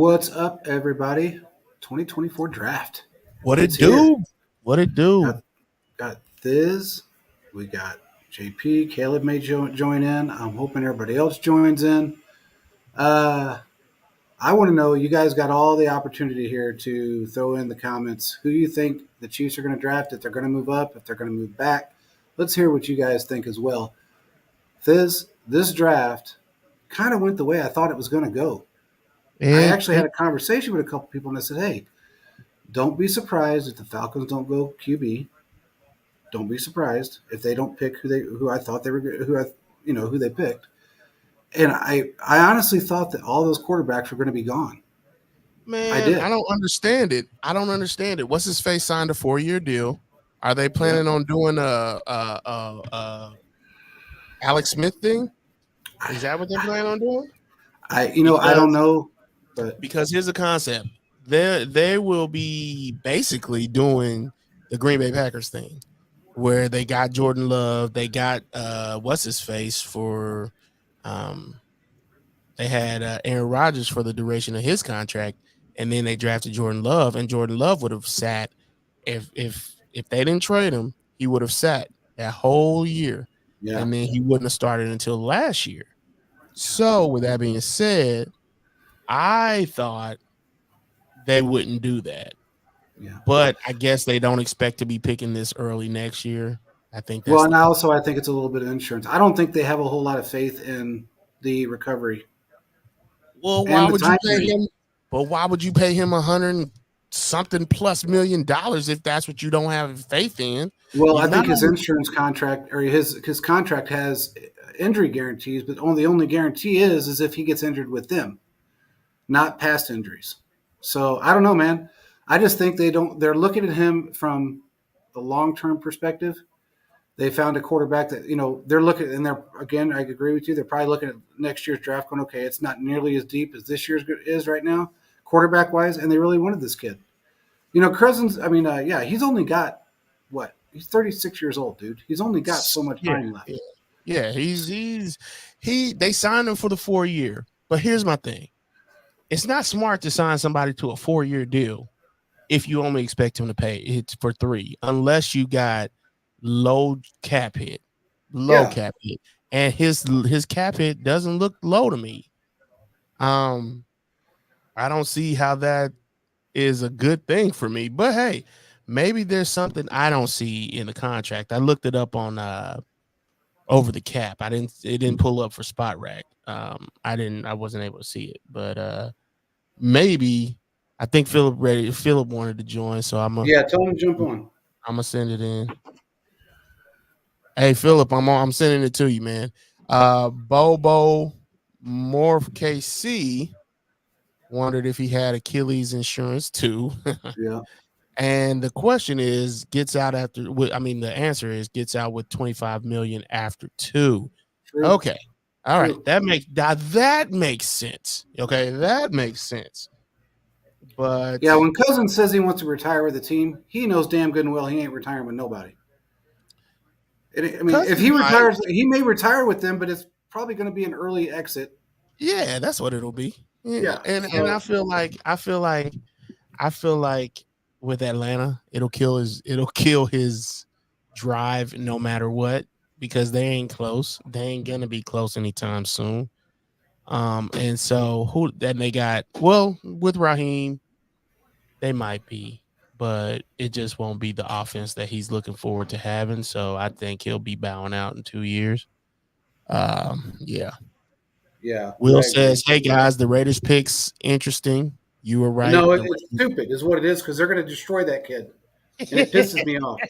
What's up, everybody? 2024 draft. What It's it here. do? What it do? Got Thiz. We got JP. Caleb may join in. I'm hoping everybody else joins in. Uh, I want to know, you guys got all the opportunity here to throw in the comments who you think the Chiefs are going to draft, if they're going to move up, if they're going to move back. Let's hear what you guys think as well. Thiz, this draft kind of went the way I thought it was going to go. I It, actually had it a conversation with a couple people and I said, hey, don't be surprised if the Falcons don't go QB. Don't be surprised if they don't pick who I thought they were who they picked. And I honestly thought that all those quarterbacks were going to be gone. I man, I did. don't understand it. I don't understand it. What's his face signed a 4-year deal? Are they Yeah. planning on doing a Alex Smith thing? Is that what they're planning on doing? I don't Because know, but because here's the concept. They will be basically doing the Green Bay Packers thing, where they got Jordan Love, they got what's his face for um they had Aaron Rodgers for the duration of his contract, and then they drafted Jordan Love, and Jordan Love would have sat if they didn't trade him, he would have sat that whole year, yeah, and then he wouldn't have started until last year. So, with that being said, I thought they wouldn't do that, yeah. but I guess they don't expect to be picking this early next year. I think Well, that's and the plan. also I think it's a little bit of insurance. I don't think they have a whole lot of faith in the recovery Well, why and the would you pay timing. him? But why would you pay him 100 something plus million if that's what you don't have faith in? Well, You I not think his only insurance contract or his contract has injury guarantees, but the only guarantee is if he gets injured with them, not past injuries. So I don't know, man. I just think they don't. They're looking at him from the long term perspective. They found a quarterback that they're looking, and they're again. I agree with you. They're probably looking at next year's draft, going, okay, it's not nearly as deep as this year's is right now, quarterback wise, and they really wanted this kid. Cousins. I mean, yeah, he's only got what? He's 36 years old, dude. He's only got so much yeah, time yeah, left. yeah. He they signed him for the 4 year. But here's my thing: it's not smart to sign somebody to a 4-year deal if you only expect him to pay it for 3, unless you got low cap hit, low Yeah, cap hit, and his cap hit doesn't look low to me. Um, I don't see how that is a good thing for me. But hey, maybe there's something I don't see in the contract. I looked it up on over the cap. It didn't pull up for spot rack. I wasn't able to see it. But maybe I think Philip wanted to join, so yeah. Tell him to jump on. I'm gonna send it in. Hey Philip, I'm sending it to you, man. Bobo Morph KC wondered if he had Achilles insurance too. Yeah, And the question is, gets out after? I mean, the answer is gets out with 25 million after 2. true, Okay, all right, true. that makes sense. Okay, that makes sense. Yeah, But when Cousins says he wants to retire with the team, he knows damn good and well he ain't retiring with nobody. I mean, if Cousins he might, retires, he may retire with them, but it's probably going to be an early exit. yeah, that's what it'll be. Yeah, Yeah. and So I feel like with Atlanta, it'll kill his drive no matter what because they ain't close. They ain't gonna be close anytime soon. And so who then they got with Raheem, they might be, but it just won't be the offense that he's looking forward to having. So I think he'll be bowing out in 2 years. Yeah. yeah, Will I agree. says, "Hey guys, the Raiders picks interesting. You were right. No, The it's stupid, is what it is, because they're going to destroy that kid, and it pisses me off.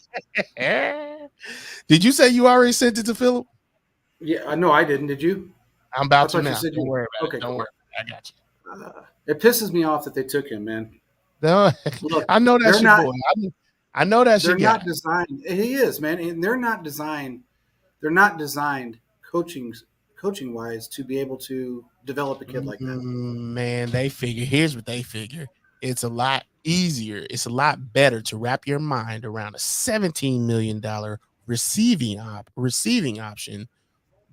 Did you say you already sent it to Philip? Yeah, I know I didn't. Did you? I'm I about to thought you now. said Don't you. worry about it. Okay, Don't cool. worry about it. I got you. It pisses me off that they took him, man. No, Look, I know they're that's your not. boy. I know that's your They're guy. not designed. He is, man, and they're not designed. They're not designed coaching wise to be able to develop a kid like that. Man, they figure. Here's what they figure. It's a lot easier. It's a lot better to wrap your mind around a $17 million receiving option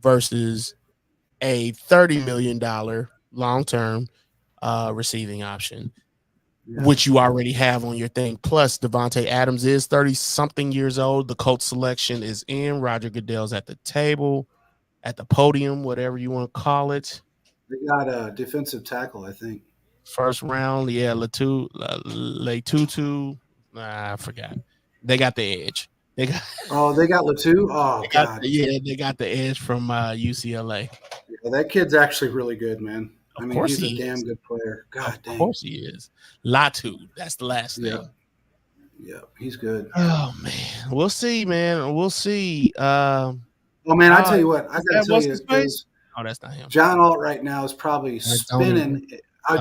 versus a $30 million long term receiving option, Yeah. which you already have on your thing. Plus, Devontae Adams is 30-something years old. The Colts selection is in. Roger Goodell's at the table, at the podium, whatever you want to call it. They got a defensive tackle, I think. First round, yeah, Letutu. I forgot. They got the edge. They got Latu. Oh God, they got the edge from UCLA. yeah, that kid's actually really good, man. Of course he's he a damn is. good player. God Of dang. course he is. Latu, that's the last Yeah. name. Yeah, he's good. Oh man, we'll see, man. We'll see. Oh man, I tell you what, I gotta tell you, because oh, that's not him. John Alt right now is probably spinning.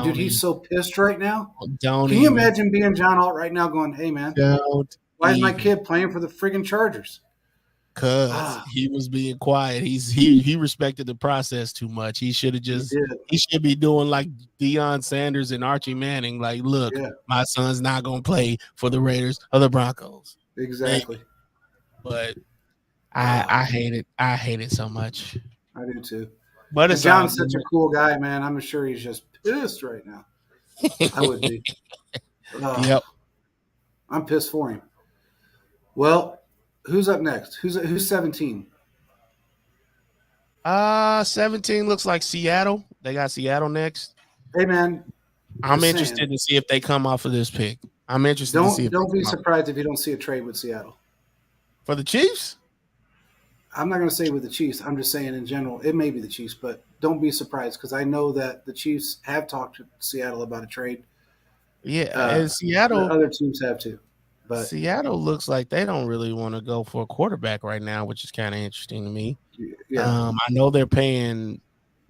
Dude, he's so pissed right now. Can you imagine being John Alt right now, going, "Hey man, why is my kid playing for the friggin' Chargers?" Because he was being quiet. He respected the process too much. He should have he should be doing like Deion Sanders and Archie Manning. Like, look, my son's not gonna play for the Raiders or the Broncos. Exactly. But I hate it. I hate it so much. I do too. But it's John's such a cool guy, man. I'm sure he's just pissed right now. I would be. Yep. I'm pissed for him. Well, who's up next? Who's 17? 17 looks like Seattle. They got Seattle next. Hey man, I'm interested to see if they come off of this pick. I'm interested to see. Don't be surprised if you don't see a trade with Seattle for the Chiefs. I'm not going to say with the Chiefs. I'm just saying in general, it may be the Chiefs, but don't be surprised because I know that the Chiefs have talked to Seattle about a trade. Yeah, and Seattle. Other teams have too. But Seattle looks like they don't really want to go for a quarterback right now, which is kind of interesting to me. Yeah. I know they're paying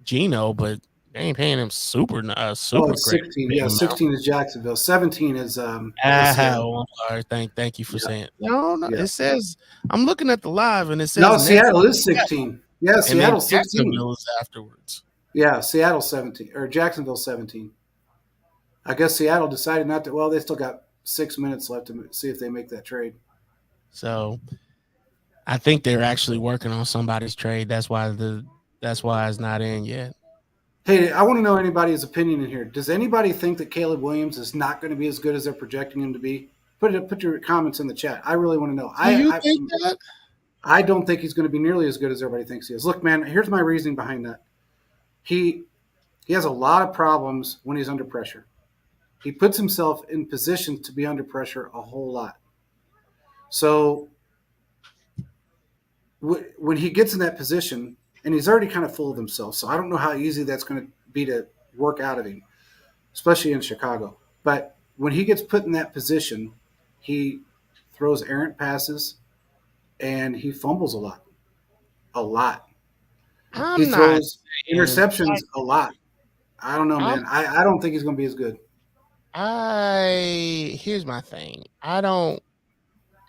Geno, but they ain't paying him super it's great. 16. Yeah, 16 is Jacksonville. 17 is I'm sorry. Thank you for saying. No. It says I'm looking at the live and it says no. Seattle is 16. Yeah, Seattle 16. Jacksonville is afterwards. Yeah, Seattle 17 or Jacksonville 17. I guess Seattle decided not to. Well, they still got 6 minutes left to see if they make that trade. So, I think they're actually working on somebody's trade. That's why it's not in yet. Hey, I want to know anybody's opinion in here. Does anybody think that Caleb Williams is not going to be as good as they're projecting him to be? Put your comments in the chat. I really want to know. Do you think that? I don't think he's going to be nearly as good as everybody thinks he is. Look, man, here's my reasoning behind that. He has a lot of problems when he's under pressure. He puts himself in position to be under pressure a whole lot. So when he gets in that position, and he's already kind of full of himself, so I don't know how easy that's going to be to work out of him, especially in Chicago. But when he gets put in that position, he throws errant passes, and he fumbles a lot. He throws interceptions a lot. I don't know, man. I don't think he's going to be as good. Here's my thing. I don't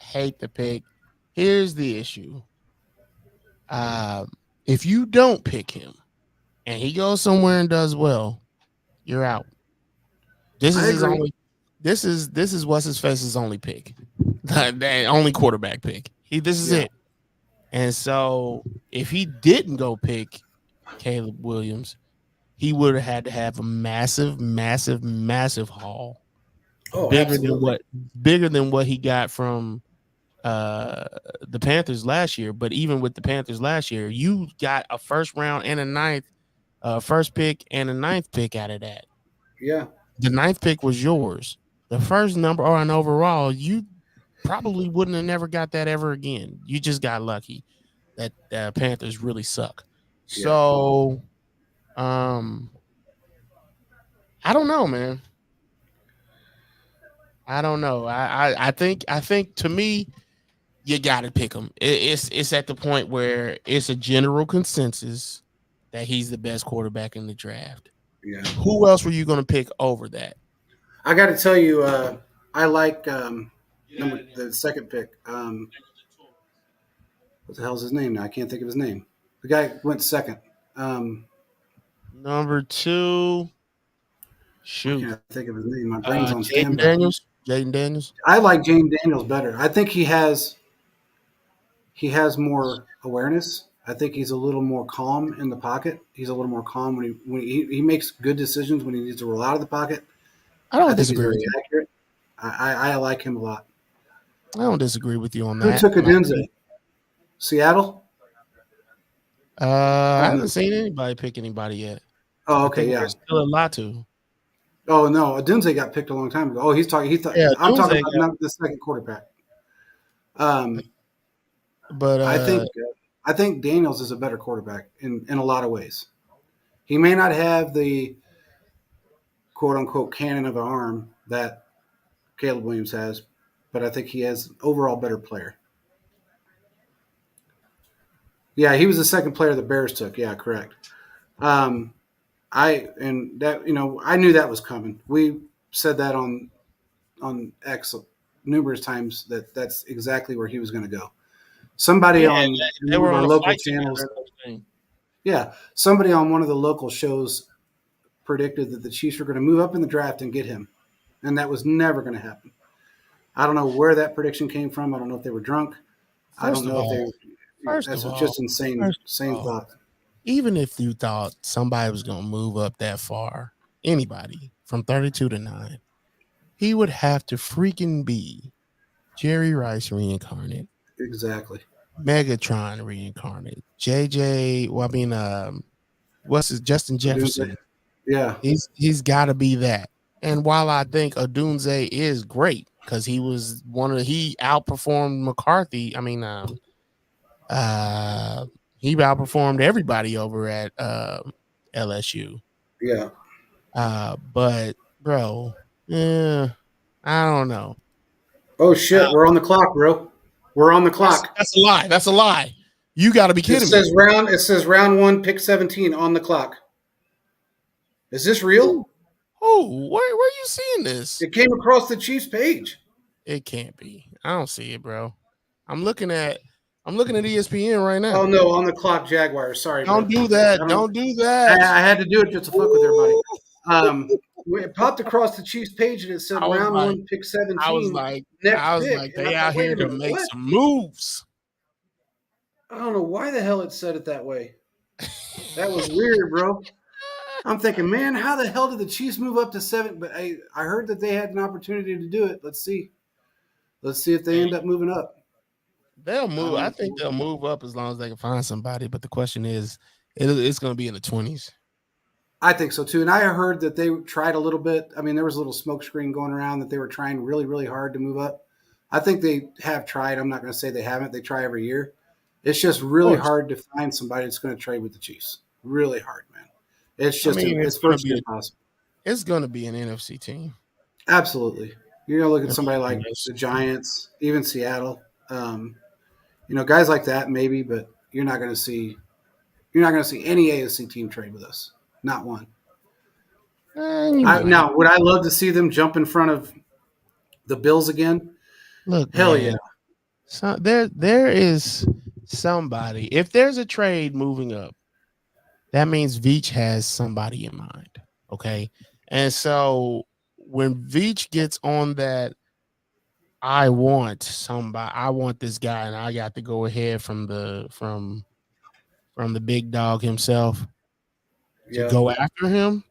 hate the pick. Here's the issue. If you don't pick him and he goes somewhere and does well, you're out. This is his only. This is what's his face's only pick, the only quarterback pick. This is it. And so if he didn't go pick Caleb Williams, he would have had to have a massive, massive, massive haul. Oh, bigger than what he got from the Panthers last year. But even with the Panthers last year, you got a first round and a ninth, first pick and a ninth pick out of that. Yeah. The ninth pick was yours. The first number or an overall, you probably wouldn't have never got that ever again. You just got lucky that Panthers really suck. Yeah. So, I don't know, man. I don't know. I think to me, you got to pick him. It's at the point where it's a general consensus that he's the best quarterback in the draft. Yeah. Who else were you going to pick over that? I got to tell you, I like the second pick. What the hell's his name now? I can't think of his name. The guy went second. Number 2. Shoot. I can't think of his name. My brain's on standby. Jayden Daniels. I like Jayden Daniels better. I think he has more awareness. I think he's a little more calm in the pocket. He's a little more calm when he makes good decisions when he needs to roll out of the pocket. I I don't think he's disagree with very you. accurate. I like him a lot. I don't disagree with you on Who that. took Like, Adunze? Seattle? I Um, haven't seen anybody pick anybody yet. oh, I okay, think yeah. there's still a lot to. Oh no, Adunze got picked a long time ago. Oh, he's talking. He thought Yeah, I'm talking Doomsday about got, not the second quarterback. Um, but I think I think Daniels is a better quarterback in a lot of ways. He may not have the quote unquote cannon of an arm that Caleb Williams has, but I think he has overall better player. Yeah, he was the second player the Bears took. Yeah, correct. Um, I knew that was coming. We said that on X numerous times that that's exactly where he was going to go. Somebody yeah, on they one were of on our a local flight together channels, and everything. yeah, somebody on one of the local shows predicted that the Chiefs were going to move up in the draft and get him, and that was never going to happen. I don't know where that prediction came from. I don't know if they were drunk. I don't First of know if they. all, first That's of all, just insane, first of insane all, thought. even if you thought somebody was going to move up that far, anybody from 32 to 9, he would have to freaking be Jerry Rice reincarnate, Exactly. Megatron reincarnate, JJ, well, I mean, what's his Justin Odunze. Jefferson. Yeah, He's got to be that. And while I think Odunze is great because he was he outperformed McCarthy. I mean, uh, he outperformed everybody over at LSU. yeah. But bro, yeah, I don't know. Oh Uh, shit, we're on the clock, bro. We're on the clock. that's a lie. That's a lie. You got to be It kidding me. says round. It says round one, pick 17 on the clock. Is this real? Oh, where you seeing this? It came across the Chiefs page. It can't be. I don't see it, bro. I'm looking at ESPN right Oh now. no, on the clock, Jaguars. Sorry, Don't bro. do that. I don't. Don't do that. I had to do it just to fuck with everybody. Ooh. It popped across the Chiefs page and it said I was round like, one, pick I was 17, like, next I was pick, like, and I they thought, out wait here a to minute, make what? some moves. I don't know why the hell it said it that way. That was weird, bro. I'm thinking, man, how the hell did the Chiefs move up to 7? But I heard that they had an opportunity to do it. Let's see. Let's see if they end up moving up. They'll I move. don't I know. think they'll move up as long as they can find somebody. But the question is, it's going to be in the 20s. I think so too. And I heard that they tried a little bit. I mean, there was a little smoke screen going around that they were trying really, really hard to move up. I think they have tried. I'm not going to say they haven't. They try every year. It's just Of really course. hard to find somebody that's going to trade with the Chiefs. Really hard, man. It's I just mean, it's virtually impossible. it's going to be an NFC team. Absolutely. You're going to look at I somebody mean, like the Giants, even Seattle. Guys like that maybe, but you're not going to see any AFC team trade with us. Not one. you might. Now, would I love to see them jump in front of the Bills again? Look, Hell yeah. man. So there is somebody. If there's a trade moving up, that means Veach has somebody in mind. Okay. And so when Veach gets on that, I want somebody, I want this guy, and I got to go ahead from the big dog himself to Yeah. go after him,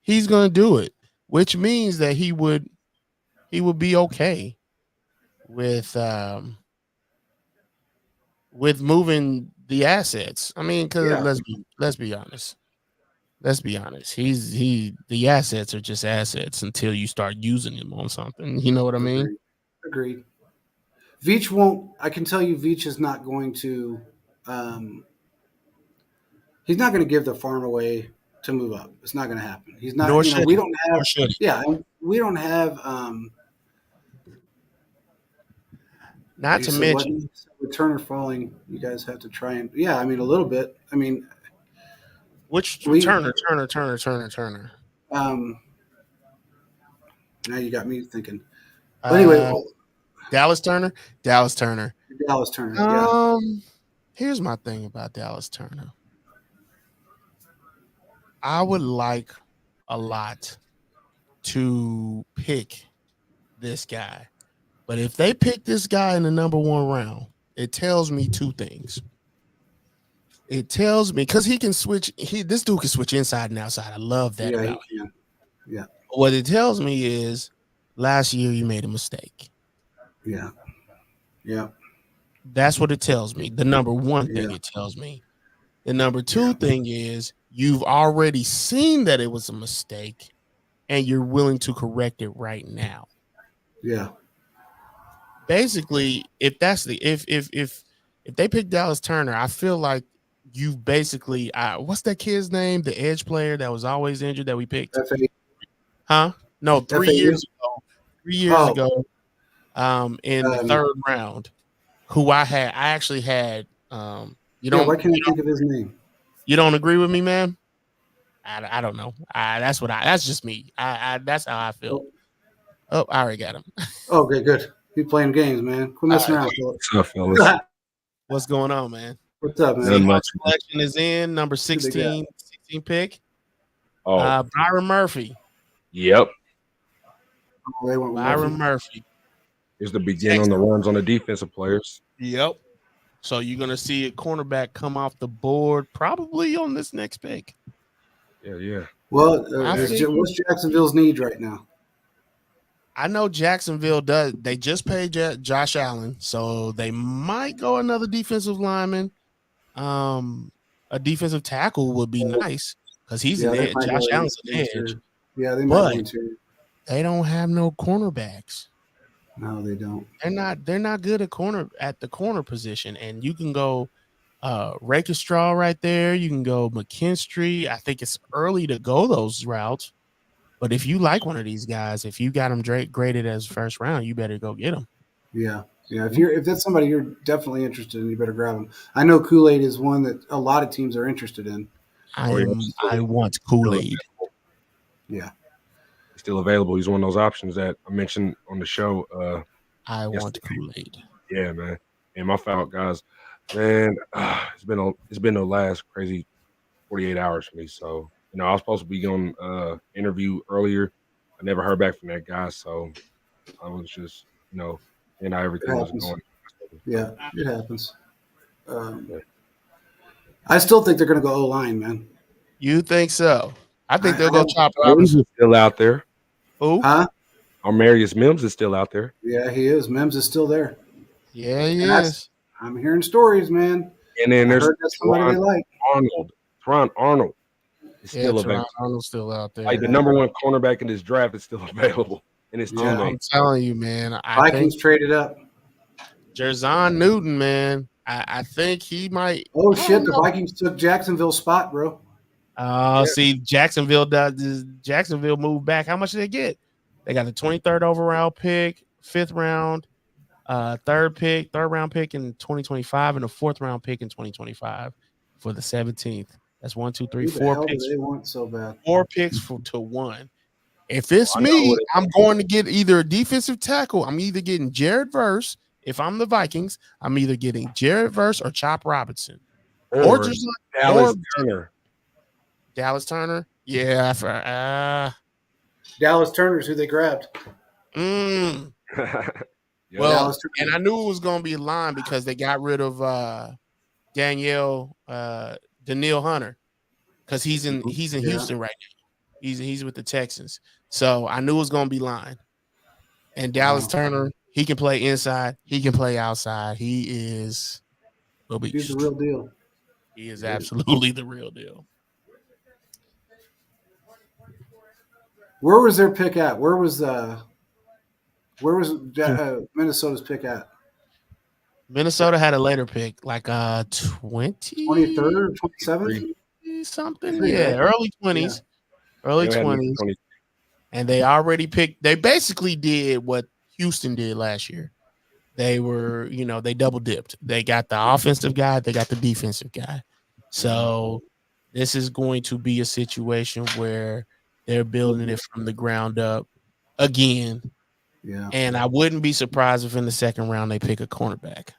he's gonna do it, which means that he would be okay with moving the assets. I mean, because Yeah. let's be honest. Let's be honest. The assets are just assets until you start using them on something. You know what I mean? Agreed. Agreed. Veach won't. I can tell you, Veach is not going to. Um, he's not going to give the farm away to move up. It's not going to happen. He's not. Nor should We he. don't have. Nor should he. Yeah, we don't have. Not You to said what? mention With Turner falling, you guys have to try and. Yeah, I mean a little bit. I mean, which we. Turner. Um, Now you got me thinking. But anyway, Uh, Dallas Turner. Dallas Turner. Dallas Turner. Yeah. Here's my thing about Dallas Turner. I would like a lot to pick this guy. But if they pick this guy in the number 1 round, it tells me 2 things. It tells me because he can switch. This dude can switch inside and outside. I love that Yeah, about he can. Yeah, him. What it tells me is last year you made a mistake. yeah, yeah, That's what it tells me. The number one thing yeah, it tells me. The number yeah, two thing is you've already seen that it was a mistake and you're willing to correct it right now. yeah. Basically, if they pick Dallas Turner, I feel like you've basically what's that kid's name? The edge player that was always injured that we picked? FA, Huh? No, 3 years FAU. ago. 3 years Oh, ago, in the third round, who I actually had you yeah. Why don't can't I think of his name? you don't agree with me, man? I don't know. That's just me. That's how I feel. Oh, I already got him. Okay, good. He playing games, man. Quit messing around, Philip. What's up, fellas? What's going on, man? What's up, Nothing man? much. Selection is in number Who they got? 16 pick. Oh, Byron Murphy. yep. Oh, they went with Byron Murphy. Murphy. Here's the beginning on the runs on the defensive players. Yep. So you're gonna see a cornerback come off the board probably on this next pick. Yeah. Well, think- what's Jacksonville's need right now? I know Jacksonville does. They just paid Josh Allen, so they might go another defensive lineman. A defensive tackle would be nice because he's an they edge. might Josh go Allen's an edge. interior. Yeah, they But- might go interior. They don't have no cornerbacks. No, they don't. They're not good at the corner position. And you can go Rakestraw right there. You can go McKinstry. I think it's early to go those routes. But if you like one of these guys, if you got them graded as first round, you better go get them. Yeah, yeah. If that's somebody you're definitely interested in, you better grab them. I know Kool-Aid is one that a lot of teams are interested in. I want Kool-Aid. Yeah, Still available. He's one of those options that I mentioned on the show. I Yes. want Kool-Aid. Yeah, man. And my foul guys, man, it's been the last crazy 48 hours for me. So, I was supposed to be on interview earlier. I never heard back from that guy. So I was just, and how everything was going. yeah, it happens. I still think they're going to go O-line, man. You think so? I think they'll I go don't- Chop Mims Robinson. is still out there. Who? Huh? Marius Mims is still out there. Yeah, he is. Mims is still there. Yeah, he That's- is. I'm hearing stories, man. And then I there's heard that's somebody they like. Arnold. Teron Arnold is Yeah, still Teron available. Arnold's still out there. Like the number one cornerback in this draft is still available. And it's Yeah. I'm teammate. telling you, man. I Vikings think traded up. Jerzon Newton, man. I think he might. Oh, I shit. don't The know. Vikings took Jacksonville's spot, bro. See, Jacksonville moved back. How much did they get? They got the 23rd overall pick, 5th round, third round pick in 2025, and a 4th round pick in 2025 for the 17th. That's 1, 2, 3, Who the 4 hell picks. do they want so bad? 4 picks to 1. If it's I know me, what it I'm going to get either a defensive tackle. I'm either getting Jared Verse. If I'm the Vikings, I'm either getting Jared Verse or Chop Robinson. Or just Dallas or- Turner. Dallas Turner. Yeah. Dallas Turner's who they grabbed. Mm. Yeah. Well, Dallas Turner. and I knew it was going to be a line because they got rid of Danielle Daniil Hunter because he's in Yeah. Houston right now. He's with the Texans. So I knew it was going to be line. And Dallas Wow. Turner, he can play inside. He can play outside. He is a beast. He's the real deal. He is absolutely the real deal. Where was their pick at? Where was Minnesota's pick at? Minnesota had a later pick, like 20 23rd, 27th? something. Yeah. Yeah, early 20s. Early They had 20s. 20. And they already picked, they basically did what Houston did last year. They were, they double dipped. They got the offensive guy, they got the defensive guy. So this is going to be a situation where they're building it from the ground up again. Yeah. And I wouldn't be surprised if in the second round they pick a cornerback.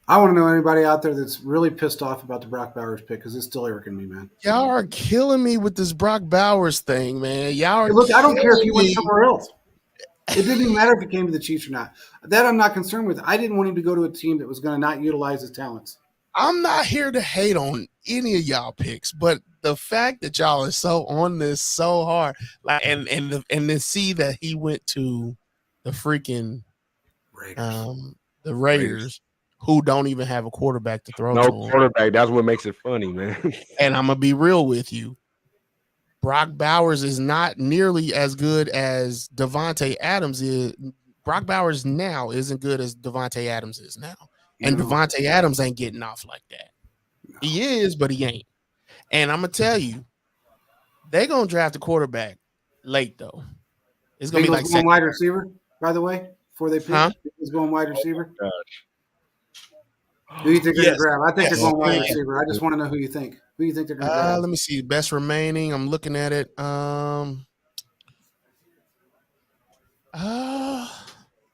I want to know anybody out there that's really pissed off about the Brock Bowers pick because it's still irking me, man. Y'all are killing me with this Brock Bowers thing, man. Y'all are Hey, look, I don't care if he went killing me. somewhere else. It didn't even matter if he came to the Chiefs or not. That I'm not concerned with. I didn't want him to go to a team that was going to not utilize his talents. I'm not here to hate on any of y'all picks, but the fact that y'all are so on this so hard, like, and then see that he went to the freaking Raiders. the Raiders, who don't even have a quarterback to throw No to him. quarterback. That's what makes it funny, man. And I'm gonna be real with you. Brock Bowers is not nearly as good as Devontae Adams is. Brock Bowers now isn't good as Devontae Adams is now. And No. Devontae Adams ain't getting off like that. No. He is, but he ain't. And I'm gonna tell you, they're gonna draft a quarterback late though. It's gonna be like going wide receiver, by the way, before they pick. Huh? He's going wide receiver. Gosh. Who do you think they're Yes. gonna grab? I think Yes. they're going wide Yeah. receiver. I just want to know who you think. Who do you think they're gonna grab? Let me see. Best remaining. I'm looking at it.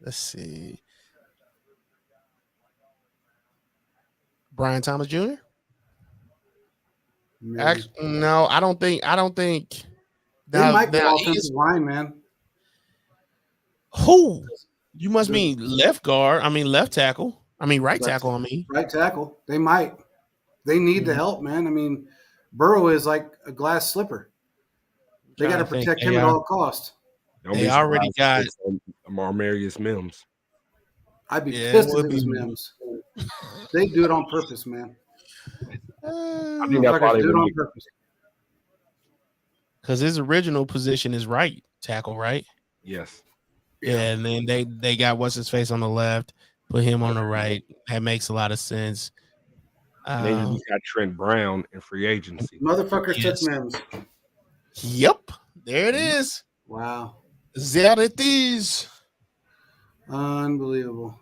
Let's see. Brian Thomas Jr. Maybe. Actually, no, I don't think. They might go offensive line, man. Who? You must mean left guard. I mean left tackle. I mean right tackle. I mean right tackle. They might. They need the help, man. I mean, Burrow is like a glass slipper. They got to protect him at all costs. They already got Marmarius Mims. I'd be pissed if it was Mims. They do it on purpose, man. I think that's why they do it on purpose. Because his original position is right tackle, right? Yes. Yeah, and then they got what's his face on the left, put him on the right. That makes a lot of sense. And then you got Trent Brown in free agency. Motherfuckers took Mims. Yep, there it is. Wow. There it is. Unbelievable.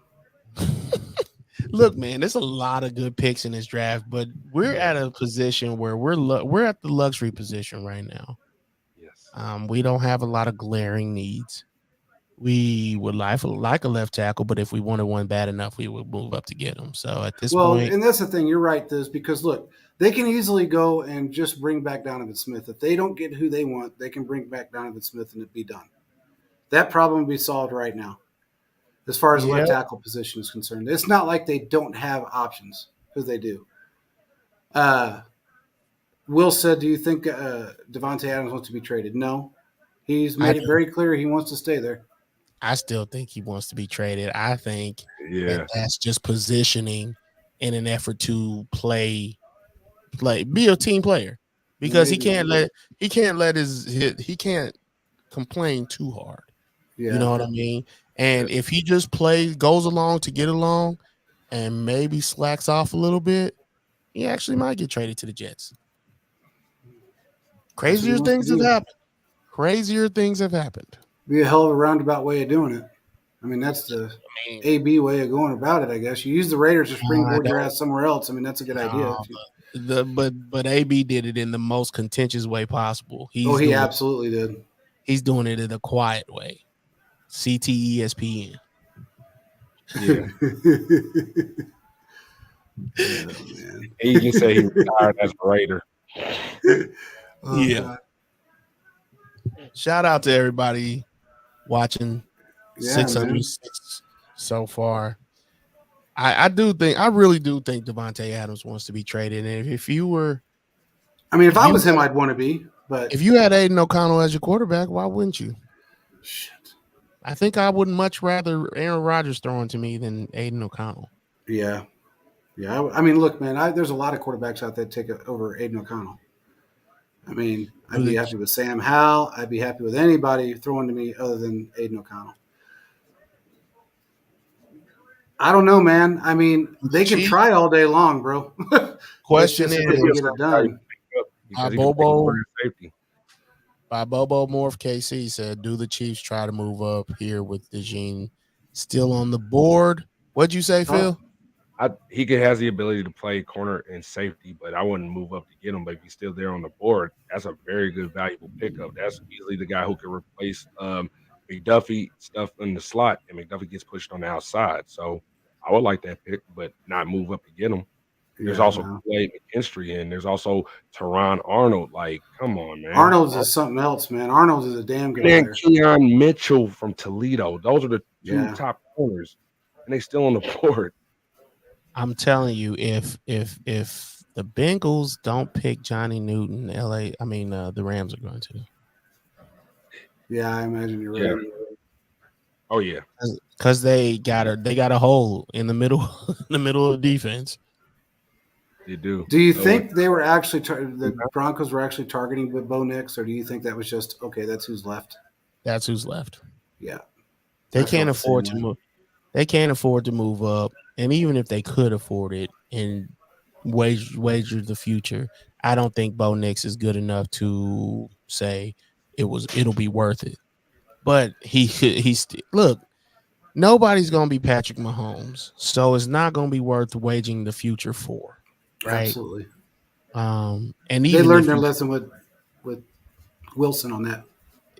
Look, man, there's a lot of good picks in this draft, but we're at a position where we're at the luxury position right now. Yes. We don't have a lot of glaring needs. We would like a left tackle, but if we wanted one bad enough, we would move up to get him. So at this point, and that's the thing. You're right, this because look, they can easily go and just bring back Donovan Smith. If they don't get who they want, they can bring back Donovan Smith and it'd be done. That problem would be solved right now. As far as the left tackle position is concerned, it's not like they don't have options because they do. Will said, "Do you think Devontae Adams wants to be traded?" No, he's made it very clear he wants to stay there. I still think he wants to be traded. I think that's just positioning in an effort to be a team player because he can't complain too hard. Yeah. You know what I mean? And if he just goes along to get along and maybe slacks off a little bit, he actually might get traded to the Jets. Crazier things have happened. Be a hell of a roundabout way of doing it. I mean, that's the AB way of going about it, I guess. You use the Raiders to springboard your ass somewhere else. I mean, that's a good idea. But AB did it in the most contentious way possible. He absolutely did. He's doing it in a quiet way. CTESPN. Yeah. Man. He can say he retired as a Raider. Yeah. God. Shout out to everybody watching. 606 so far. I really do think Devontae Adams wants to be traded. And if you were, if I was him, I'd want to be. But if you had Aiden O'Connell as your quarterback, why wouldn't you? Shit. I think I would much rather Aaron Rodgers throwing to me than Aiden O'Connell. Yeah. Yeah. I mean, look, man, there's a lot of quarterbacks out there that take over Aiden O'Connell. I mean, I'd be happy with Sam Howell. I'd be happy with anybody throwing to me other than Aiden O'Connell. I don't know, man. I mean, they can try all day long, bro. Question is, get it done. Bobo Morph KC said, "Do the Chiefs try to move up here with DeJean still on the board?" What'd you say, Phil? He has the ability to play corner and safety, but I wouldn't move up to get him. But if he's still there on the board, that's a very good, valuable pickup. That's easily the guy who can replace McDuffie stuff in the slot, and McDuffie gets pushed on the outside. So I would like that pick, but not move up to get him. There's also Clay McKinstry, and there's also Teron Arnold. Like, come on, man. Arnold's is something else, man. Arnold's is a damn good player. And Keon Mitchell from Toledo. Those are the two top corners, and they still on the board. I'm telling you, if the Bengals don't pick Johnny Newton, the Rams are going to. Yeah, I imagine you're Yeah. right. Oh yeah. Because they got a hole in the middle in the middle of the defense. They do. Do you So, think they were actually the Broncos were actually targeting with Bo Nix, or do you think that was just okay? That's who's left. That's who's left. Yeah, They I can't felt the afford same to way. move. They can't afford to move up, and even if they could afford it and wager the future, I don't think Bo Nix is good enough to say it'll be worth it. But look. Nobody's gonna be Patrick Mahomes, so it's not gonna be worth waging the future for, right? Absolutely. And They even learned if their you, lesson with Wilson on that.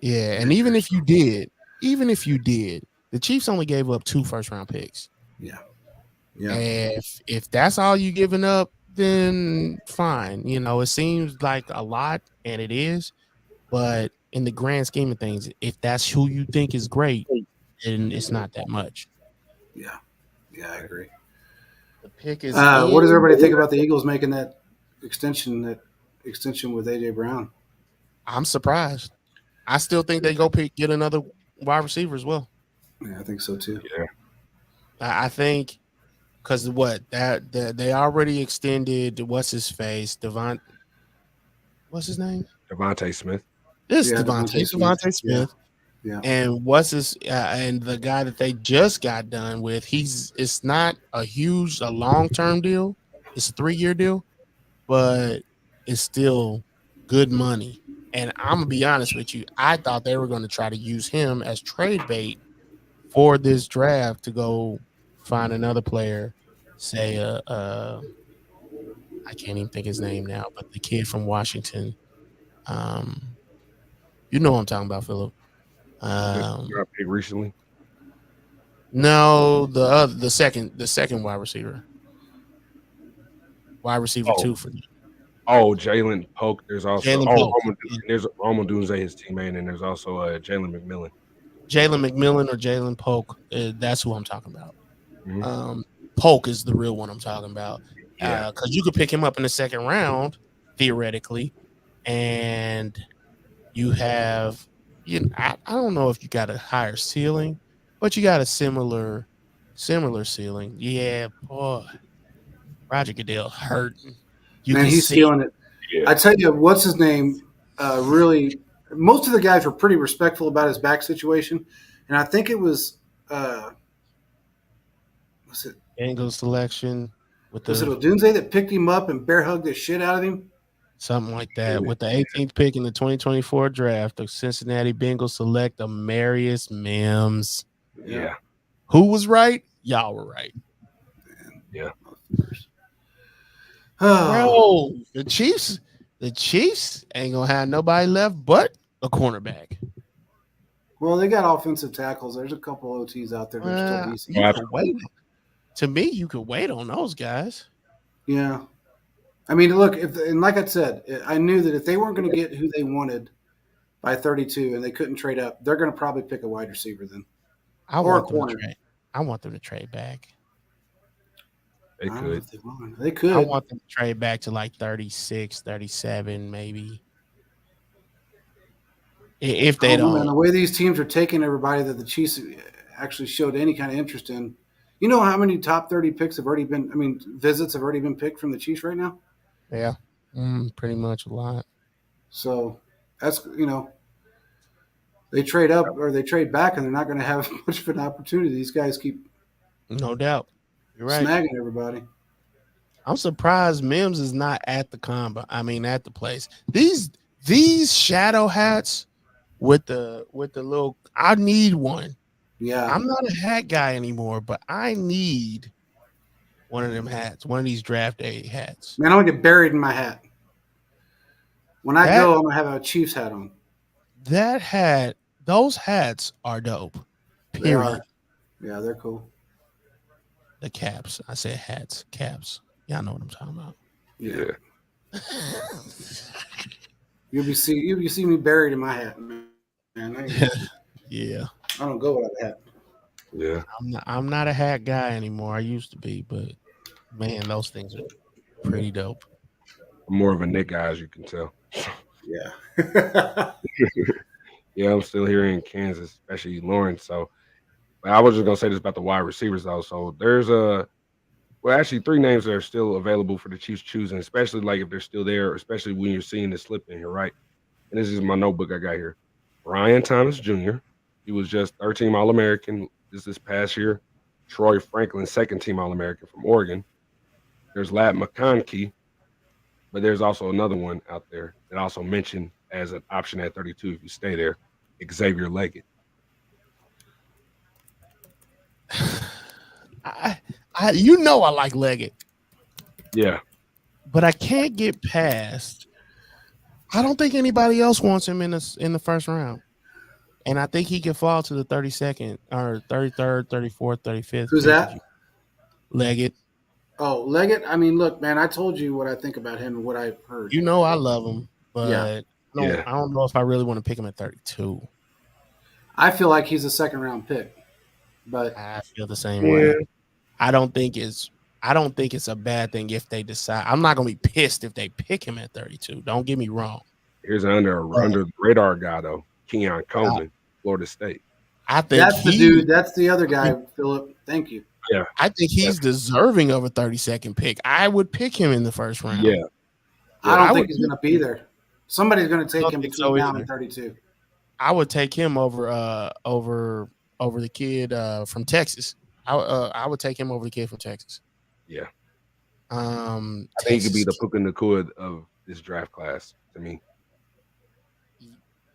yeah, and even if you did, the Chiefs only gave up 2 first-round picks. Yeah, yeah. And if that's all you giving up, then fine. You know, it seems like a lot, and it is, but in the grand scheme of things, if that's who you think is great, then it's not that much. Yeah, I agree. The pick is What does in. everybody think about the Eagles making that extension with AJ Brown? I'm surprised. I still think they get another wide receiver as well. Yeah, I think so too. yeah. I think because that they already extended what's his face what's his name? Devontae Smith. This Yeah, Devontae Smith. Yeah. And and the guy that they just got done with, it's not a long-term deal. It's a 3-year deal, but it's still good money. And I'm gonna be honest with you, I thought they were going to try to use him as trade bait for this draft to go find another player, say I can't even think his name now, but the kid from Washington. You know what I'm talking about, Philip. Got picked recently. No, the second wide receiver. Wide receiver 2 for you. Oh, Jalen Polk. There's also Jalen Polk. there's Romo Dunze, his teammate, and there's also Jalen McMillan. Jalen McMillan or Jalen Polk. That's who I'm talking about. Mhm. Polk is the real one I'm talking about. Yeah. Because you could pick him up in the second round, theoretically, and you have, I don't know if you got a higher ceiling, but you got a similar ceiling. Yeah, boy. Roger Goodell hurting. Man, he's feeling it. Yeah. I tell you, what's his name? Really, most of the guys were pretty respectful about his back situation, and I think it was was it Bengals selection with was it Odunze that picked him up and bear hugged the shit out of him? something like that. With the 18th pick in the 2024 draft, the Cincinnati Bengals select Amarius Mims. Yeah. Who was right? Y'all were right. Yeah. Bro, the Chiefs ain't gonna have nobody left but a cornerback. Well, they got offensive tackles. There's a couple OTs out there that are still decent. You can wait. To me, you could wait on those guys. Yeah. I mean, look, and like I said, I knew that if they weren't going to get who they wanted by 32 and they couldn't trade up, they're going to probably pick a wide receiver then. I want them to trade back. They could. They could. I want them to trade back to like 36, 37, maybe. If they don't. Man, the way these teams are taking everybody that the Chiefs actually showed any kind of interest in, you know how many top 30 picks have already been, visits have already been picked from the Chiefs right now? Yeah, pretty much a lot. So that's, they trade up or they trade back and they're not going to have much of an opportunity. These guys keep no doubt. You're right. Snagging everybody. I'm surprised Mims is not at the at the place. These shadow hats with the little, I need one. Yeah. I'm not a hat guy anymore, but I need one of them hats, one of these draft day hats. Man, I'm gonna get buried in my hat. When I go, I'm gonna have a Chiefs hat on. Those hats are dope. Period. They are. Yeah, they're cool. The caps. I said hats, caps. Y'all know what I'm talking about. Yeah. You'll see me buried in my hat, man. Yeah. I don't go without a hat. Yeah. I'm not a hat guy anymore. I used to be, but Man, those things are pretty dope. I'm more of a Nick guy, as you can tell. Yeah. Yeah, I'm still here in Kansas, especially Lawrence. So, but I was just gonna say this about the wide receivers though. So there's actually three names that are still available for the Chiefs choosing, especially like if they're still there, especially when you're seeing this slip in here, right? And this is my notebook I got here. Brian Thomas Jr. He was just third team All American this past year. Troy Franklin, second team All American from Oregon. There's Lad McConkey, but there's also another one out there that I also mentioned as an option at 32 if you stay there. Xavier Leggett. You know I like Leggett, Yeah. but I can't get past. I don't think anybody else wants him in the first round, and I think he can fall to the 32nd or 33rd, 34th, 35th. Who's that? Leggett. Oh, Leggett. I mean, look, man. I told you what I think about him and what I've heard. You know I love him, but Yeah. I don't know if I really want to pick him at 32. I feel like he's a second round pick, but I feel the same way. I don't think it's a bad thing if they decide. I'm not gonna be pissed if they pick him at 32. Don't get me wrong. Here's an under the radar guy though, Keon Coleman, Florida State. I think that's the dude. That's the other guy, Philip. Thank you. Yeah, I think he's deserving of a 32nd pick. I would pick him in the first round. Yeah, I don't think he's going to be there. Somebody's going to take him between now and 32. I would take him over the kid from Texas. I would take him over the kid from Texas. Yeah. I think he could be the Puka Nacua of this draft class to me.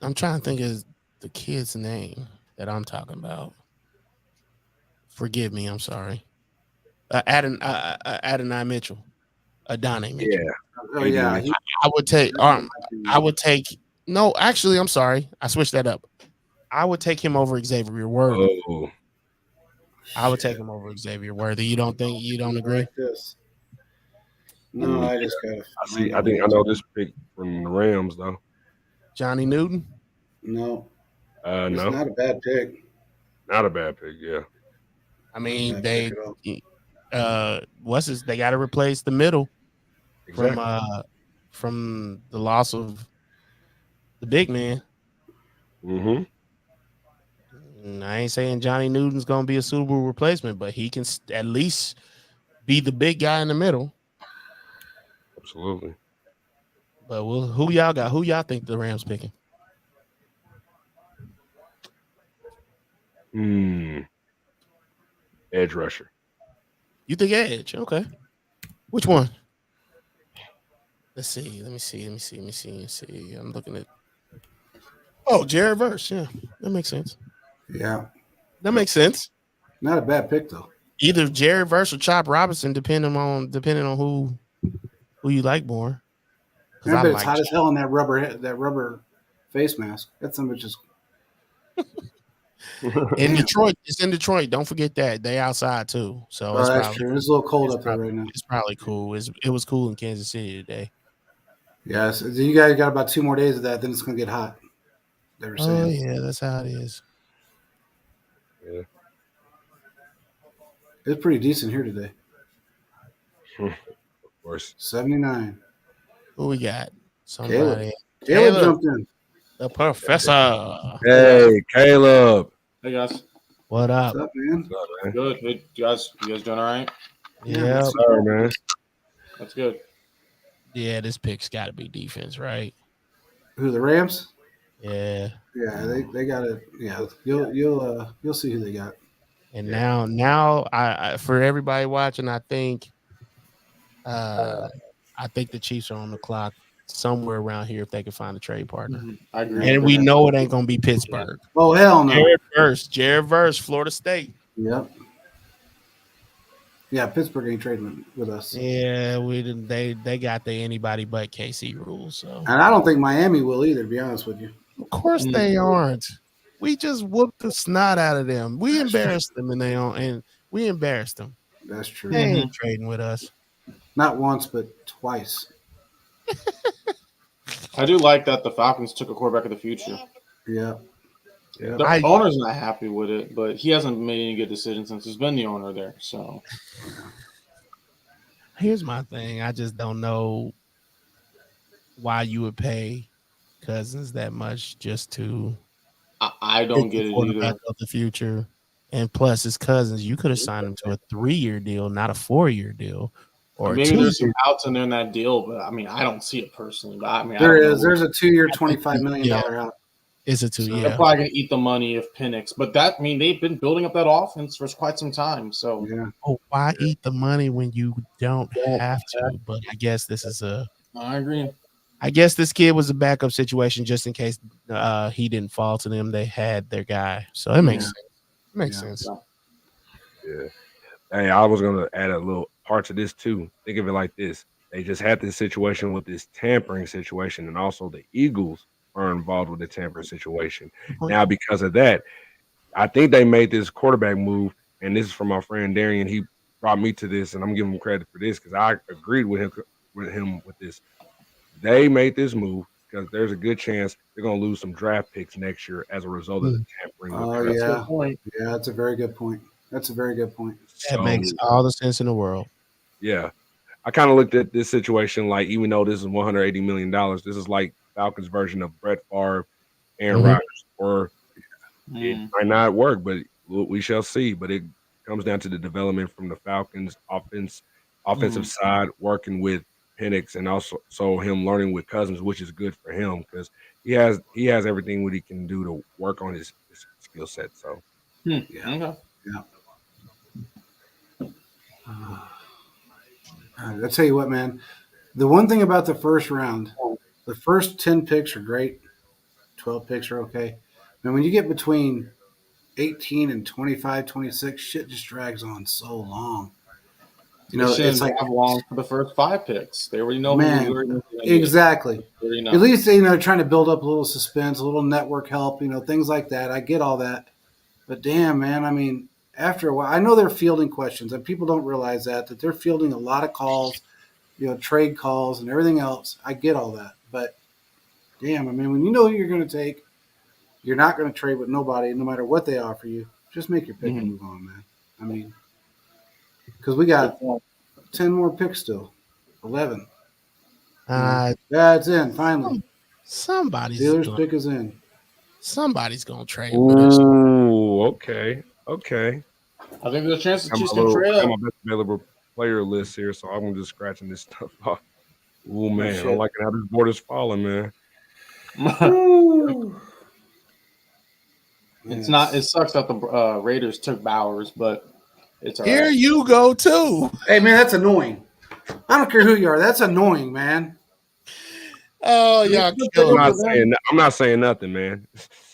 I'm trying to think of the kid's name that I'm talking about. Forgive me, I'm sorry. Adonai Mitchell. Adonai Mitchell. Yeah. Oh yeah. I would take no, actually, I'm sorry. I switched that up. I would take him over Xavier Worthy. Oh. I would take him over Xavier Worthy. You don't agree? Like this. No, I just got. I think I know this pick from the Rams though. Johnny Newton? No. No. It's not a bad pick. Not a bad pick, yeah. I mean, they they got to replace the middle from the loss of the big man. Mm-hmm. I ain't saying Johnny Newton's gonna be a suitable replacement, but he can at least be the big guy in the middle. Absolutely. But who y'all got? Who y'all think the Rams picking? Edge rusher. You think edge? Okay. Which one? Let's see. Let me see. I'm looking at. Oh, Jared Verse. Yeah, that makes sense. Yeah, that makes sense. Not a bad pick though. Either Jared Verse or Chop Robinson, depending on who you like more. I bet it's hot as hell in that rubber face mask. That's something just. In Detroit, it's in Detroit. Don't forget that they outside too. So that's true. It's a little cold up there right now. It's probably cool. It was cool in Kansas City today. Yeah, so you guys got about 2 more days of that. Then it's gonna get hot. They were saying. Oh yeah, that's how it is. Yeah, it's pretty decent here today. Of course. 79. Who we got? Somebody. Caleb jumped in. The professor. Hey, Caleb. Hey guys. What up? What's up, man? What's up, man? Good. Hey, you guys doing all right? Yeah. Sorry, man. That's good. Yeah, this pick's got to be defense, right? Who, the Rams? Yeah. Yeah, they got it. Yeah, you'll see who they got. And now I for everybody watching, I think the Chiefs are on the clock somewhere around here if they can find a trade partner. Mm-hmm. I agree. And we know it ain't gonna be Pittsburgh. Oh hell no. Jared Verse, Florida State. Yep. Yeah, Pittsburgh ain't trading with us. Yeah, they got the anybody but KC rules. So, and I don't think Miami will either. To be honest with you. Of course they aren't. We just whooped the snot out of them. We embarrassed them, and we embarrassed them. That's true. They ain't trading with us. Not once, but twice. I do like that the Falcons took a quarterback of the future. Yeah. The owner's not happy with it, but he hasn't made any good decisions since he's been the owner there. So Here's my thing. I just don't know why you would pay Cousins that much just to I don't pick the get it quarterback either. of the future. And plus, his Cousins, you could have signed him to a 3-year deal, not a 4-year deal, or a Maybe 2 there's some year. outs in there in that deal, but I mean, I don't see it personally. But I mean, I There don't is. know. There's a 2-year, $25 million Yeah, out. it's a 2. So- They're Yeah. probably going to eat the money if Penix, but that I mean they've been building up that offense for quite some time. So Yeah. Oh, why eat the money when you don't have to? But I guess this is a. I agree. I guess this kid was a backup situation just in case he didn't fall to them. They had their guy, so it makes Yeah. sense. It makes Yeah. sense. Yeah. Hey, I was gonna add a little part to this too. Think of it like this: they just had this situation with this tampering situation, and also the Eagles are involved with the tampering situation. Now, because of that, I think they made this quarterback move, and this is from my friend Darian. He brought me to this, and I'm giving him credit for this because I agreed with him with this. They made this move because there's a good chance they're gonna lose some draft picks next year as a result of the tampering. with Oh, Cousins. That's a yeah. good point. Yeah, that's a very good point. That's a very good point. That So, makes all the sense in the world. yeah. I kind of looked at this situation like, even though this is $180 million, this is like Falcons' version of Brett Favre, Aaron Mhm. Rodgers, or it Mm. might not work, but we shall see. But it comes down to the development from the Falcons' offensive side, working with Penix, and also him learning with Cousins, which is good for him because he has everything what he can do to work on his skill set. So Hmm. Yeah. Okay. I'll tell you what, man. The one thing about the first round, the first 10 picks are great. 12 picks are okay. And when you get between 18 and 25, 26, shit just drags on so long. You know, It shouldn't it's like, have long for the first 5 picks. They already know man, who we're going to get. exactly. They already know. At least, you know, trying to build up a little suspense, a little network help, you know, things like that. I get all that. But damn, man, I mean, after a while, I know they're fielding questions, and people don't realize that they're fielding a lot of calls, you know, trade calls and everything else. I get all that. But damn, I mean, when you know who you're going to take, you're not going to trade with nobody, no matter what they offer you. Just make your pick and move on, man. I mean, because we got 10 more picks still, 11. Uh, Yeah, it's in finally. somebody's Steelers gonna, pick is in. somebody's gonna trade with us. ooh, okay. I think there's a chance the Got Chiefs my can trade got up. my best available player list here, so I'm just scratching this stuff off. Oh man, shit. I'm liking how this board is falling, man. It's not. It sucks that the Raiders took Bowers, but it's all Here right. you go too. Hey, man, that's annoying. I don't care who you are. That's annoying, man. Oh, y'all Good killing pick me. up. I'm not saying nothing, man.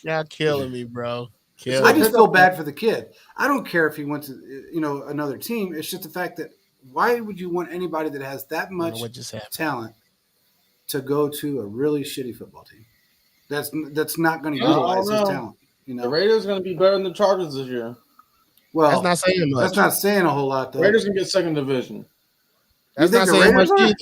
Y'all killing me, bro. I Killing me. just feel bad for the kid. I don't care if he went to, you know, another team. It's just the fact that why would you want anybody that has that I don't know much what just happened. talent to go to a really shitty football team? That's not going to I don't utilize his know. talent. You The know, Raiders are going to be better than the Chargers this year. well, That's not saying much. that's not saying a whole lot, though. Raiders going to get second division. That's think not the saying Raiders much are? either.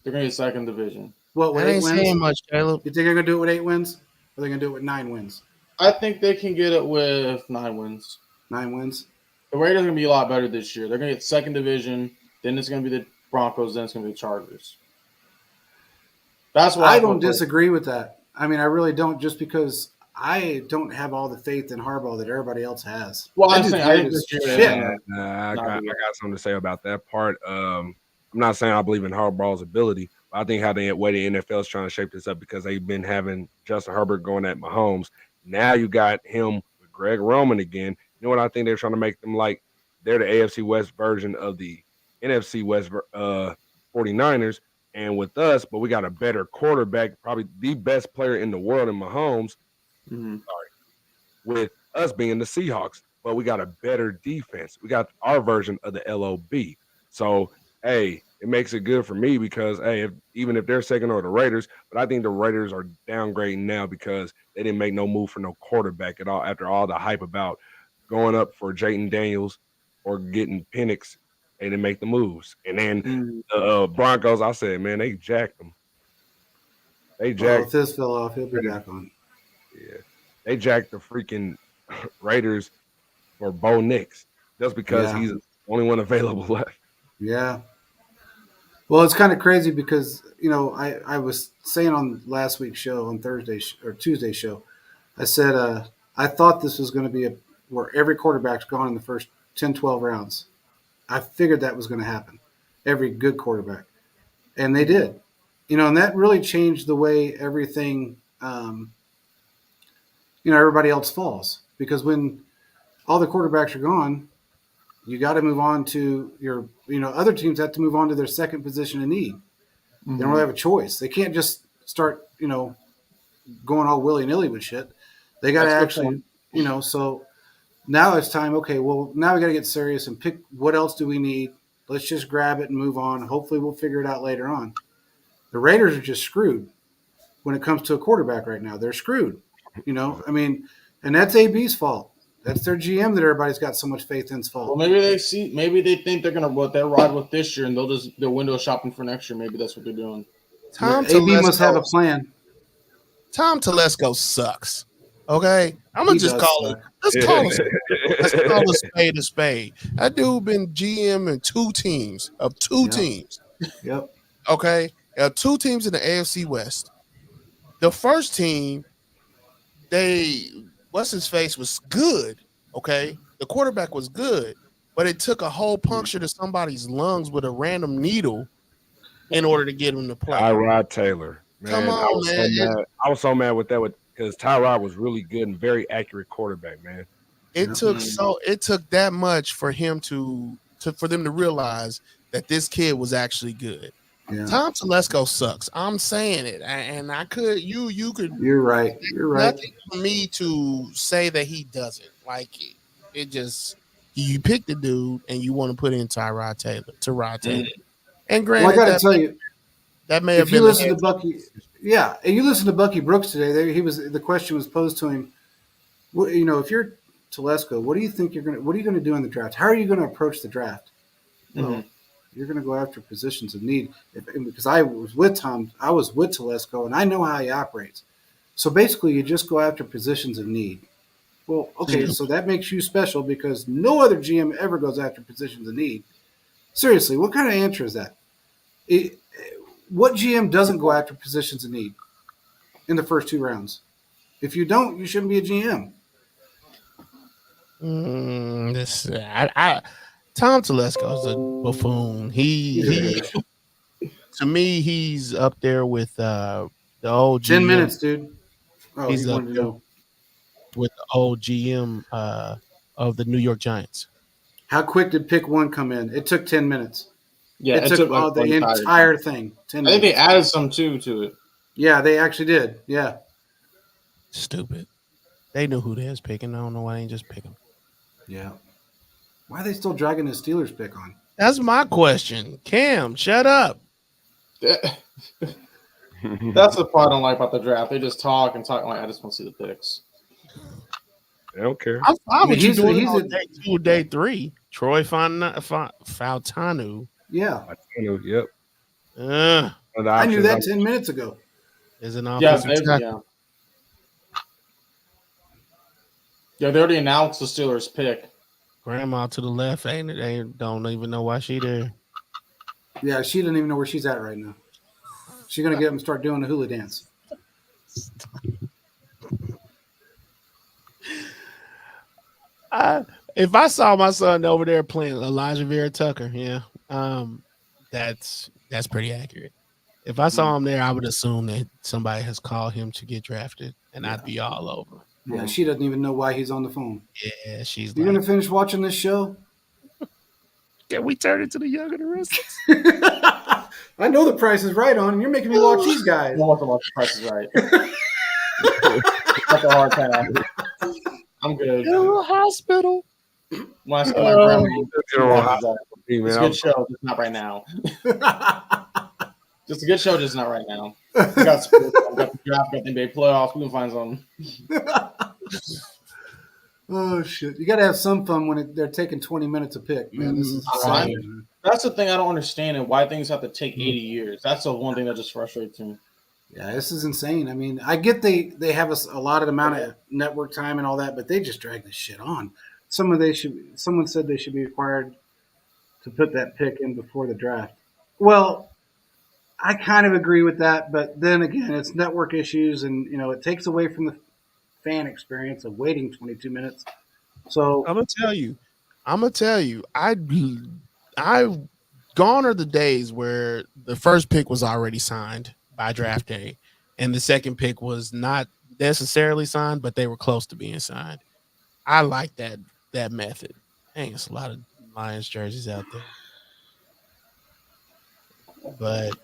They're going to get second division. What, with That 8 ain't wins? saying much, Caleb. You think they're going to do it with 8 wins? Or are they going to do it with 9 wins? I think they can get it with 9 wins. 9 wins? The Raiders are going to be a lot better this year. They're going to get second division. Then it's going to be the Broncos. Then it's going to be the Chargers. That's what I don't disagree with that. I mean, I really don't, just because I don't have all the faith in Harbaugh that everybody else has. Well, That I'm dude's saying I weird think as this year. shit. I Not got good. something to say about that part. I'm not saying I believe in Harbaugh's ability, but I think how the way the NFL is trying to shape this up because they've been having Justin Herbert going at Mahomes. Now you got him with Greg Roman again. You know what I think they're trying to make them like? They're the AFC West version of the NFC West 49ers. And with us, but we got a better quarterback, probably the best player in the world in Mahomes. Mhm. With us being the Seahawks, but we got a better defense. We got our version of the LOB. So, hey, it makes it good for me because, hey, even if they're second or the Raiders, but I think the Raiders are downgrading now because they didn't make no move for no quarterback at all after all the hype about going up for Jayden Daniels or getting Penix. They didn't make the moves. And then Mhm. the Broncos, I said, man, they jacked them. They Well, jacked. if this fell off, he'll be back on. Yeah, they jacked the freaking Raiders for Bo Nix just because Yeah. he's the only one available left. Yeah. Well, it's kind of crazy because I was saying on last week's show on or Tuesday show, I said I thought this was going to be where every quarterback's gone in the first 10, 12 rounds. I figured that was going to happen. Every good quarterback, and they did. And that really changed the way everything. Everybody else falls because when all the quarterbacks are gone, you got to move on to your. Other teams have to move on to their second position in need. They don't really have a choice. They can't just start, going all willy nilly with shit. They got to actually, So now it's time. Okay, well, now we got to get serious and pick what else do we need. Let's just grab it and move on. Hopefully, we'll figure it out later on. The Raiders are just screwed when it comes to a quarterback right now. They're screwed. And that's AB's fault. That's their GM that everybody's got so much faith in's fault. Well, maybe they think they're gonna ride with this year, and they're window shopping for next year. Maybe that's what they're doing. AB must have a plan. Tom Telesco sucks. Okay, I'm gonna just call it. Let's call a spade a spade. That dude been GM in two teams. Yep. Okay, 2 teams in the AFC West. The first team, what's his face was good. Okay, the quarterback was good, but it took a whole puncture to somebody's lungs with a random needle in order to get him to play. Tyrod Taylor. Man, come on, man! I was so mad with that because Tyrod was really good and very accurate quarterback, man. It took that much for him for them to realize that this kid was actually good. Yeah. Tom Telesco sucks. I'm saying it, and I could you could. You're right. You're right. Nothing for me to say that he doesn't. Like it just you pick the dude and you want to put in Tyrod Taylor. And granted, I got to tell you, that may have been. If you listen to Bucky, and you listen to Bucky Brooks today, the question was posed to him. If you're Telesco, what do you think what are you going to do in the draft? How are you going to approach the draft? Mm-hmm. Well, you're going to go after positions of need. Because I was with Telesco, and I know how he operates. So basically, you just go after positions of need. Well, okay, so that makes you special because no other GM ever goes after positions of need. Seriously, what kind of answer is that? What GM doesn't go after positions of need in the first 2 rounds? If you don't, you shouldn't be a GM. Tom Telesco's a buffoon. He to me, he's up there with the old 10 minutes, dude. Oh, he's up there with the old GM of the New York Giants. How quick did pick 1 come in? It took 10 minutes. Yeah, it took the entire thing. 10 minutes. I think they added some to it. Yeah, they actually did. Yeah. Stupid. They knew who they was picking. I don't know why they didn't just pick them. Yeah. Why are they still dragging the Steelers pick on? That's my question. Cam, shut up. That's the part I don't like about the draft. They just talk and talk. Like, I just want to see the picks. I don't care. I'm fine with you doing it on day 2, day 3. Troy Fautanu. Yeah. Fautanu, yep. I knew that 10 minutes ago. Is an offensive tackle. Yeah, they already announced the Steelers pick. Grandma to the left, ain't it? They don't even know why she there. Yeah, she doesn't even know where she's at right now. She's gonna get him to start doing the hula dance. If I saw my son over there playing Elijah Vera Tucker, that's pretty accurate. If I saw him there, I would assume that somebody has called him to get drafted, and I'd be all over. Yeah, she doesn't even know why he's on the phone. Yeah, she's. You gonna finish watching this show? Can we turn it to the Young and the Restless? I know the Price is Right on, and you're making me watch these guys. I want to watch the Price is Right. That's a hard time. I'm good. General Hospital. When I see my grandma, it's a good show, just not right now. Just a good show, just not right now. We got sports, we got the draft, we got the NBA playoffs. We can find something. Oh shit! You got to have some fun when they're taking 20 minutes a pick, man. This is insane. That's the thing I don't understand, and why things have to take 80 years. That's the one thing that just frustrates me. Yeah, this is insane. I mean, I get they have a lot of amount of network time and all that, but they just drag this shit on. Someone said they should be required to put that pick in before the draft. Well, I kind of agree with that, but then again, it's network issues, and it takes away from the fan experience of waiting 22 minutes. So I'm gonna tell you. I gone are the days where the first pick was already signed by draft day, and the second pick was not necessarily signed, but they were close to being signed. I like that method. Dang, it's a lot of Lions jerseys out there. But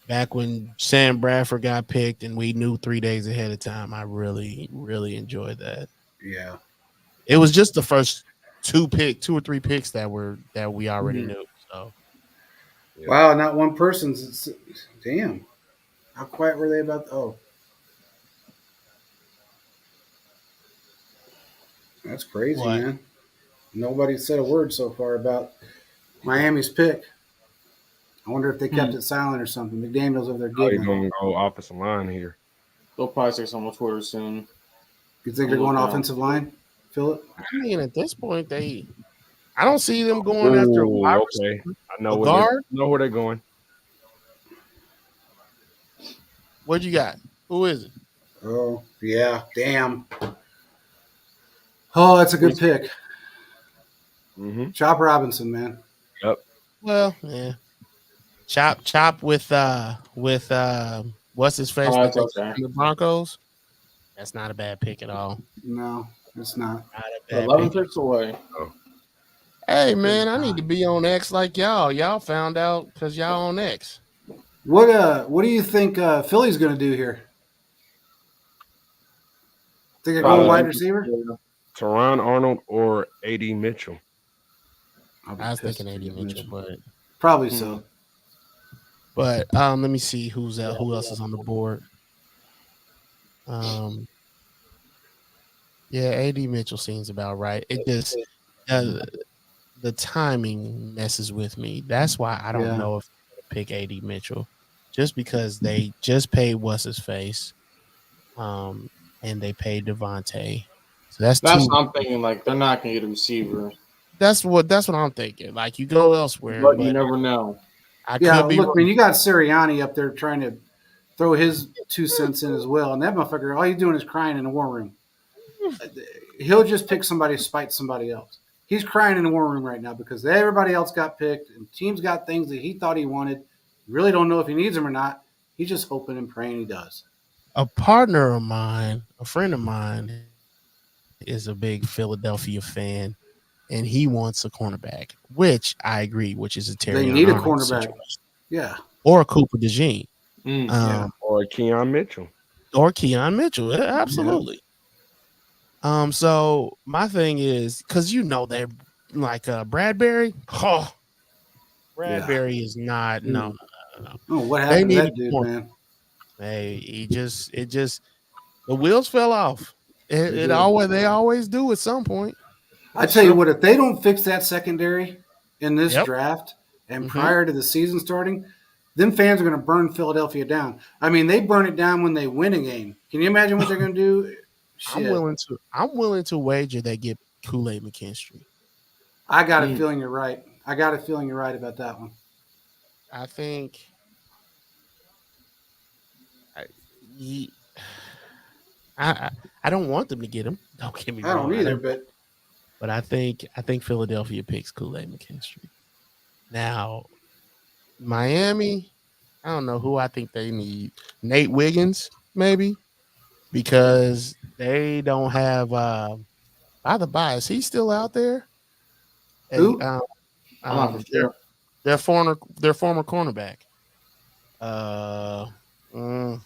back when Sam Bradford got picked and we knew 3 days ahead of time, I really, really enjoyed that. yeah, It was just the first two or three picks that we already Mhm. knew. So Yeah. wow, not one person's. Damn, how quiet were they about? Oh, that's crazy, what? man. Nobody said a word so far about Miami's pick. I wonder if they kept it silent or something. McDaniel's over there Probably giggling. gonna go offensive line here. They'll probably say something on Twitter soon. You think I'm they're going looking. offensive line, Philip? I mean, at this point, I don't see them going after a Ooh, wide okay. receiver. I know A where guard? they're going. What you got? Who is it? Oh, yeah. Damn. Oh, that's a good pick. Mm-hmm. Chop Robinson, man. Yep. Well, yeah. Chop with what's his face? Oh, that that's they okay. took from the Broncos. That's not a bad pick at all. No, it's not. Not a bad 11 pick. picks away. Hey man, I need to be on X like y'all. Y'all found out because y'all on X. What do you think Philly's going to do here? Think they're going wide receiver? Teron Arnold or A.D. Mitchell. I'll be I was pissed thinking if they AD get Mitchell, but Probably so. let me see who else is on the board. Yeah, AD Mitchell seems about right. It just the timing messes with me. That's why I don't Yeah. know if to pick AD Mitchell, just because they just paid what's his face, and they paid Devontae. So that's That's two. what I'm thinking. Like, they're not going to get a receiver. That's what I'm thinking. Like you go elsewhere, But but you never know. I Yeah, could be look, wrong. I mean, you got Sirianni up there trying to throw his 2 cents in as well, and that motherfucker, all he's doing is crying in the war room. He'll just pick somebody to spite somebody else. He's crying in the war room right now because everybody else got picked and teams got things that he thought he wanted. Really don't know if he needs them or not. He's just hoping and praying he does. A partner of mine, a friend of mine, is a big Philadelphia fan, and he wants a cornerback, which I agree, which is a Terry They need a Arnold cornerback. situation. Yeah. Or a Cooper DeJean, Yeah. Or Keon Mitchell. or Keon Mitchell. Absolutely. So my thing is, because they're like Bradbury. Oh, Bradbury is not no. Oh, what They happened to need that dude, corner. man? Hey, the wheels fell off. did. They always do at some point. I tell you what, if they don't fix that secondary in this Yep. draft and Mhm. prior to the season starting, them fans are going to burn Philadelphia down. I mean, they burn it down when they win a game. Can you imagine what they're going to do? Shit. I'm willing to wager they get Kool-Aid McKinstry. I got a feeling you're right. I got a feeling you're right about that one. I think I don't want them to get him. Don't get me I wrong. don't either, but I think Philadelphia picks Kool-Aid McKinstry. Now, Miami, I don't know who I think they need. Nate Wiggins, maybe, because they don't have. By the by, is he still out there? Who? I'm not for sure. Their former cornerback.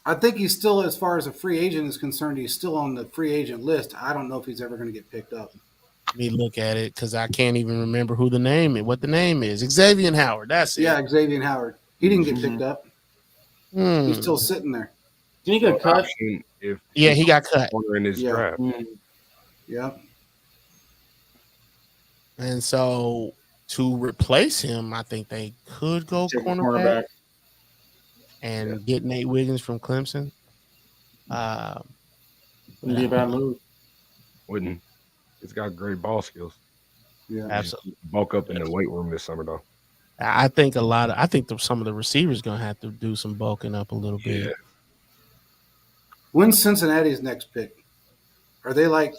I think he's still, as far as a free agent is concerned, he's still on the free agent list. I don't know if he's ever going to get picked up. Let me look at it because I can't even remember what the name is. Xavier Howard. That's it. Yeah, Xavier Howard. He didn't get picked up. He's Hmm. still sitting there. Didn't he get cut? If Yeah, he got cut. corner in this Yeah. draft. Yeah. And so to replace him, I think they could go Take a cornerback and get Nate Wiggins from Clemson. Wouldn't be a bad move. Wouldn't. He's got great ball skills. Yeah. Absolutely. Bulk up in the weight room this summer, though. I think some of the receivers gonna have to do some bulking up a little Yeah. bit. When's Cincinnati's next pick? Are they like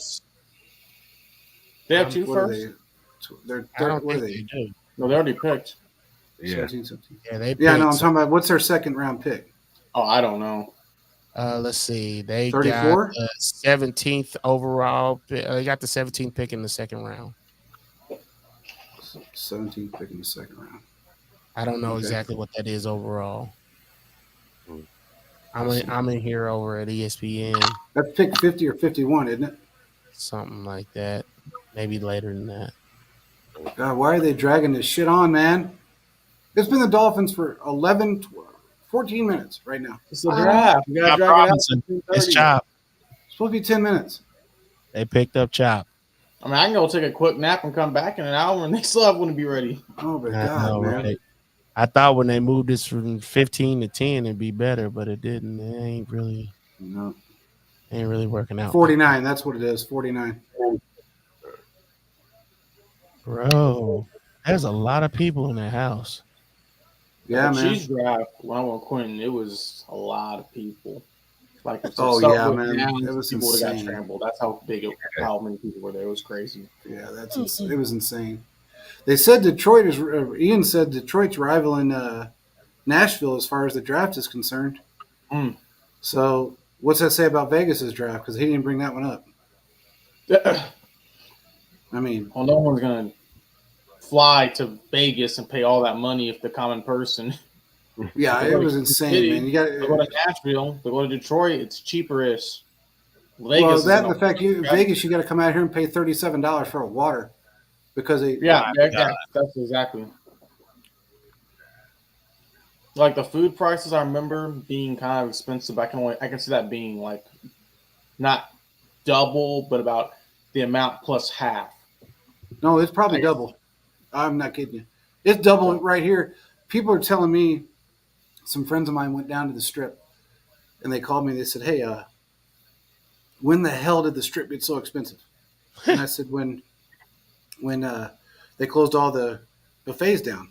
They have two what are first. they? They're I don't what are think they? they do. No, they already picked. Yeah. 17, 17. Yeah, they Yeah, no, picked I'm talking about what's their second round pick? Oh, I don't know. Let's see. They 34? got the 17th overall. They got the 17th pick in the second round. 17 pick in the second round. I don't know Okay. exactly what that is overall. Hmm. I'm in here over at ESPN, That's pick 50 or 51, isn't it? something like that. Maybe later than that. God, why are they dragging this shit on, man? It's been the Dolphins for 11, 12, 14 minutes right now. It's the draft. You gotta Chop drag it out. Robinson. To It's 2:30. Chop. It's supposed to be 10 minutes. They picked up Chop. I mean, I can go take a quick nap and come back in an hour, and they still have one to be ready. Oh, my I God, know, man. right? I thought when they moved this from 15 to 10, it'd be better, but it didn't. It ain't really working out. 49, that's what it is, 49. Bro, there's a lot of people in that house. Yeah, The man. Chiefs draft when I went Quentin, it was a lot of people. Like if Oh, stuff yeah, went man. down, It was people would have got insane. trampled. That's how how many people were there. It was crazy. Yeah, it was insane. They said Detroit is. Ian said Detroit's rivaling Nashville as far as the draft is concerned. Mm. So, what's that say about Vegas's draft? Because he didn't bring that one up. I mean, Well, no one's gonna fly to Vegas and pay all that money if the common person. yeah, it was insane, man. You got They go to Nashville, they go to Detroit. It's cheaper-ish. well Vegas that and is the fact Vegas, you got to come out here and pay $37 for a water because they yeah, that's exactly. Like the food prices, I remember being kind of expensive. I can see that being like not double, but about the amount plus half. No, it's probably double. I'm not kidding you. It's double right here. People are telling me, some friends of mine went down to the strip and they called me. They said, hey, when the hell did the strip get so expensive? And I said, when they closed all the buffets down.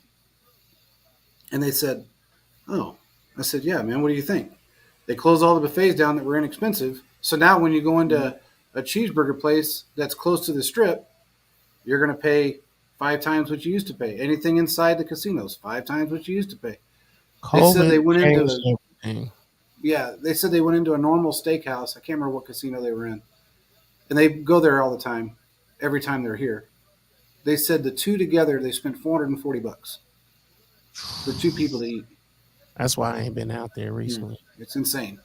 And they said, oh. I said, yeah, man, what do you think? They closed all the buffets down that were inexpensive. So now when you go into a cheeseburger place that's close to the strip, you're going to pay 5 times what you used to pay. Anything inside the casinos, 5 times what you used to pay. They said they went into they said they went into a normal steakhouse. I can't remember what casino they were in. And they go there all the time, every time they're here. They said the two together, they spent $440 for 2 people to eat. That's why I ain't been out there recently. It's insane.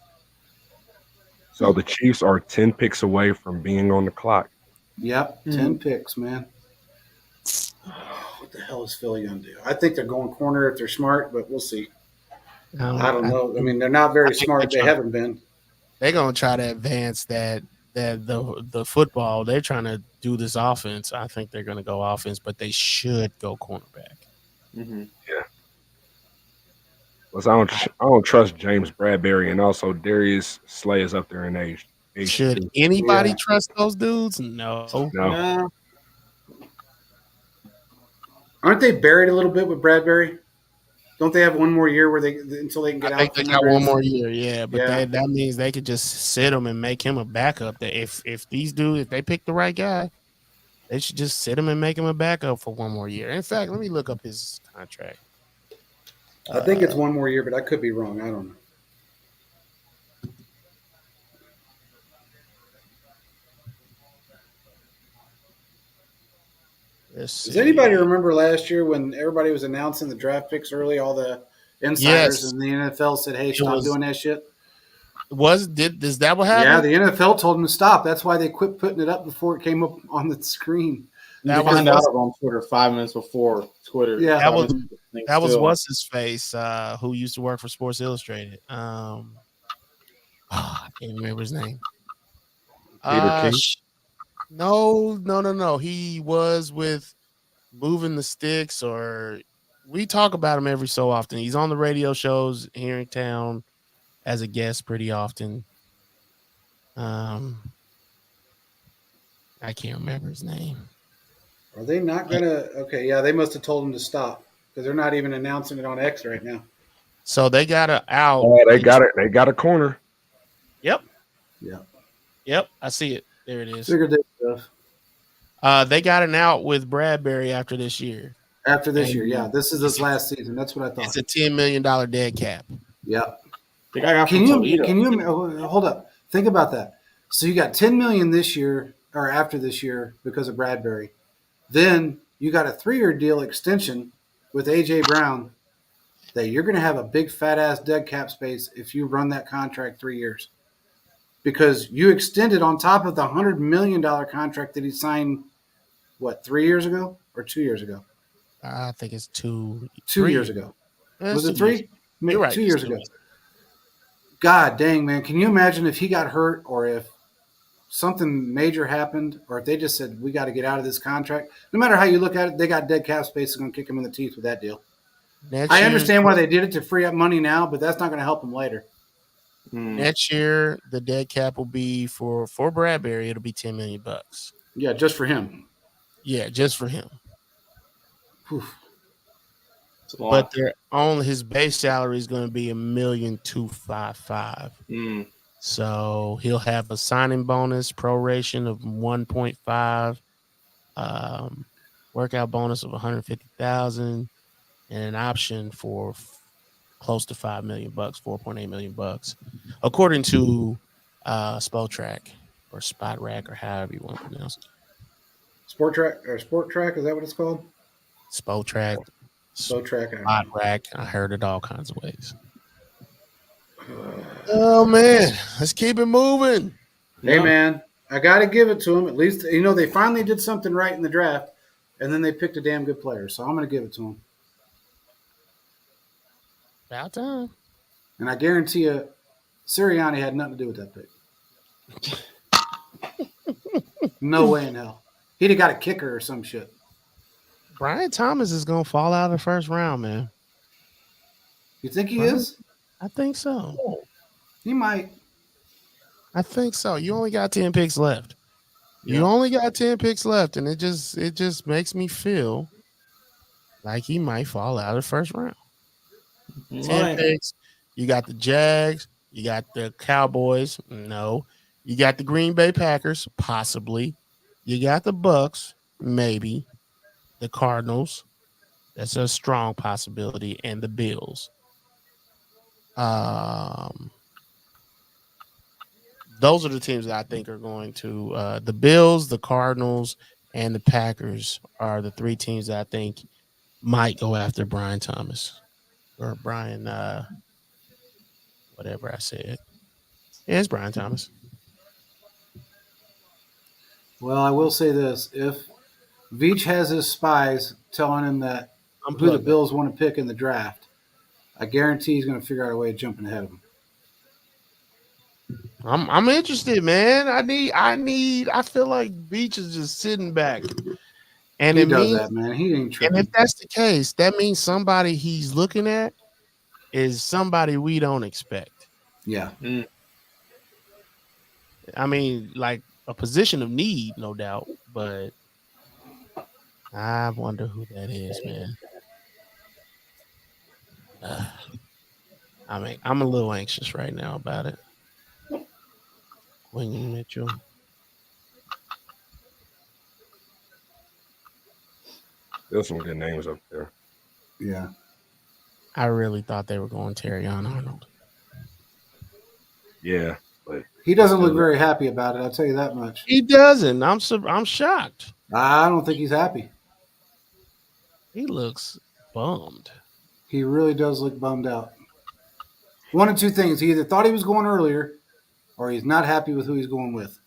So the Chiefs are 10 picks away from being on the clock. Yep, 10 picks, man. What the hell is Philly going to do? I think they're going corner if they're smart, but we'll see. I don't know. I mean, they're not very smart. They haven't been. They're gonna try to advance the football. They're trying to do this offense. I think they're gonna go offense, but they should go cornerback. Mm-hmm. Yeah. Well, I don't trust James Bradbury, and also Darius Slay is up there in age. Should too. anybody trust those dudes? No. No. Aren't they buried a little bit with Bradbury? Don't they have one more year where until they can get I out? think they got one more year, yeah. But Yeah. that means they could just sit him and make him a backup. That if they pick the right guy, they should just sit him and make him a backup for one more year. In fact, let me look up his contract. I think it's one more year, but I could be wrong. I don't know. Does anybody remember last year when everybody was announcing the draft picks early, all the insiders Yes. and the NFL said, hey, stop doing that shit? Is that what happened? Yeah, the NFL told them to stop. That's why they quit putting it up before it came up on the screen. That was out on Twitter 5 minutes before Twitter. Yeah, that was what's his face, who used to work for Sports Illustrated. I can't remember his name. Peter King? No. He was with Moving the Sticks, or we talk about him every so often. He's on the radio shows here in town as a guest pretty often. I can't remember his name. Are they not going to? Okay, yeah, they must have told him to stop. because they're not even announcing it on X right now. So they got a out. Oh, they got it. They got a corner. Yep. Yeah. Yep. I see it. There it is. Figured that stuff. They got an out with Bradbury after this year. After this year, yeah. This is his last season. That's what I thought. It's a $10 million dead cap. Yeah. The guy got Can from you Toledo. hold up? Think about that. So you got $10 million this year or after this year because of Bradbury. Then you got a 3-year deal extension with AJ Brown that you're going to have a big fat ass dead cap space if you run that contract 3 years. Because you extended on top of the $100 million contract that he signed, 3 years ago or 2 years ago? I think it's 2 years ago. Was it 3? You're right. 2 years ago. God dang, man. Can you imagine if he got hurt or if something major happened or if they just said, we got to get out of this contract? No matter how you look at it, they got dead cap space. It's going to kick him in the teeth with that deal. I understand why they did it to free up money now, but that's not going to help him later. Next year, the dead cap will be for Bradbury. It'll be $10 million. Yeah, just for him. Yeah, just for him. Oof. But his base salary is going to be $1,255,000. So he'll have a signing bonus proration of 1.5, workout bonus of 150,000, and an option for close to $5 million, $4.8 million, according to Spotrac or Spot Rack or however you want to pronounce it. Sport Track, is that what it's called? Spotrac. Spotrac. Spot Rack. I heard it all kinds of ways. Oh man, let's keep it moving. Hey man, I got to give it to them. At least they finally did something right in the draft, and then they picked a damn good player. So I'm going to give it to them. About time. And I guarantee you, Sirianni had nothing to do with that pick. No way in hell. He'd have got a kicker or some shit. Brian Thomas is going to fall out of the first round, man. You think he is? I think so. He might. I think so. You only got 10 picks left. Yeah. You only got 10 picks left, and it just makes me feel like he might fall out of the first round. 10 picks. You got the Jags. You got the Cowboys. No. You got the Green Bay Packers, possibly. You got the Bucks, maybe. The Cardinals. That's a strong possibility. And the Bills. Those are the teams that I think are going to the Bills, the Cardinals, and the Packers are the 3 teams that I think might go after Brian Thomas or Brian whatever I said. Yeah, it's Brian Thomas. Well, I will say this. If Veach has his spies telling him that who the Bills want to pick in the draft, I guarantee he's going to figure out a way of jumping ahead of him. I'm interested, man. I feel like Beach is just sitting back. And he does that, man. He ain't tripping. And if that's the case, that means somebody he's looking at is somebody we don't expect. Yeah. I mean, like a position of need, no doubt, but I wonder who that is, man. I'm a little anxious right now about it. Quentin Mitchell. There's some good names up there. Yeah. I really thought they were going Terrion Arnold. Yeah, but he doesn't look very happy about it. I'll tell you that much. He doesn't. I'm shocked. I don't think he's happy. He looks bummed. He really does look bummed out. One of two things. He either thought he was going earlier or he's not happy with who he's going with.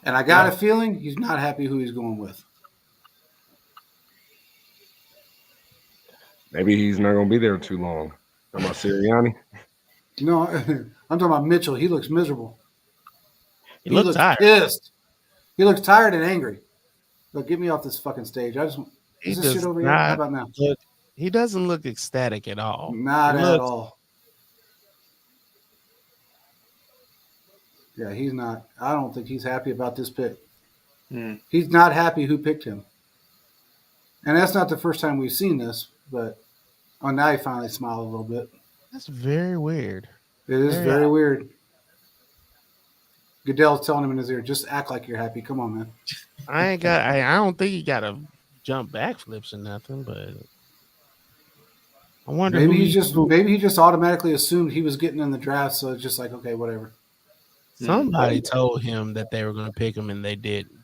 And I got a feeling he's not happy who he's going with. Maybe he's not going to be there too long. Talking about Sirianni? No, I'm talking about Mitchell. He looks miserable. He looks tired. Pissed. He looks tired and angry. Look, get me off this fucking stage. Is this shit over here? How about now? He doesn't look ecstatic at all. Not at all. Yeah, he's not. I don't think he's happy about this pick. He's not happy who picked him. And that's not the first time we've seen this, but Oh, now he finally smiled a little bit. That's very weird. It is Very very odd. weird. Goodell's telling him in his ear, just act like you're happy. Come on, man. I don't think he got to jump backflips or nothing, but I wonder Maybe who he just automatically assumed he was getting in the draft, so it's just like, okay, whatever. somebody told him that they were going to pick him and they didn't.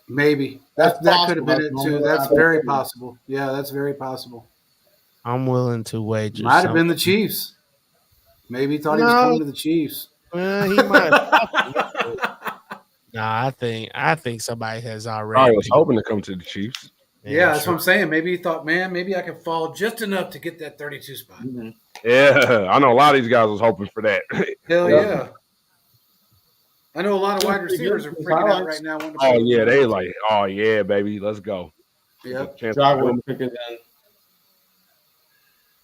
Maybe That's that could have been possible. it too. That's very possible. Yeah, that's very possible. I'm willing to wager. Might have been the Chiefs. Maybe he thought he was No. coming to the Chiefs. Well, he might. Nah, I think somebody has already. I was picked- hoping to come to the Chiefs. Yeah, that's what I'm saying. Maybe he thought, man, maybe I could fall just enough to get that 32 spot. Mhm. Yeah, I know a lot of these guys was hoping for that. Hell Yeah. yeah. I know a lot of wide receivers are freaking out right now. wanting to Oh play. yeah, they like, oh yeah, baby, let's go. Yep. Chance Jog to win. would pick it then.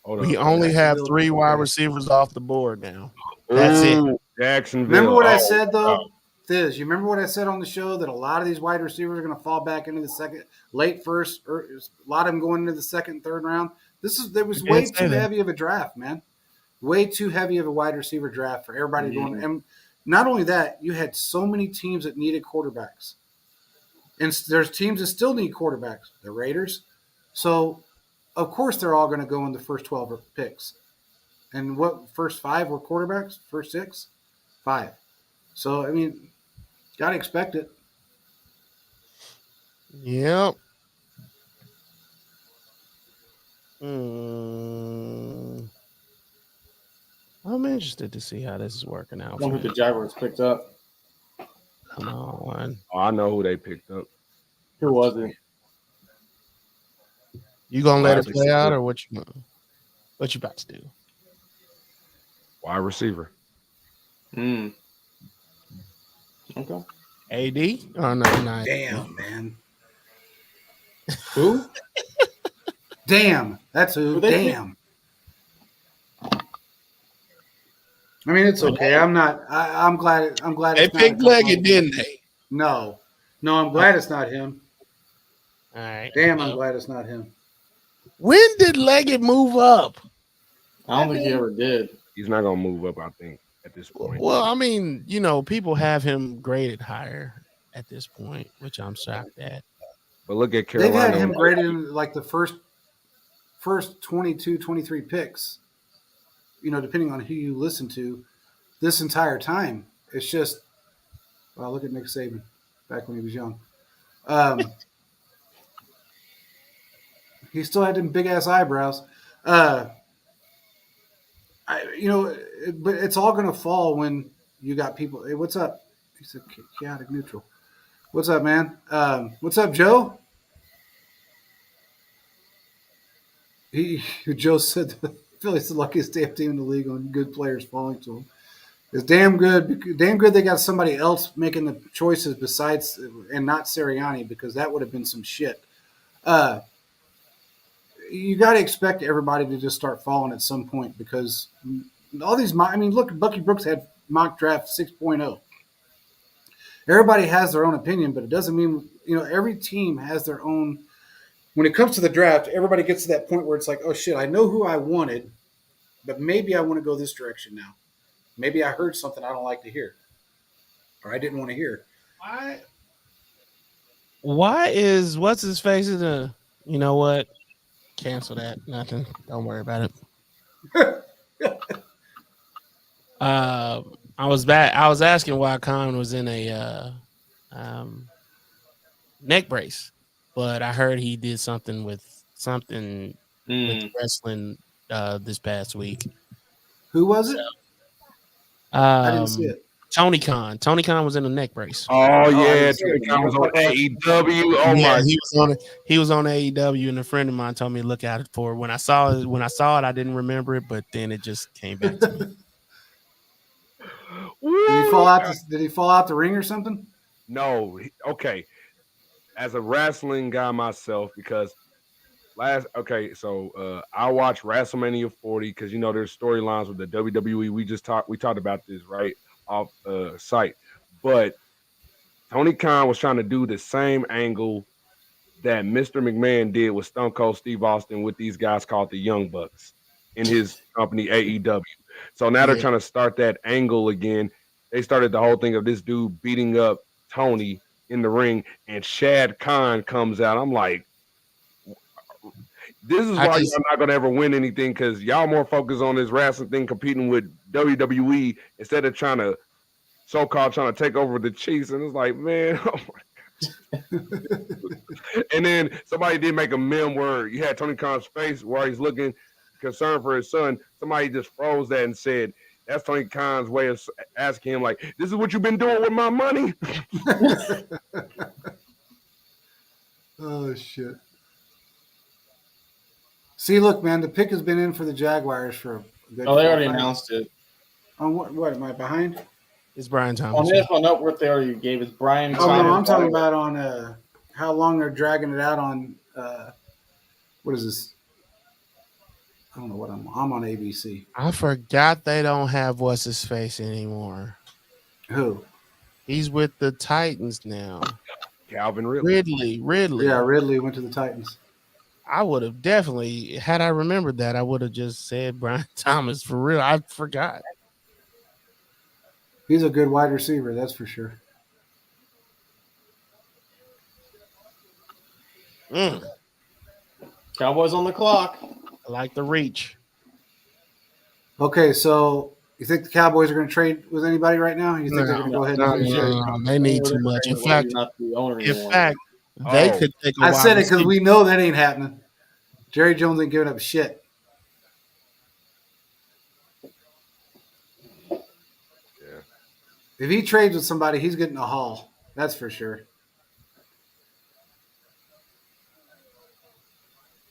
Hold We on. only have Jacksonville. 3 wide receivers off the board now. That's it. Ooh, Jacksonville. Remember what I Oh, said though? wow. Thiz, you remember what I said on the show that a lot of these wide receivers are going to fall back into the second, late first, or a lot of them going into the second, third round. There was You way can't say too that. heavy of a draft, man. Way too heavy of a wide receiver draft for everybody Mhm. going. And not only that, you had so many teams that needed quarterbacks, and there's teams that still need quarterbacks. The Raiders, so of course they're all going to go in the first 12 picks. And what first 5 were quarterbacks? First 6, 5. So I mean. Gotta expect it. Yep. I'm interested to see how this is working out. I wonder who the Jaguars picked up. Come on. Oh, I know who they picked up. Who was it? You gonna let it Wide play out, receiver. or what you about to do? Wide receiver. Okay. AD? Oh no, not. Damn, man. Who? Damn. That's who. Who they Damn. I mean, it's okay. I'm not. I'm glad. I'm glad. They It's not picked a Leggett, didn't they? No, I'm glad it's not him. All right. Damn, I'm glad it's not him. When did Leggett move up? I don't think he ever did. He's not gonna move up, I think, at this point. Well, I mean, people have him graded higher at this point, which I'm shocked at. But look at They've Carolina. had him graded in like the first 22, 23 picks. Depending on who you listen to, this entire time. It's just, well, look at Nick Saban back when he was young. He still had them big ass eyebrows. But it's all going to fall when you got people. Hey, what's up? He said chaotic neutral. What's up, man? What's up, Joe? Joe said Philly's the luckiest damn team in the league on good players falling to them. It's damn good. Damn good they got somebody else making the choices besides and not Sirianni, because that would have been some shit. You got to expect everybody to just start falling at some point, because all these. Look, Bucky Brooks had mock draft 6.0. Everybody has their own opinion, but it doesn't mean every team has their own. When it comes to the draft, everybody gets to that point where it's like, oh shit, I know who I wanted, but maybe I want to go this direction now. Maybe I heard something I don't like to hear, or I didn't want to hear. Why is what's his face in the? You know what? Cancel that. Nothing. Don't worry about it. I was asking why Khan was in a neck brace, but I heard he did something with wrestling this past week. Who was it? I didn't see it. Tony Khan. Tony Khan was in a neck brace. Oh yeah, yeah. Tony Khan was on AEW. Oh Yeah, my! he was on AEW, and a friend of mine told me to look out for it. When I saw it, I didn't remember it, but then it just came back to me. Did he fall out? Did he fall out the ring or something? No, okay. As a wrestling guy myself, because I watched WrestleMania 40 because there's storylines with the WWE. We talked about this right off site, but Tony Khan was trying to do the same angle that Mr. McMahon did with Stone Cold Steve Austin with these guys called the Young Bucks in his company AEW. So now they're trying to start that angle again. They started the whole thing of this dude beating up Tony in the ring, and Shad Khan comes out. I'm like, this is why y'all not gonna ever win anything, because y'all more focused on this wrestling thing, competing with WWE instead of trying to take over the Chiefs. And it's like, man, oh my God. And then somebody did make a meme where you had Tony Khan's face where he's looking concerned for his son. Somebody just froze that and said, that's Tony Khan's way of asking him, like, this is what you've been doing with my money? Oh, shit. See, look, man, the pick has been in for the Jaguars for a good. Oh, they already announced it. On what am I behind? It's Brian Thomas. On the NFL Network, they already gave it. Brian. Oh, no, I'm talking about on how long they're dragging it out on. What is this? I don't know what I'm on ABC. I forgot they don't have what's his face anymore. Who? He's with the Titans now. Calvin Ridley. Ridley. Yeah, Ridley went to the Titans. I would have definitely, had I remembered that, I would have just said Brian Thomas for real. I forgot. He's a good wide receiver, that's for sure. Cowboys on the clock. I like the reach. Okay, so you think the Cowboys are going to trade with anybody right now? You think they're going to go ahead and No, they need too much. In fact, they could take a I said it because we know that ain't happening. Jerry Jones ain't giving up shit. Yeah. If he trades with somebody, he's getting a haul. That's for sure.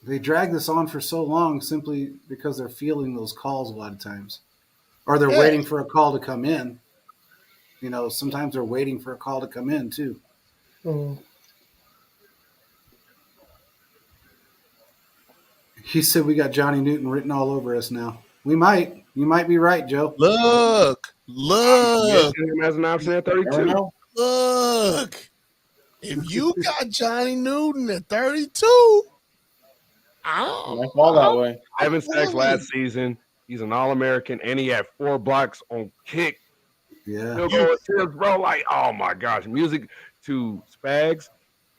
They drag this on for so long simply because they're fielding those calls a lot of times. Or they're waiting for a call to come in. You know, sometimes they're waiting for a call to come in, too. He said we got Johnny Newton written all over us now. We might. You might be right, Joe. Look. Him as an option at 32. Look. If you got Johnny Newton at 32, I fall that way. 7 sacks last season. He's an All-American, and he had 4 blocks on kick. Yeah. Bro, like, oh my gosh. Music to Spags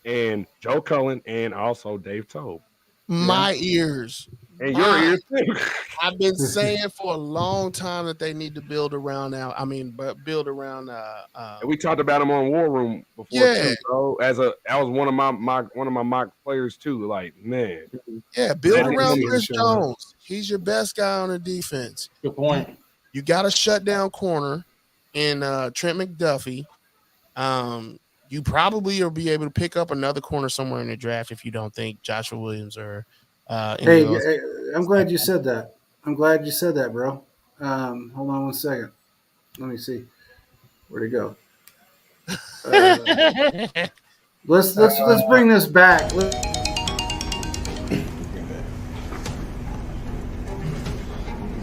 and Joe Cullen and also Dave Tobe. My ears. And your ears too. I've been saying for a long time that they need to build around now. I mean, but build around and we talked about him on War Room before too, bro. That was one of my mock players too. Like, man. Yeah, build around Chris Jones. He's your best guy on the defense. Good point. You got a shutdown corner in Trent McDuffie. You probably will be able to pick up another corner somewhere in the draft if you don't think Joshua Williams or hey, I'm glad you said that. I'm glad you said that, bro. Hold on one second. Let me see. Where'd it go? Let's bring this back.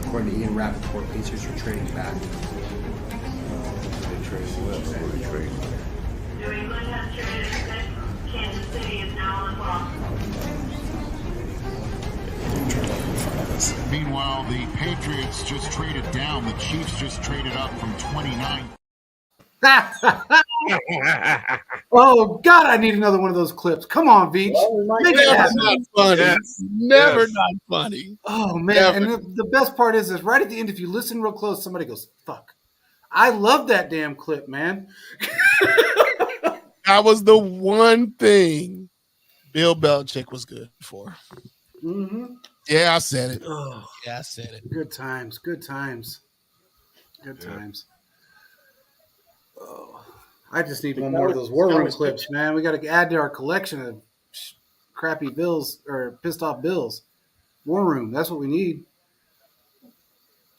According to Ian Rappaport, Pacers are trading back. New England has traded at 6. Kansas City is now on the clock. Meanwhile, the Patriots just traded down. The Chiefs just traded up from 29. Oh God, I need another one of those clips. Come on, Veach. Make it happen. Not funny. Yes. Never Yes. not funny. Oh man, and the best part is right at the end, if you listen real close, somebody goes, "Fuck." I love that damn clip, man. That was the one thing Bill Belichick was good for. Mm-hmm. Yeah, I said it. Oh, Yeah, I said it. good times, good times, good times. Oh, I just need one more of those War Room clips, man. We got to add to our collection of crappy Bills or pissed off Bills. War Room, that's what we need.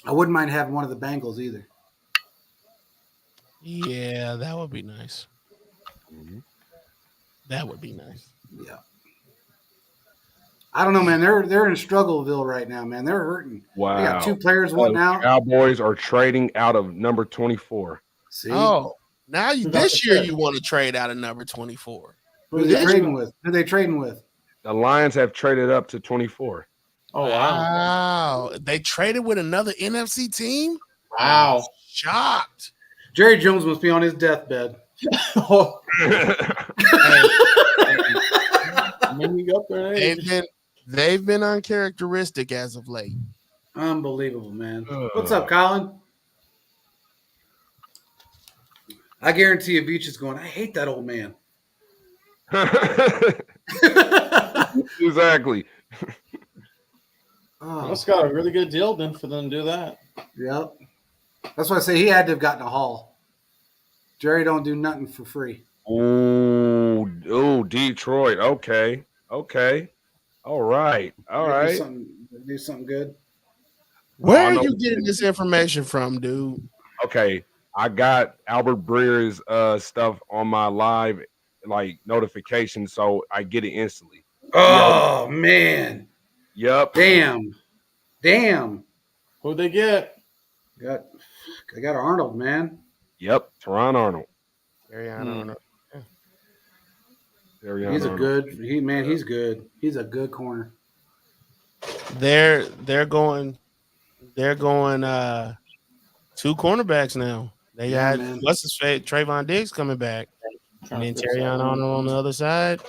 I wouldn't mind having one of the Bengals either. Yeah, that would be nice. Mhm. That would be nice. Yeah. I don't know, man. They're in Struggleville right now, man. They're hurting. Wow. They got 2 players wanting out. Cowboys are trading out of number 24. See? Oh, now this year you want to trade out of number 24. Who are they trading with? Who are they trading with? The Lions have traded up to 24. Oh wow! Wow. They traded with another NFC team? Wow! Shocked. Jerry Jones must be on his deathbed. Oh, Hey, maybe up there. they've been uncharacteristic as of late. Unbelievable, man. What's up, Colin? I guarantee you, Beach is going, I hate that old man. Exactly. That's got a really good deal then for them to do that. Yep. That's why I say he had to have gotten a haul. Jerry don't do nothing for free. Oh, Detroit. Okay. All right. Do something good. Where I are know- you getting this information from, dude? Okay. I got Albert Breer's stuff on my live notification, so I get it instantly. Oh, man. Yep. Damn. Who'd they get? They got Arnold, man. Yep. Teron Arnold. I don't know. He's a good. He's good. He's a good corner. They're going 2 cornerbacks now. They Yeah, got man. what's his face, Trayvon Diggs coming back, and then Terrion Arnold on the other side.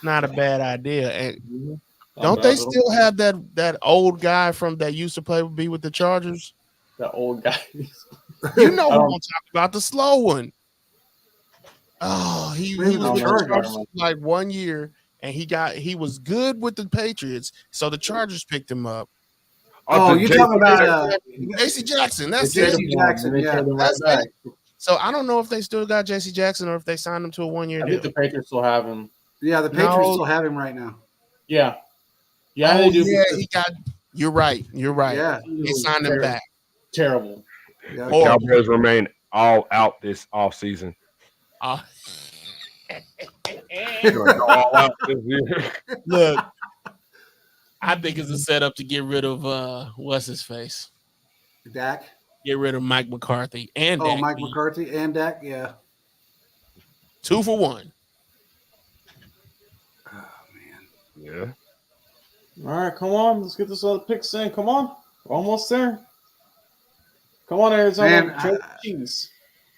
Not a bad idea. And don't they still have that old guy from that used to be with the Chargers? That old guy? You know who I'm talking about, the slow one. Oh, he was with the Chargers like 1 year, and he was good with the Patriots, so the Chargers picked him up. Oh, you talking about J.C. Jackson? That's J.C. it. Jackson. Yeah, That's it. So I don't know if they still got J.C. Jackson or if they signed him to a 1-year I deal. think the Patriots still have him. Yeah, the Patriots still have him right now. Yeah. Yeah, they do. Yeah, he got. You're right. Yeah, They signed him back. Terrible. Yeah. The Cowboys remain all out this offseason. All out this year. Look, I think it's a setup to get rid of what's his face. Dak. Get rid of Mike McCarthy and Dak. Mike McCarthy and Dak. Yeah. 2 for 1. Oh man. Yeah. All right, come on. Let's get this other picks in. Come on. We're almost there. Come on, Arizona. Man, Cheese.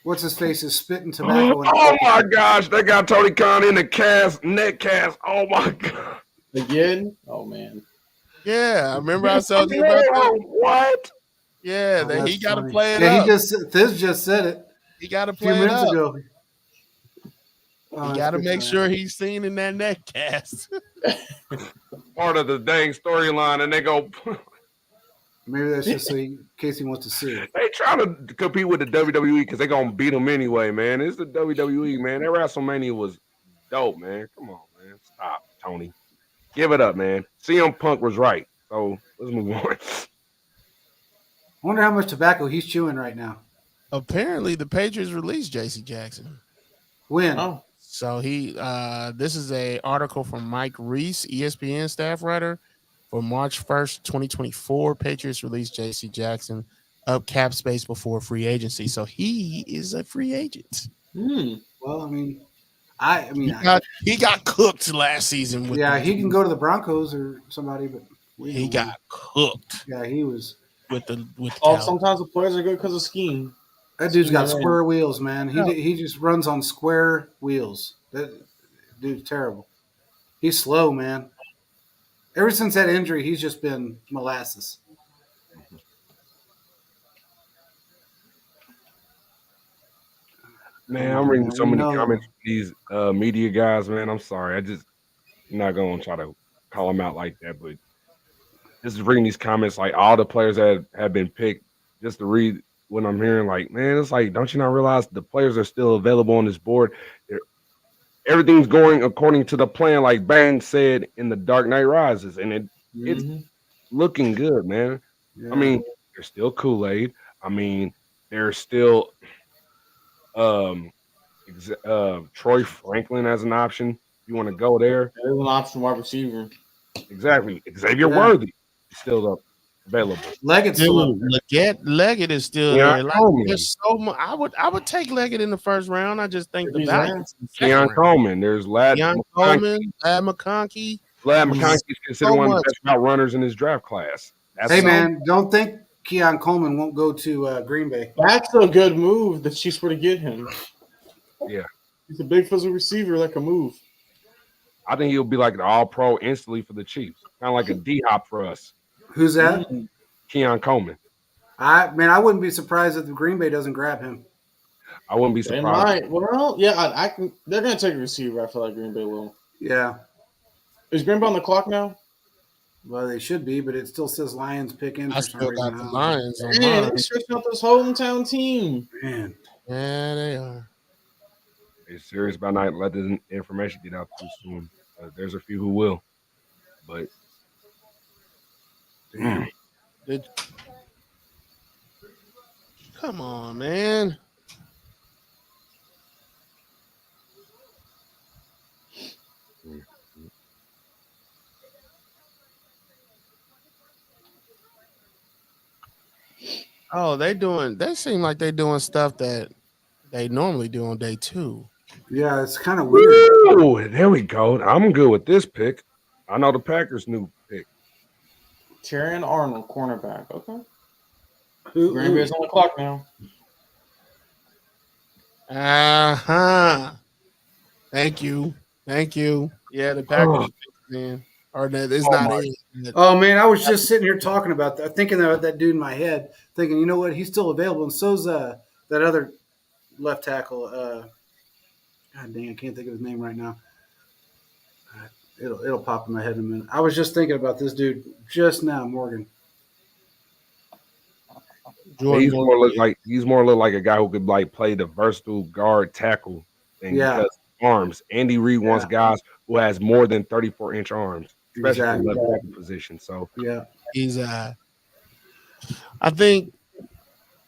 What's his face is spitting tobacco. Oh my gosh, they got Tony Khan in the neck cast. Oh my god. Again? Oh man. Yeah, I remember I told you about that. What? Yeah, Oh, he got to play it Yeah, up. Thiz just said it He got to a few play it minutes up. ago. You got to make sure he's seen in that neck cast. Part of the dang storyline, and they go. Maybe that's just in case he wants to see it. They trying to compete with the WWE because they gonna beat them anyway, man. It's the WWE, man. That WrestleMania was dope, man. Come on, man. Stop, Tony. Give it up, man. CM Punk was right. So let's move on. I wonder how much tobacco he's chewing right now. Apparently, the Patriots released J.C. Jackson. When? Oh. So this is a article from Mike Reese, ESPN staff writer, for March 1st, 2024. Patriots released J.C. Jackson up cap space before free agency. So he is a free agent. Well, He got cooked last season. With he can go to the Broncos or somebody, but he got cooked. Yeah, he was with the sometimes the players are good because of scheme. That dude's got square wheels, man. He just runs on square wheels. That dude's terrible. He's slow, man. Ever since that injury, he's just been molasses. Man, I'm reading so many comments from these media guys, man. I'm sorry. I'm not going to try to call them out like that, but just reading these comments, like all the players that have been picked, just to read what I'm hearing, like, man, it's like, don't you not realize the players are still available on this board? Everything's going according to the plan, like Bang said in The Dark Knight Rises, and it's looking good, man. Yeah. I mean, there's still Kool-Aid. I mean, there's still Troy Franklin as an option. You want to go there? There's an option wide receiver. Exactly. Xavier Worthy is still up. available. Leggett's still up Dude, there. Leggett is still Yeah, there. Like, Coleman. there's so much. I would take Leggett in the first round. I just think If the he's value there. is in the second Keon round. Coleman. There's Lad Deion McConkey. Coleman, Lad McConkey. Lad McConkey is considered So one of the much. best route runners in his draft class. That's Hey so- man, don't think Keon Coleman won't go to Green Bay. That's a good move. The Chiefs were to get him. Yeah. He's a big physical receiver that can move. I think he'll be like an all-pro instantly for the Chiefs, kind of like a D-hop for us. Who's that? Keon Coleman. I wouldn't be surprised if the Green Bay doesn't grab him. I wouldn't be They surprised. might. Well, yeah, I can. They're going to take a receiver. I feel like Green Bay will. Yeah, Is Green Bay on the clock now? well they should be, but it still says Lions pick in I for some still reason. got the I don't Lions on Man, mine. they're stretching out this hometown team. know. Man, Yeah, they are. They're serious about not let this information get out too soon. There's a few who will, but damn. Come on, man. Oh, they seem like they're doing stuff that they normally do on day 2. yeah, it's kind of weird. Ooh, there we go. I'm good with this pick. I know the Packers' new pick. Terrion Arnold, cornerback. Okay. Who- Green Bay's on the clock now. Uh-huh. Thank you. Yeah, the Packers man. Or that it's not my- in. Oh man, I was just sitting here talking about that, thinking about that dude in my head, thinking, you know what, he's still available, and so's that other left tackle. God dang, I can't think of his name right now. It'll pop in my head in a minute. I was just thinking about this dude just now, Morgan. Jordan He's Morgan. more look like a guy who could like play the versatile guard tackle thing Yeah. because of arms. Andy Reid wants Yeah. guys who has more than 34-inch arms, especially Exactly. in the left tackle position. So Yeah, He's I think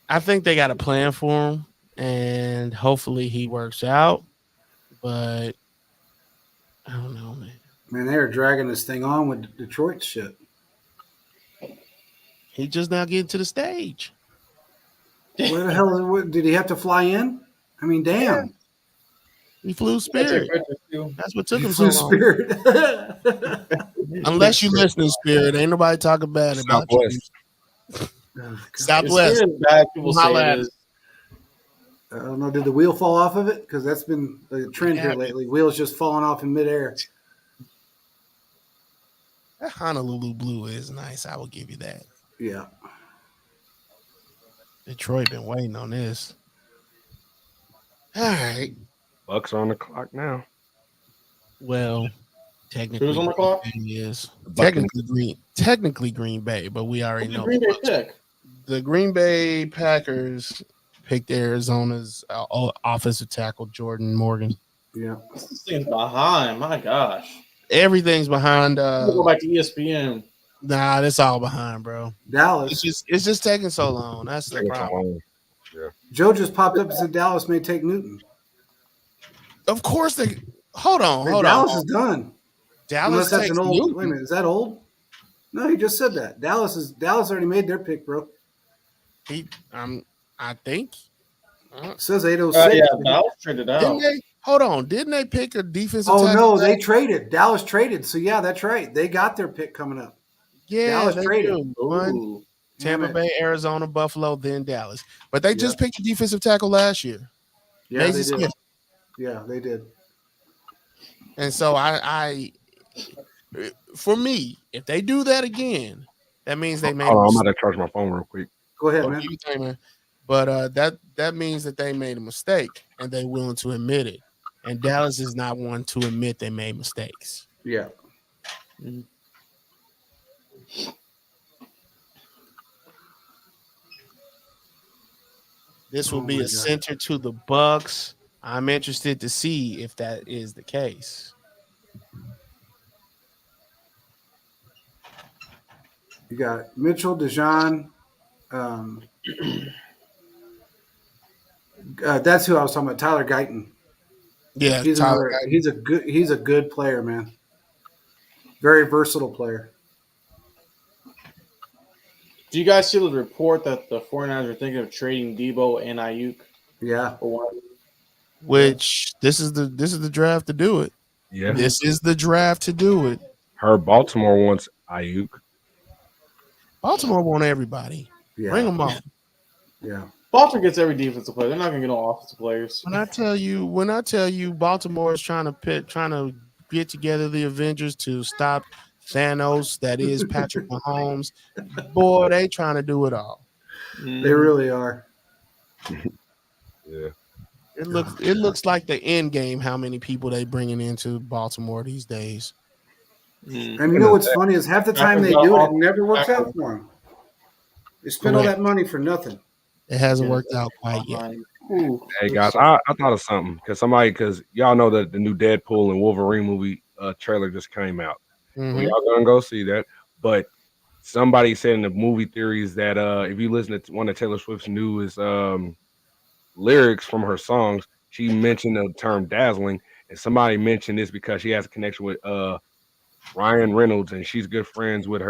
they got a plan for him, and hopefully he works out. But I don't know, man. man, they are dragging this thing on with Detroit shit. He just now getting to the stage. Where the hell did he have to fly in? I mean, damn. He flew Spirit. That's what took He him so flew long. Spirit. Unless you listening, Spirit, ain't nobody talking bad about you. Southwest. Oh, God. Southwest. It's bad people say Holla it at is. I don't know. Did the wheel fall off of it? Because that's been the trend here Yeah. lately. Wheels just falling off in midair. That Honolulu blue is nice. I will give you that. Yeah. Detroit been waiting on this. All right. Bucks are on the clock now. Well, technically, Who's on the clock? Green Bay is Buccaneers. technically Green Bay, but we already Who's the know Green Bay pick? the Green Bay Packers picked Arizona's offensive tackle Jordan Morgan. Yeah. This thing's behind. My gosh. Everything's behind. Go back to ESPN. Nah, that's all behind, bro. Dallas. It's just taking so long. That's the Taking so problem. long. Joe just popped up and said Dallas may take Newton. Of course they. Hold on. Dallas is done. Dallas Unless that's takes an old. Newton. Wait a minute, is that old? No, he just said that. Dallas already made their pick, bro. I think. It says 806. Yeah, Dallas traded out. Didn't they? Hold on. Didn't they pick a defensive? Oh tackle no, they back? traded. Dallas traded. So yeah, that's right. They got their pick coming up. Yeah, Dallas they traded. do. One, Ooh. Tampa Damn it. Bay, Arizona, Buffalo, then Dallas. But they just Yeah. picked a defensive tackle last year. Yeah, they Mason did. Smith. Yeah, they did. And so I for me, if they do that again, that means they made Hold on, I'm a about to charge my phone real quick. Go ahead, Oh, man. do you think, man? But that means that they made a mistake and they're willing to admit it. And Dallas is not one to admit they made mistakes. Yeah. This will Oh be my a God. center to the Bucks. I'm interested to see if that is the case. You got Mitchell, Dejan. That's who I was talking about. Tyler Guyton. Yeah, He's Tyler. another. He's a good player, man. Very versatile player. Do you guys see the report that the 49ers are thinking of trading Debo and Ayuk Yeah. for one? Which this is the draft to do it. Yeah. This is the draft to do it. Her Baltimore wants Ayuk. Baltimore want everybody. Yeah. Bring them on. Yeah. Baltimore gets every defensive player. They're not going to get no offensive players. When I tell you, Baltimore is trying to get together the Avengers to stop Thanos. That is Patrick Mahomes. Boy, they trying to do it all. They really are. Yeah. It looks like the end game. How many people they bringing into Baltimore these days? And you know what's funny is half the time they do it, it never works out for them. They spend all that money for nothing. It hasn't worked out quite yet. Hey guys, I thought of something because y'all know that the new Deadpool and Wolverine movie trailer just came out. Mhm. Y'all gonna go see that, but somebody said in the movie theories that if you listen to one of Taylor Swift's newest lyrics from her songs, she mentioned the term dazzling, and somebody mentioned this because she has a connection with Ryan Reynolds, and she's good friends with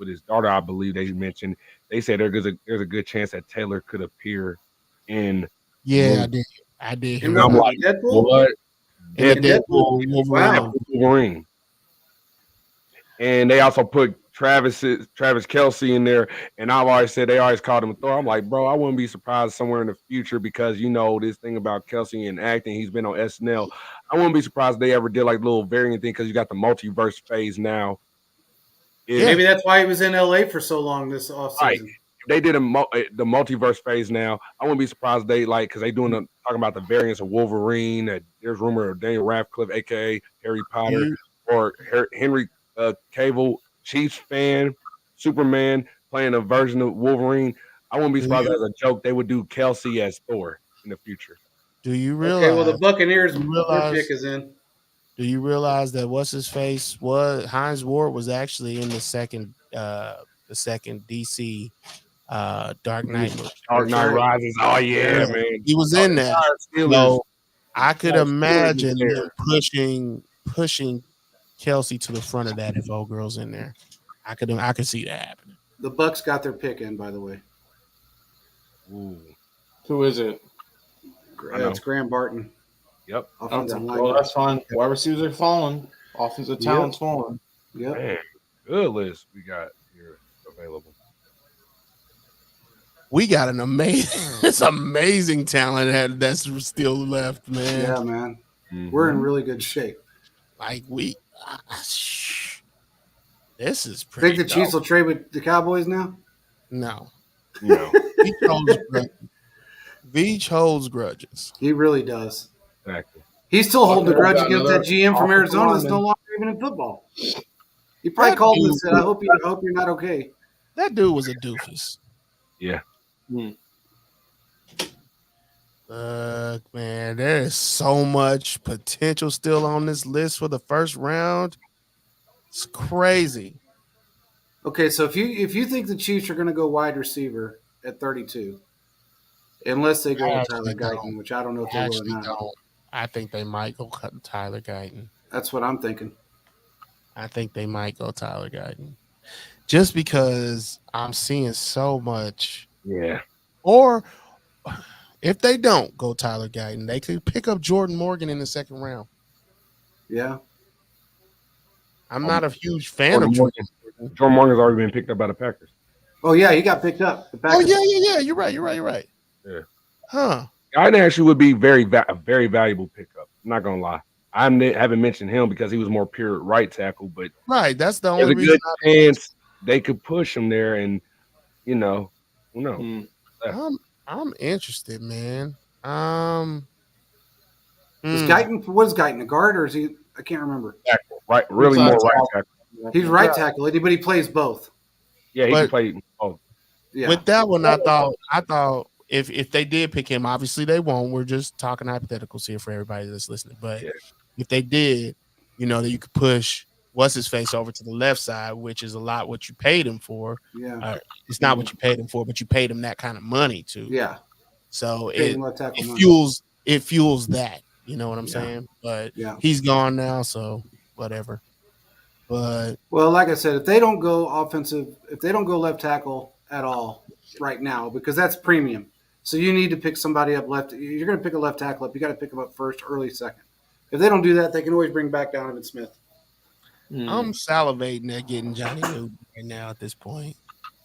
his daughter. I believe they mentioned. They said there's a good chance that Taylor could appear in. Yeah, I did. And hear I'm that. like, Deadpool? what? And Deadpool. Wolverine. Wolverine. And they also put Travis Kelce in there, and I've always said they always called him Thor. I'm like, bro, I wouldn't be surprised somewhere in the future because you know this thing about Kelce and acting. He's been on SNL. I wouldn't be surprised if they ever did like a little variant thing because you got the multiverse phase now. Maybe that's why he was in LA for so long this offseason. Right. If they did the multiverse phase now, I wouldn't be surprised they because they talking about the variants of Wolverine. There's rumor of Daniel Radcliffe, aka Harry Potter, or Henry Cavill, Chiefs fan, Superman playing a version of Wolverine. I wouldn't be surprised as a joke they would do Kelce as Thor in the future. Do you realize? Okay, well the Buccaneers realize- pick is in. Do you realize that what's his face Hines Ward was actually in the second DC Dark Knight movie. Dark Knight Rises. Oh yeah, man. He was in that. So I could Yeah, imagine Steelers them pushing Kelce to the front of that if old girl's in there. I could see that happening. The Bucks got their pick in, by the way. Ooh. Who is it? It's Graham Barton. Yep. Offensive Well, lineman. that's fine. Wide receivers are falling. Offensive talent's falling. Yep. Man, good list we got here available. We got an amazing talent that's still left, man. Yeah, man. Mm-hmm. We're in really good shape. Like this is Think pretty. the Chiefs dope. will trade with the Cowboys now? No. No. Veach holds grudges. He really does. Exactly. He's still holding a grudge got against that another GM from offensive Arizona that's no lineman. longer even in football. He probably That called him and dude- said, I hope you're not okay. That dude was a doofus. Yeah. Look, man, there is so much potential still on this list for the first round. It's crazy. Okay, so if you think the Chiefs are going to go wide receiver at 32, unless they go I with Tyler actually Guyton, don't. which I don't know if I they will or actually not. don't. I think they might go cut Tyler Guyton. That's what I'm thinking. I think they might go Tyler Guyton. Just because I'm seeing so much. Yeah. Or if they don't go Tyler Guyton, they could pick up Jordan Morgan in the second round. Yeah. I'm not a huge fan of Jordan. Jordan Morgan's already been picked up by the Packers. Oh, yeah, he got picked up. The Oh Packers- yeah. You're right. Yeah. Huh. Guyton actually would be a very valuable pickup. I'm not gonna lie. I haven't mentioned him because he was more pure right tackle, but Right. That's the there's only a reason. good chance they could push him there, and who knows? I'm interested, man. Is Guyton, what is Guyton, a guard or is he? I can't remember. Tackle, right? Really Inside more right tackle. tackle. He's right tackle, but he plays both. Yeah, he But- can play. Oh, Yeah. With that one, I thought if they did pick him, obviously they won't. We're just talking hypotheticals here for everybody that's listening. But Yeah. if they did, that you could push what's his face over to the left side, which is a lot what you paid him for. Yeah. It's not what you paid him for, but you paid him that kind of money too. Yeah. So Paid it, him left tackle it money. fuels that. You know what I'm Yeah. saying? But Yeah. he's gone now, so whatever. But Well, like I said, if they don't go left tackle at all right now because that's premium. So you need to pick somebody up left. You're going to pick a left tackle up. You got to pick them up first, early second. If they don't do that, they can always bring back Donovan Smith. I'm salivating at getting Johnny Newton right now at this point.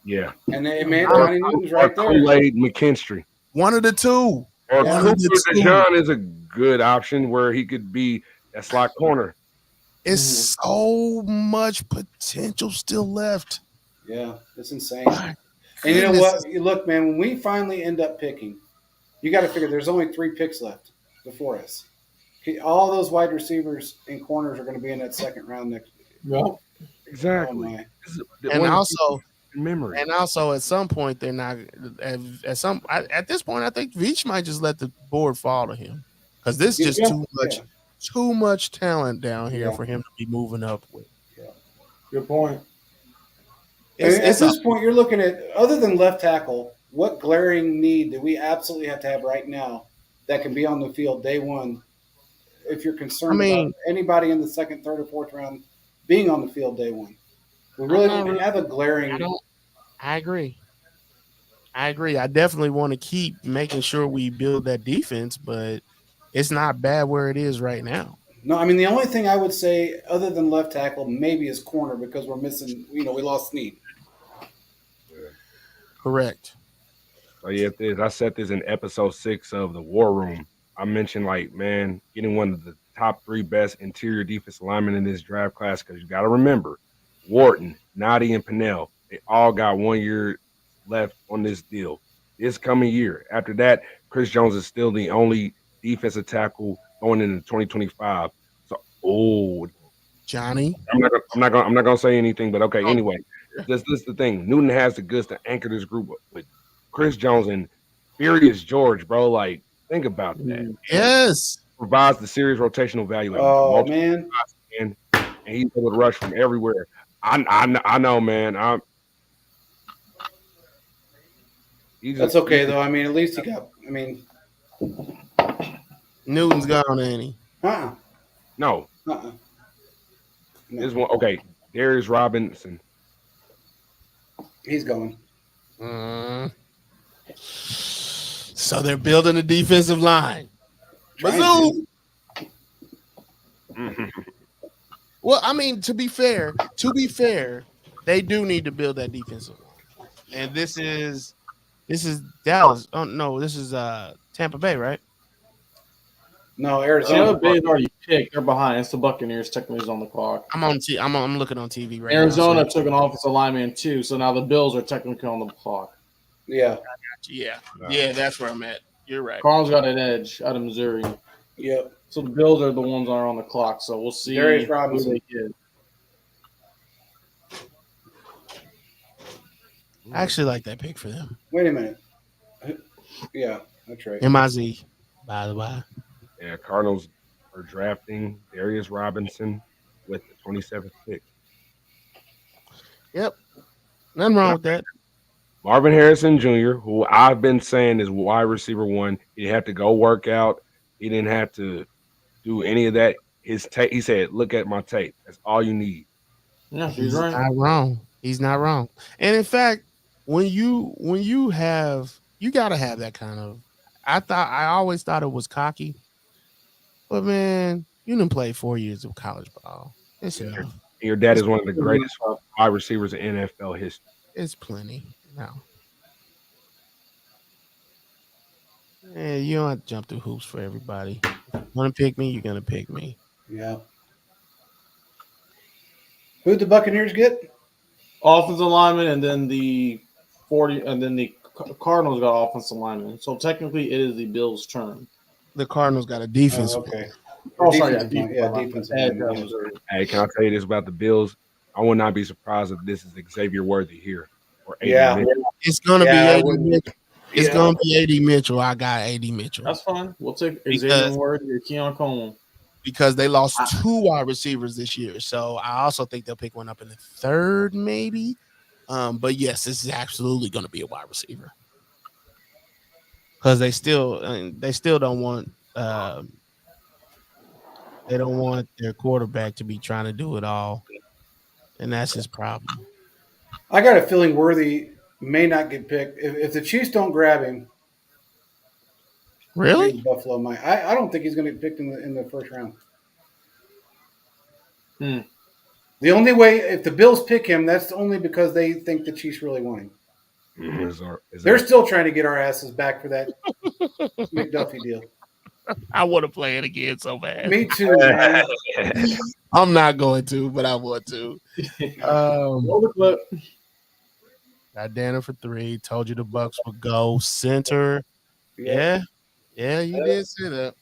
Yeah. And man, Johnny Newton's right there. Kool-Aid McKinstry. One of the two. Or Yeah. Cooper DeJean is a good option where he could be that slot corner. It's so much potential still left. Yeah, it's insane. And you know what? Look, man, when we finally end up picking, you got to figure there's only 3 picks left before us. All those wide receivers and corners are going to be in that second round next year. Yep. Exactly. And also, memory. And also, at some point, they're not. At this point, I think Veach might just let the board fall to him because this is just too much talent down here for him to be moving up with. Yeah. Good point. At this point, you're looking at, other than left tackle, what glaring need do we absolutely have to have right now that can be on the field day one? If you're concerned about anybody in the second, third, or fourth round being on the field day one, we really don't have a glaring. I agree. I definitely want to keep making sure we build that defense, but it's not bad where it is right now. No, I mean, the only thing I would say other than left tackle maybe is corner because we're missing, we lost Snead. Correct. So yeah, I said this in episode 6 of the War Room. I mentioned getting one of the top 3 best interior defensive linemen in this draft class because you got to remember, Wharton, Nadi, and Pennell, they all got 1 year left on this deal. This coming year. After that, Chris Jones is still the only defensive tackle going into 2025. So, Johnny, I'm not gonna say anything, but okay. Anyway, this is the thing. Newton has the goods to anchor this group with Chris Jones and Furious George, bro. Like, think about that. Yes, provides the serious rotational value. Oh man, and he's able to rush from everywhere. I know, man. That's okay though. I mean, at least he got. I mean, Newton's gone, ain't he? No. No. This one, okay. Darius Robinson. He's going. So they're building a defensive line. Bazoo! Well, I mean, to be fair, they do need to build that defensive line. And this is Dallas. Oh no, this is Tampa Bay, right? No, Arizona. Tampa Bay's already picked. They're behind. It's the Buccaneers technically on the clock. I'm looking on TV right Arizona now. took an offensive lineman too, so now the Bills are technically on the clock. Yeah. Yeah, that's where I'm at. You're right. Cardinals got an edge out of Missouri. Yep. So the Bills are the ones that are on the clock. So we'll see. Darius Robinson. Who they get. I actually like that pick for them. Wait a minute. Yeah, that's right. MIZ, by the way. Yeah, Cardinals are drafting Darius Robinson with the 27th pick. Yep. Nothing wrong with that. Marvin Harrison Jr., who I've been saying is wide receiver 1. He didn't have to go work out. He didn't have to do any of that. His tape, he said, "Look at my tape. That's all you need." Yeah, He's not wrong. He's not wrong. And in fact, when you have, you got to have that kind of. I always thought it was cocky, but man, you didn't play 4 years of college ball. It's enough. Your dad is one of the greatest wide receivers in NFL history. It's plenty now. Yeah, you don't have to jump through hoops for everybody. If you want to pick me, you're gonna pick me. Yeah. Who'd the Buccaneers get? Offensive lineman, and then the Cardinals got offensive lineman. So technically, it is the Bills' turn. The Cardinals got a defense. Okay. Oh, sorry, Defensive lineman. Hey, can I tell you this about the Bills? I would not be surprised if this is Xavier Worthy here. Or Yeah. It's gonna be Yeah, 80 Mitchell. It's gonna be 80 Mitchell. I got 80 Mitchell. That's fine. We'll take Xavier Worthy or Keon Coleman. Because they lost 2 wide receivers this year. So I also think they'll pick one up in the 3rd, maybe. But yes, this is absolutely going to be a wide receiver. Because they still don't want they don't want their quarterback to be trying to do it all. And that's his problem. I got a feeling Worthy May not get picked. If the Chiefs don't grab him, Really? maybe Buffalo might. I don't think he's going to get picked in the first round. Hmm. The only way, if the Bills pick him, that's only because they think the Chiefs really want him. They're still trying to get our asses back for that McDuffie deal. I want to play it again so bad. Me too, man. I'm not going to, but I want to. Roll the clip. Got Danner for 3. Told you the Bucks would go center. Yeah, you did say that.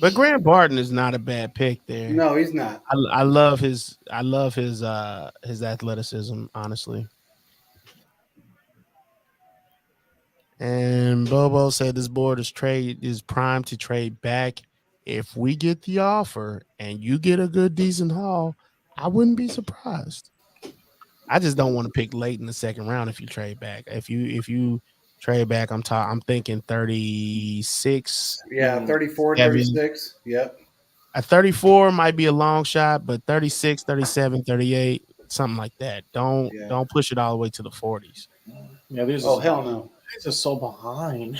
But Grant Barton is not a bad pick there. No, he's not. I love his athleticism, honestly. And Bobo said this board is primed to trade back. If we get the offer and you get a good decent haul, I wouldn't be surprised. I just don't want to pick late in the second round if you trade back. If you trade back, I'm thinking 36. Yeah, 34, 7. 36. Yep. A 34 might be a long shot, but 36, 37, 38, something like that. Don't push it all the way to the 40s. Yeah, these hell no. These are so behind.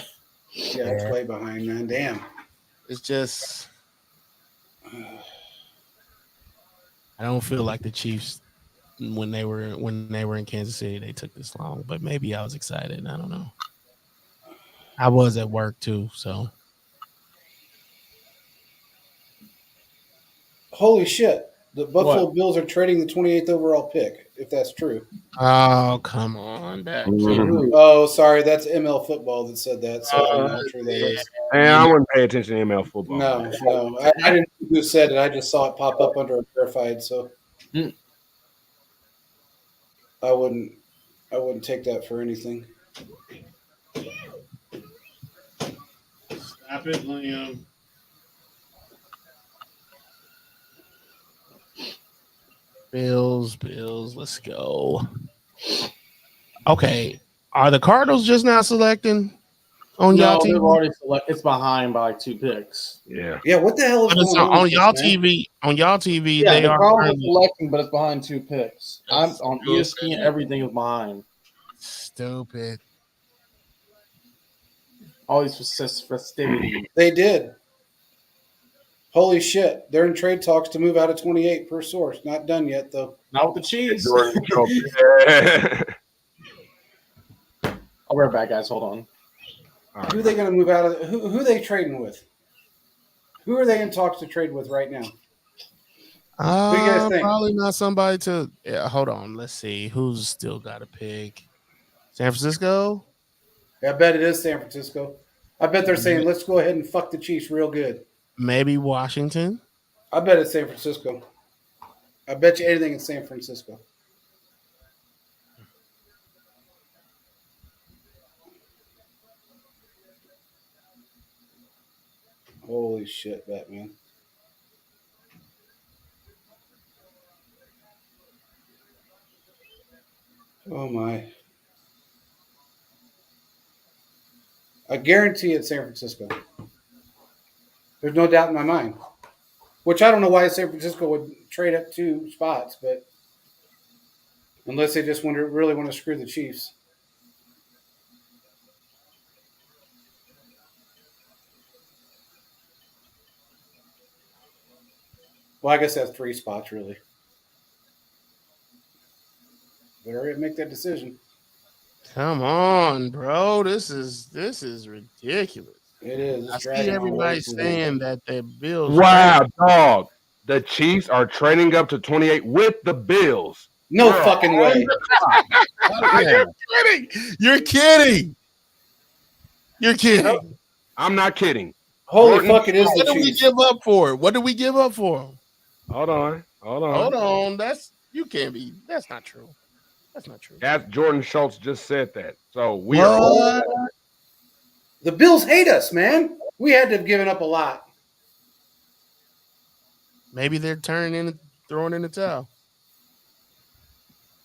Yeah, it's way behind, man. Damn. It's just I don't feel like the Chiefs when they were in Kansas City they took this long, but maybe I was excited. I don't know. I was at work too, so Holy shit. The Buffalo Bills are trading the 28th overall pick, if that's true. oh come on. Oh, sorry. That's ML Football that said that. So I don't know how true that is. Man, I wouldn't pay attention to ML football. No. I didn't know who said it. I just saw it pop up under verified, so I wouldn't take that for anything. Stop it, Liam. Bills, let's go. Okay. Are the Cardinals just now selecting on y'all they've TV? already it's behind by like 2 picks. Yeah. Yeah, what the hell is But it's going on with y'all this, man? TV. On y'all TV, Yeah, they the are Cardinals are currently selecting, but it's behind 2 picks. I'm That's on stupid. ESPN. Everything is behind. stupid. All these festivities. They did. Holy shit. They're in trade talks to move out of 28 per source. Not done yet, though. Not with the Chiefs. Jordan Schultz. I'll be right back, guys. Hold on. Who are they going to move out of? Who are they trading with? Who are they in talks to trade with right now? Who do you guys think? Probably not somebody to. Yeah, hold on. Let's see who's still got a pick. San Francisco. I bet it is San Francisco. I bet they're saying, let's go ahead and fuck the Chiefs real good. Maybe Washington. I bet it's San Francisco. I bet you anything it's San Francisco. Holy shit, Batman. Oh my. I guarantee it's San Francisco. There's no doubt in my mind. Which I don't know why San Francisco would trade up 2 spots, but unless they just really want to screw the Chiefs. Well, I guess that's 3 spots, really. Better hurry up and make that decision. Come on, bro. This is ridiculous. It is. I It's see dragging on everybody way too long. saying that the Bills. Wow, dog. The Chiefs are trading up to 28 with the Bills. No Bro. fucking way. You're kidding. You're kidding. I'm not kidding. Holy fuck, it is What the did we Chiefs. give up for? What did we give up for? Hold on. Hold on. That's not true. That's not true. That Jordan Schultz just said that. So we What? are. The Bills hate us, man. We had to have given up a lot. Maybe they're throwing in the towel.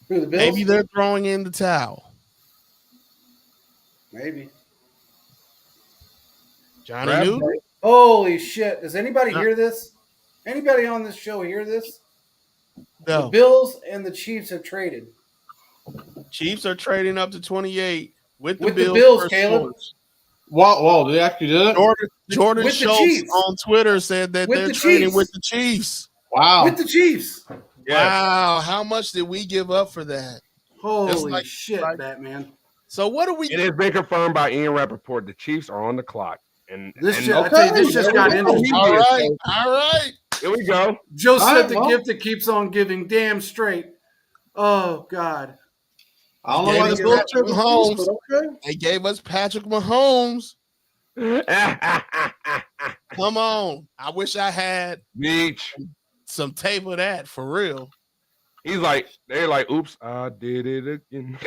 Who, the Bills? Maybe they're throwing in the towel. Maybe. Johnny Brad- Newton. Holy shit. Does anybody No. hear this? Anybody on this show hear this? The No. Bills and the Chiefs have traded. Chiefs are trading up to 28 with the With the Bills. Bills, first Caleb. choice. Whoa, they actually did it? Jordan With the Schultz Chiefs. on Twitter said that With they're the trading Chiefs. with the Chiefs. Wow. With the Chiefs. Yes. Wow, how much did we give up for that? Holy like- shit, like- Batman. So what do we? It has been confirmed by Ian Rappaport. The Chiefs are on the clock. And, This and shit, I tell you, this just got interesting. All right, all right. here we go. Joe said right, the well. gift that keeps on giving. Damn straight. Oh, God. I don't know why Gave the it Bills to chose the Mahomes. Chiefs, but okay. They gave us Patrick Mahomes. Come on. I wish I had Beach. some tape of that for real. He's like, they're like, oops, I did it again.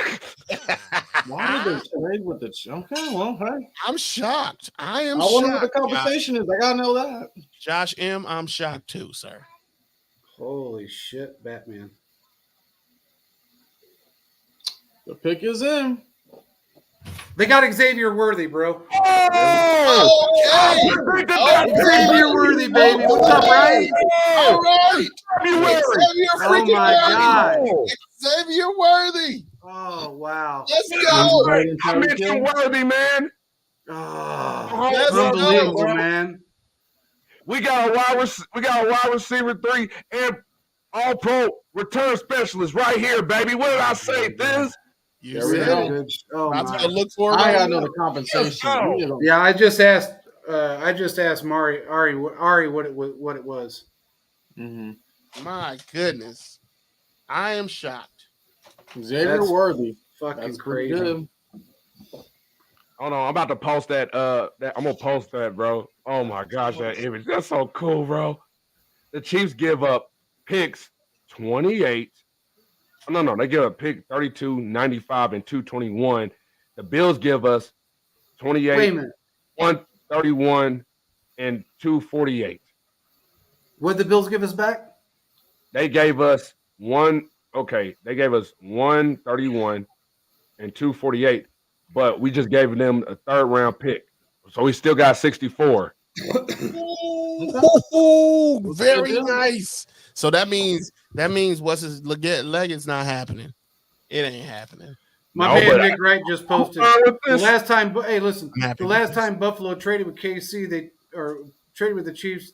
Why did they trade with the Chiefs? Okay, well, hey. I'm shocked. I am I wonder what the shocked. compensation is. I gotta know that. Josh M., I'm shocked too, sir. Holy shit, Batman. The pick is in. They got Xavier Worthy, bro. Oh! Okay. Xavier Worthy, baby. What's up, Ryan? All right. February. Xavier Oh, freaking my Worthy. God. Xavier Worthy. Oh, wow. Let's go. I mentioned Worthy, man. Oh, Let's go. unbelievable, man. We got a wide receiver 3 and all pro return specialist right here, baby. What did I say? This? You There we said go. it. Oh, I'm my. to look for it. I Right gotta know now. the compensation. Let's go. We don't- Yeah, I just asked Ari what it was. Mhm. My goodness. I am shocked. Xavier That's Worthy. Fucking That's pretty crazy. good. Hold on, I'm about to post that. I'm gonna post that, bro. Oh my gosh, that image. That's so cool, bro. The Chiefs give up picks 28. No, they give up pick 32, 95, and 221. The Bills give us 28, Wait a minute. 131, and 248. What did the Bills give us back? They gave us they gave us 131 and 248, but we just gave them a 3rd round pick. So we still got 64. Ooh, very good. nice. So that means what's his Leggett's not happening. It ain't happening. My No, man but Nick Wright just posted With the this. last time. Hey, listen, I'm happy the with last this. time Buffalo traded with KC, traded with the Chiefs.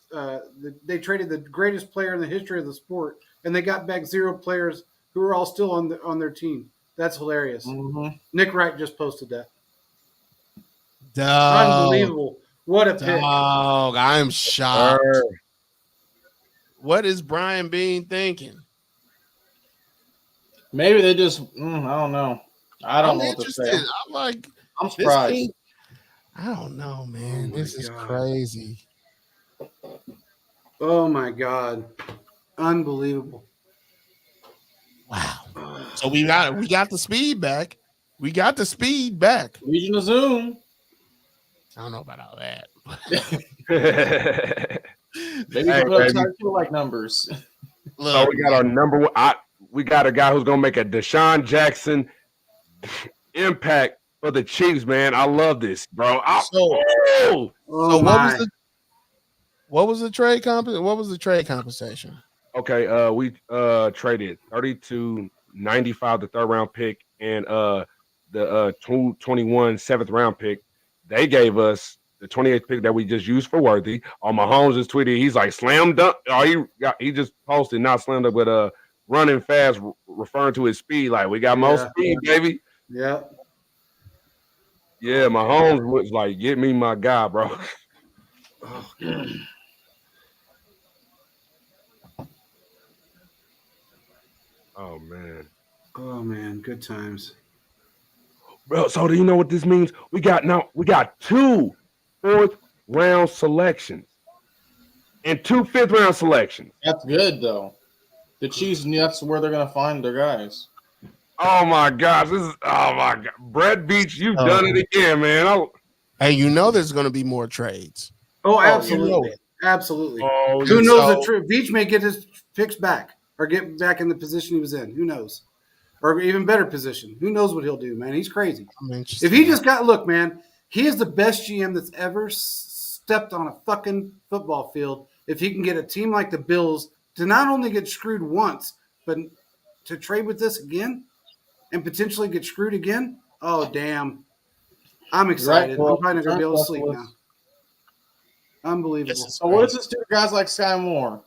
They traded the greatest player in the history of the sport, and they got back 0 players who are all still on their team. That's hilarious. Mhm. Nick Wright just posted that. Dog, Unbelievable! What a pick! dog, I'm shocked. What is Brian Bean thinking? Maybe they just, I don't know. I don't I'm know what to interested. say. I'm like, I'm this surprised. team, I don't know, man. Oh my This is God. crazy. Oh my God! Unbelievable! Wow. So we got the speed back. We got the speed back. Legion of Zoom. I don't know about all that. Maybe Hey, you put up baby. Tyreek Hill like numbers. So Look, we got our number one. We got a guy who's gonna make a Deshaun Jackson impact for the Chiefs, man. I love this, bro. so Oh! Oh what my! was the trade What was the trade compensation? Okay, we traded 32, 95, the 3rd round pick, and the 221 7th round pick. They gave us the 28th pick that we just used for Worthy. On Mahomes just tweeted, he's like slam dunk. Oh, he just posted not slam dunk, but running fast, referring to his speed. Like we got more Yeah. speed, baby. Yeah. Yeah, Mahomes was like, get me my guy, bro. Oh, God. Oh man. Oh man, good times. Bro, so do you know what this means? We got 2 4th round selections and 2 5th round selections. That's good, though. The Chiefs, that's where they're going to find their guys. Oh my gosh, oh my god. Brett Beach, you've done it again, man. Hey, you know there's going to be more trades. Oh, you know absolutely, it. absolutely. Oh, Who you- knows? so- The truth. Beach may get his picks back or get back in the position he was in. Who knows? Or even better position. Who knows what he'll do, man? He's crazy. I'm interested. If he just got look, man, he is the best GM that's ever stepped on a fucking football field. If he can get a team like the Bills to not only get screwed once, but to trade with this again and potentially get screwed again, oh damn! I'm excited. Well, I'm probably not gonna be able to sleep specialist. now. Unbelievable. This is So what crazy. does this do to guys like Sky Moore?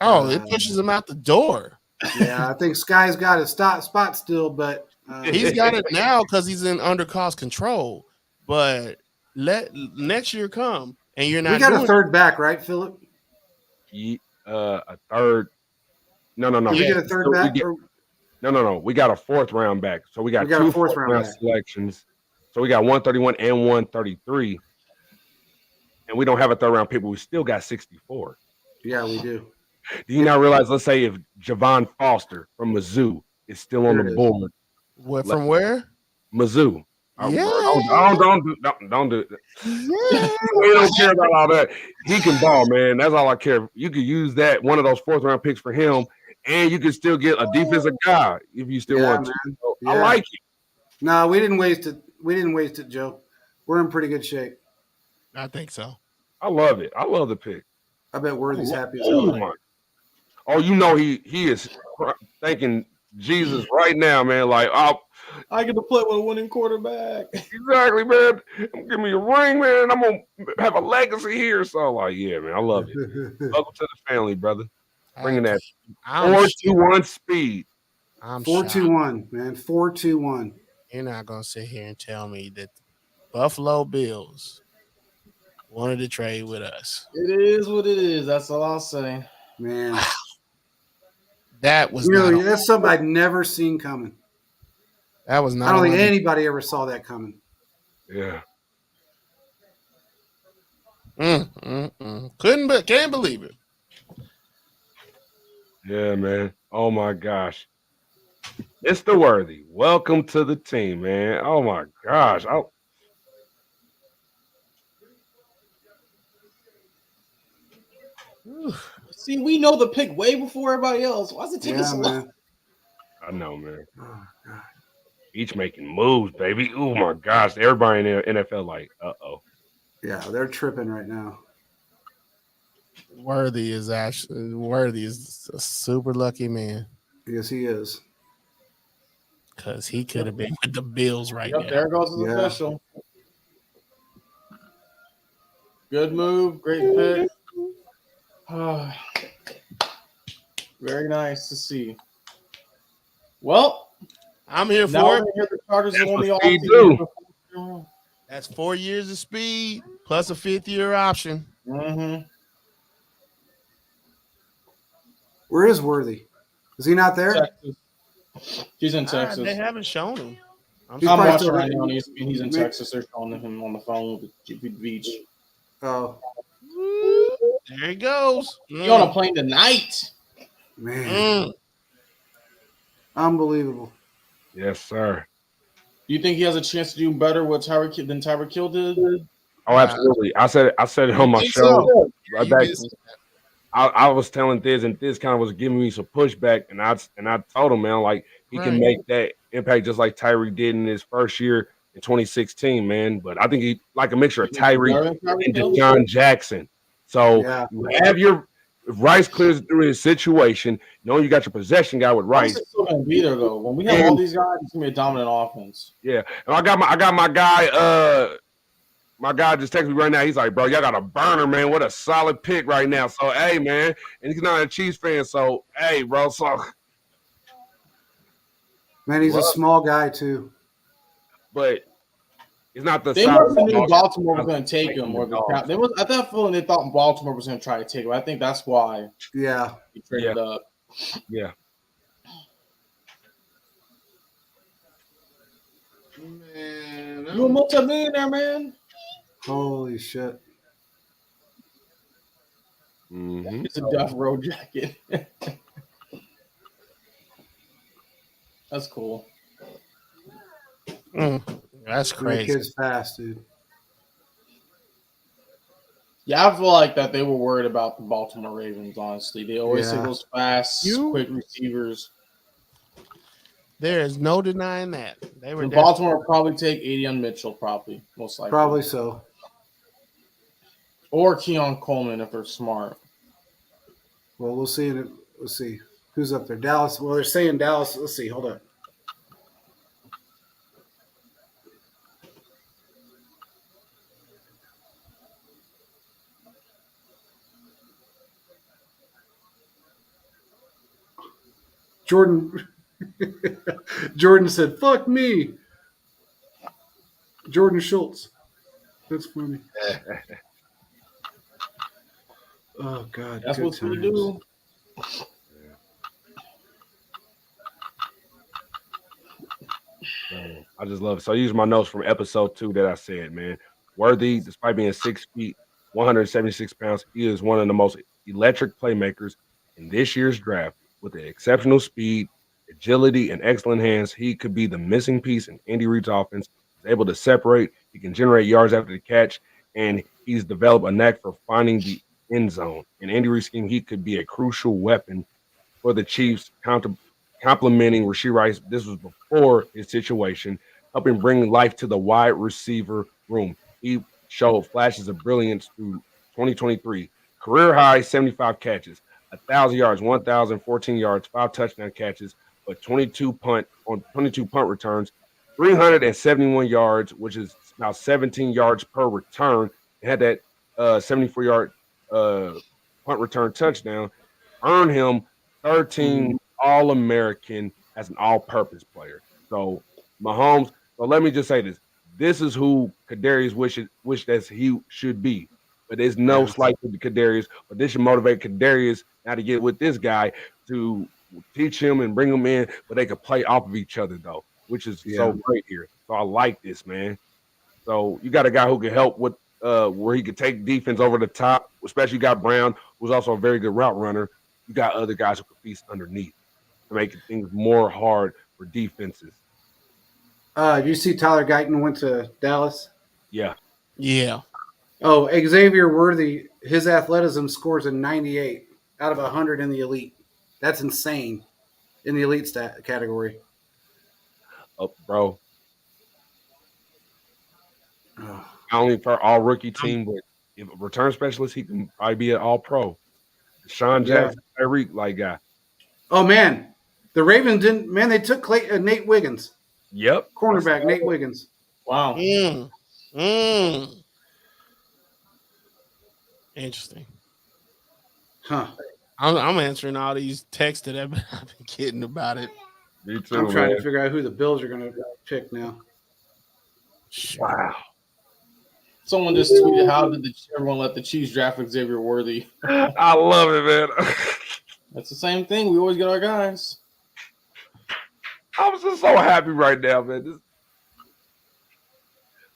Oh, it pushes him out the door. Yeah, I think Sky's got his spot still, but He's got it now because he's in under cost control. But let next year come and you're not. we got doing a third back, right, Philip? A third. No. We Yeah. get a third So we back. get- No. We got a fourth round back. So we got We got two a fourth fourth round round back. selections. So we got 131 and 133. And we don't have a third round pick, but we still got 64. Yeah, we do. Do you not realize, let's say if Javon Foster from Mizzou is still on There the it is. board, what from where? Mizzou. Yeah. Don't do it. We don't care about all that. He can ball, man. That's all I care. You could use that one of those fourth round picks for him, and you can still get a defensive guy if you still Yeah, want to. man. So Yeah. I like it. No, we didn't waste it. We didn't waste it, Joe. We're in pretty good shape. I think so. I love it. I love the pick. I bet Worthy's happy as Oh hell. my! Oh, you know he is thanking Jesus right now, man. Like, oh, I get to play with a winning quarterback. exactly, man. Give me a ring, man. I'm gonna have a legacy here. So, like, yeah, man, I love it. Welcome to the family, brother. Bringing that I'm 4-2-1 speed. I'm 4-2-1, man. 4-2-1. You're not gonna sit here and tell me that the Buffalo Bills wanted to trade with us. It is what it is. That's all I'll say. Man. That was Really, not. that's something I'd never seen coming. That was not. I don't think on- anybody ever saw that coming. Yeah. Can't believe it. Yeah, man. Oh my gosh. Mr. Worthy, welcome to the team, man. Oh my gosh. See, we know the pick way before everybody else. Why does it take Yeah, us so long? man. I know, man. Oh, God. Each making moves, baby. Oh my gosh. Everybody in the NFL like, uh-oh. Yeah, they're tripping right now. Worthy is a super lucky man Yes, he is. because he could have been with the Bills right Yep, now. there goes the Yeah. official. Good move, great pick. Very nice to see. Well, I'm here now for we're it. gonna hear the Chargers That's won the what they offseason. That's 4 years of speed plus a fifth-year option. Mm-hmm. Where is Worthy? Is he not there? Texas. He's in Texas. They haven't shown him. I'm He's I'm probably watching still right there. now. And he's in Maybe- Texas. They're showing him on the phone with Beach. Oh, There he goes. He on a plane tonight. man. Mm. Unbelievable. Yes, sir. Do you think he has a chance to do better with than Tyreek Hill did? Oh, absolutely. I said it on my think show. so? Right You back. get- I was telling Thiz, and Thiz kind of was giving me some pushback, and I told him, man, like he can Right. make that impact just like Tyreek did in his first year in 2016, man. But I think he like a mixture of Tyreek and Deshaun Jackson. So Yeah. you have your if Rice clears through his situation. You know you got your possession guy with Rice Rice. is still gonna be there though. When we have all these guys, it's gonna be a dominant offense. Yeah, and I got my guy. My guy just texted me right now. He's like, bro, y'all got a burner, man. What a solid pick right now. So, hey, man. And he's not a Chiefs fan. So, hey, bro. So, Man, he's a Well- small guy, too. but it's not the They size must have of knew the Baltimore was going to take Making him. Or dogs. they was, I thought feeling they thought Baltimore was going to try to take him. I think that's why Yeah. he traded up. Yeah. Man, You a multi-millionaire, man. Holy shit. Mm-hmm. It's a Duff Road jacket. That's cool. That's That crazy. kid's fast, dude. Yeah, I feel like that they were worried about the Baltimore Ravens, honestly. They always say Yeah. those fast, quick receivers. There is no denying that. They were And definitely- Baltimore will probably take 80 on Mitchell, probably, most likely. Probably so. Or Keon Coleman if they're smart. Well, we'll see. We'll see. Who's up there? Dallas. Well, they're saying Dallas. Let's see. Hold up. Jordan. Jordan said, "Fuck me." Jordan Schultz. That's funny. Oh God, That's good what we times. do. I just love it. So I use my notes from episode 2 that I said, man. Worthy, despite being 6 feet, 176 pounds, he is one of the most electric playmakers in this year's draft. With the exceptional speed, agility, and excellent hands, he could be the missing piece in Andy Reid's offense. He's able to separate, he can generate yards after the catch, and he's developed a knack for finding the end zone. In Andy Reid's scheme, he could be a crucial weapon for the Chiefs, complementing Rashee Rice. This was before his situation, helping bring life to the wide receiver room. He showed flashes of brilliance through 2023. Career high 75 catches, 1,000 yards, 1,014 yards, 5 touchdown catches, but 22 punt returns, 371 yards, which is about 17 yards per return. He had that 74-yard punt return touchdown, earned him 13 All-American as an all-purpose player. So Mahomes. So let me just say this: this is who Kadarius wish that he should be. But there's no slight to Kadarius. But this should motivate Kadarius now to get with this guy to teach him and bring him in, but they could play off of each other though, which is so great here. So I like this, man. So you got a guy who can help with where he could take defense over the top. Especially you got Brown, who's also a very good route runner. You got other guys who can feast underneath to make things more hard for defenses. You see Tyler Guyton went to Dallas? Yeah. Yeah. Oh, Xavier Worthy, his athleticism scores a 98 out of 100 in the elite. That's insane in the elite stat category. Oh, bro. Oh. Not only for all rookie team, but if a return specialist, he can probably be an all pro. Sean Jackson, Tyreek like guy. Oh man, the Ravens didn't. Man, they took Nate Wiggins. Yep. Cornerback Nate Wiggins. Wow. Interesting. Huh. I'm answering all these texts that I've been getting about it. Me too. I'm trying to figure out who the Bills are going to pick now. Wow. Someone just tweeted, "How did everyone let the Chiefs draft Xavier Worthy?" I love it, man. That's the same thing. We always get our guys. I'm just so happy right now, man.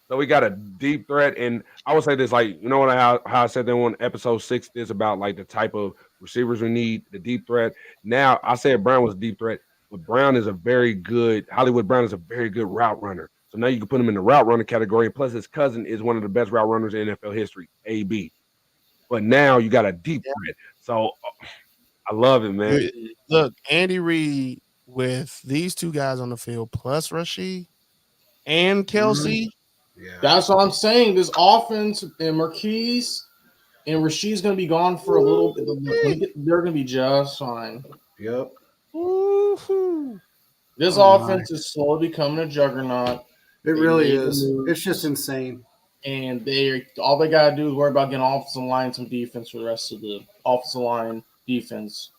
So we got a deep threat, and I would say this, like, you know what, how I said that on episode 6 is about like the type of receivers we need, the deep threat. Now I said Brown was a deep threat, but Brown is a very good Hollywood Brown is a very good route runner. So now you can put him in the route runner category. And plus, his cousin is one of the best route runners in NFL history, AB. But now you got a deep threat. So I love it, man. Look, Andy Reid with these two guys on the field, plus Rashee and Kelsey. Yeah. That's what I'm saying. This offense and Marquise and Rasheed's going to be gone for a little bit. They're going to be just fine. Yep. Woo-hoo. This offense is slowly becoming a juggernaut. It really is. It's just insane. And all they got to do is worry about getting offensive line some defense for the rest of the offensive line defense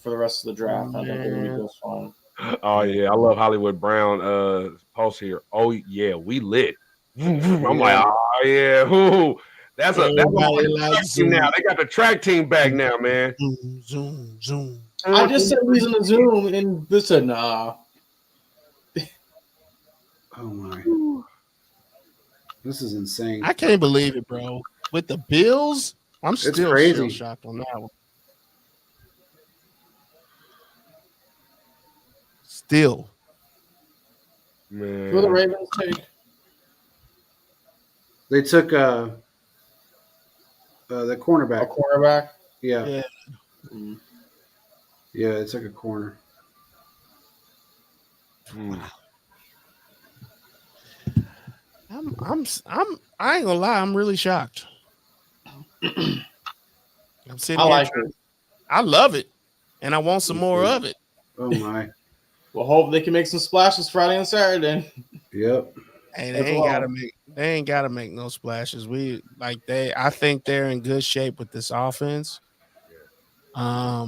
for the rest of the draft. I think they're going to be just fine. Oh yeah, I love Hollywood Brown post here. Oh yeah, we lit. I'm like, oh yeah, that's a track team now. They got the track team back now, man. Zoom. I just said he's in the Zoom, and this said nah. Oh my. This is insane. I can't believe it, bro. With the Bills, I'm still crazy. shocked on that one. Still. Man. Who the Ravens take? They took the A cornerback. cornerback? Yeah. Mm. Yeah, it's like a corner. I ain't gonna lie, I'm really shocked. I'm sitting I here like trying- it. I love it. and I want some more of it. Oh my. Well, hope they can make some splashes Friday and Saturday. Yep. Hey, As well. they ain't gotta make no splashes. I think they're in good shape with this offense. I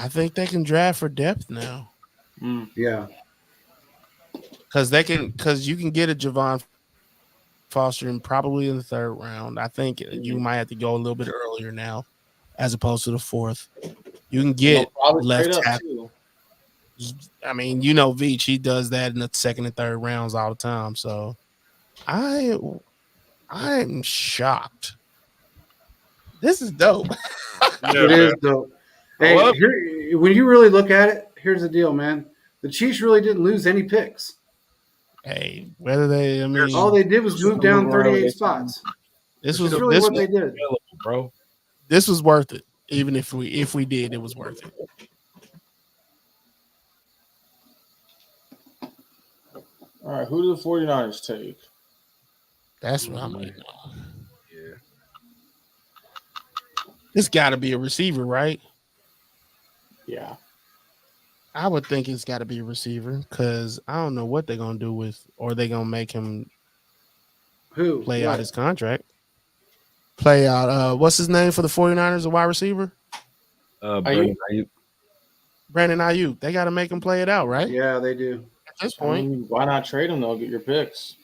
think they can draft for depth now. Yeah. Because you can get a Javon Foster in probably in the third round. I think you might have to go a little bit earlier now, as opposed to the fourth. You can They'll get probably left trade up tackle. too. I mean, you know, Veach, he does that in the second and third rounds all the time. So I'm shocked. This is dope. It is dope. Hey, when you really look at it, here's the deal, man. The Chiefs really didn't lose any picks. Hey, All they did was move down 38 spots. This That's was really what they did. Bro. This was worth it. Even if we did, it was worth it. All right, who do the 49ers take? That's what I'm like. Yeah. It's got to be a receiver, right? Yeah. I would think it's got to be a receiver because I don't know what they're gonna do with, or they're gonna make him play out his contract. Play out. What's his name for the 49ers? A wide receiver? Brandon Ayuk. Brandon Ayuk. They got to make him play it out, right? Yeah, they do. At this I point, mean, why not trade him though? Get your picks.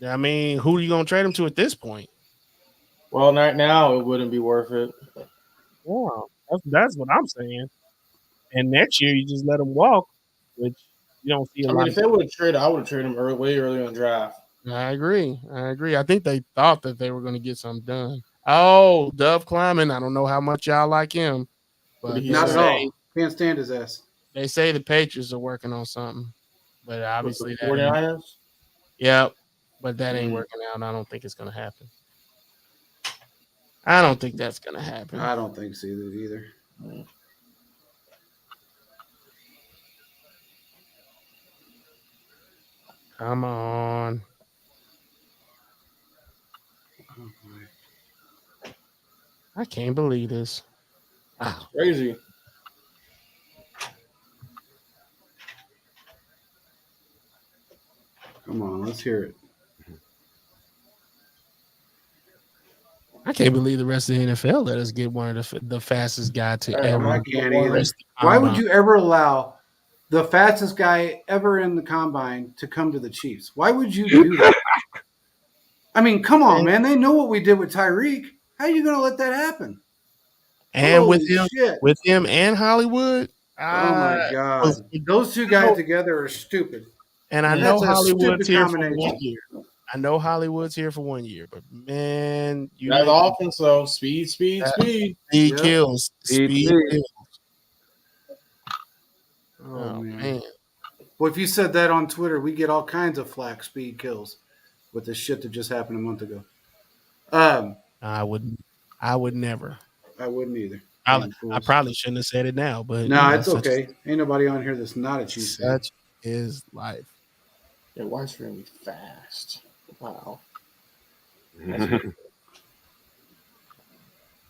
I mean, who are you gonna trade him to at this point? Well, right now it wouldn't be worth it. Wow, that's what I'm saying. And next year you just let him walk, which you don't see a I lot. mean, if they would have traded, I would have traded him way earlier in the draft. I agree. I think they thought that they were going to get something done. Oh, Dove Kleiman. I don't know how much y'all like him, but Not at all. Can't stand his ass. They say the Patriots are working on something, but obviously With the 49ers. Yep, but that ain't working out. I don't think it's going to happen. I don't think that's going to happen. I don't think so either. Come on. I can't believe this. Wow. Crazy. Come on, let's hear it. I can't believe the rest of the NFL let us get one of the fastest guy to ever. I can't either. Why would you ever allow the fastest guy ever in the combine to come to the Chiefs? Why would you do that? I mean, come on, man. They know what we did with Tyreek. How are you going to let that happen? And Holy with him and Hollywood. Oh my God, those two guys together are stupid. And I know Hollywood's here for 1 year. I know Hollywood's here for 1 year, but man, you have the offense though. Speed. Speed kills. Speed kills. Oh man. Well, if you said that on Twitter, we get all kinds of flack. Speed kills with this shit that just happened a month ago. I would never. I wouldn't either. I probably shouldn't have said it now, but no, it's okay. Ain't nobody on here that's not a Chiefs fan. Such is life. Yeah, why is it gonna be fast? Wow.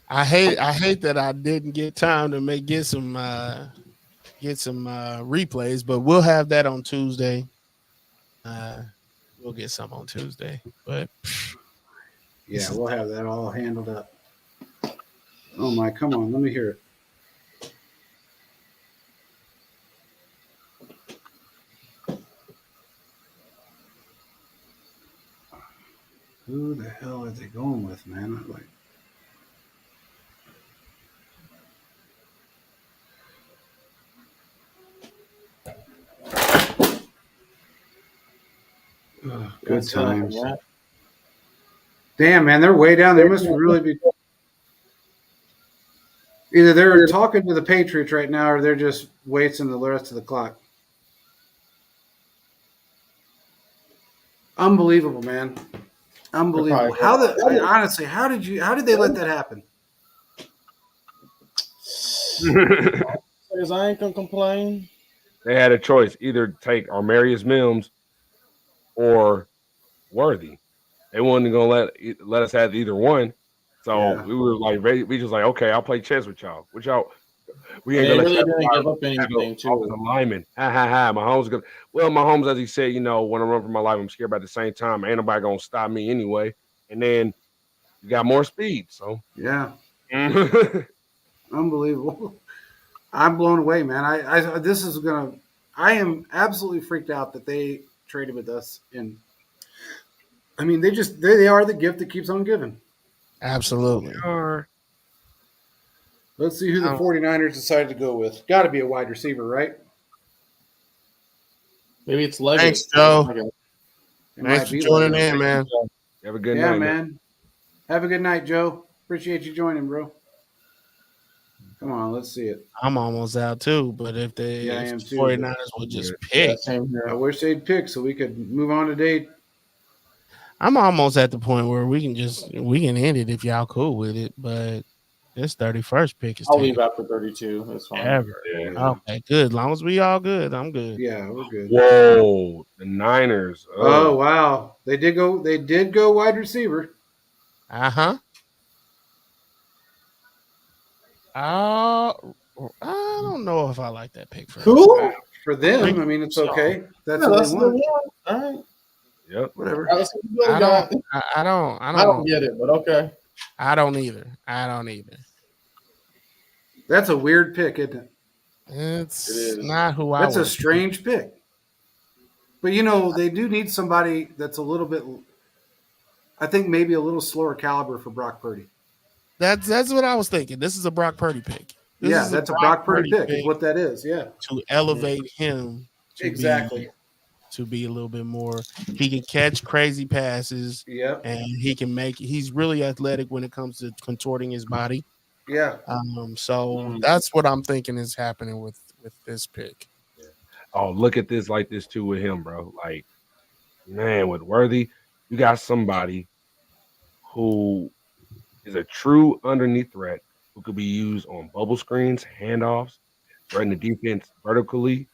I hate that I didn't get time to get some replays, but we'll have that on Tuesday. We'll get some on Tuesday, but yeah, we'll have that all handled up. Oh my, come on, let me hear it. Who the hell are they going with, man? I'm like, good times. Damn, man, they're way down. They must really be. Either they're talking to the Patriots right now, or they're just wasting the rest of the clock. Unbelievable, man. Unbelievable. Honestly, how did they let that happen? Because I ain't gonna complain. They had a choice: either take Armarius Mims or Worthy. They wasn't gonna let us have either one. So we were like, we just like, okay, I'll play chess with y'all. What y'all We And ain't they gonna really let didn't give up that anything, offensive too. lineman. Ha ha ha. Mahomes gonna. Well, Mahomes, as he said, you know, when I run for my life, I'm scared. But at the same time, ain't nobody gonna stop me anyway. And then you got more speed, so. Yeah, Mhm. unbelievable. I'm blown away, man. I this is gonna. I am absolutely freaked out that they traded with us, and I mean they are the gift that keeps on giving. Absolutely. Are. Let's see who the Um, 49ers decided to go with. Got to be a wide receiver, right? Maybe it's Leggett. Thanks, Joe. It Thanks might for be joining Leggett. in, man. Have a good Yeah, night, man. Have a good night, Joe. Appreciate you joining, bro. Come on, let's see it. I'm almost out too, but if Yeah, I the am too, 49ers would just Yeah, pick, same here. I wish they'd pick so we could move on to date. I'm almost at the point where we can end it if y'all cool with it. But this 31st pick is I'll leave taken after 32. That's fine. ever. Yeah. Okay, good. As long as we all good, I'm good. Yeah, we're good. Whoa, the Niners. Oh wow, they did go. They did go wide receiver. Uh-huh. I don't know if I like that pick for Who? For them, I mean, it's okay. That's Yeah, what that's they the want. one. All right. Yep. Whatever. Let's see the other guy. I don't I don't get it, but okay. I don't either. I don't either. That's a weird pick, isn't it? It's It is. not who I That's a would. strange pick. But you know, they do need somebody that's a little bit. I think maybe a little slower caliber for Brock Purdy. That's what I was thinking. This is a Brock Purdy pick. This Yeah, is that's a Brock Purdy pick. Is what that is. Yeah, to elevate him to exactly. be a little bit more. He can catch crazy passes Yep. and he can make. He's really athletic when it comes to contorting his body. Yeah. So that's what I'm thinking is happening with this pick. Oh, look at this like this too with him, bro. Like, man, with Worthy, you got somebody who is a true underneath threat who could be used on bubble screens, handoffs, threaten the defense vertically,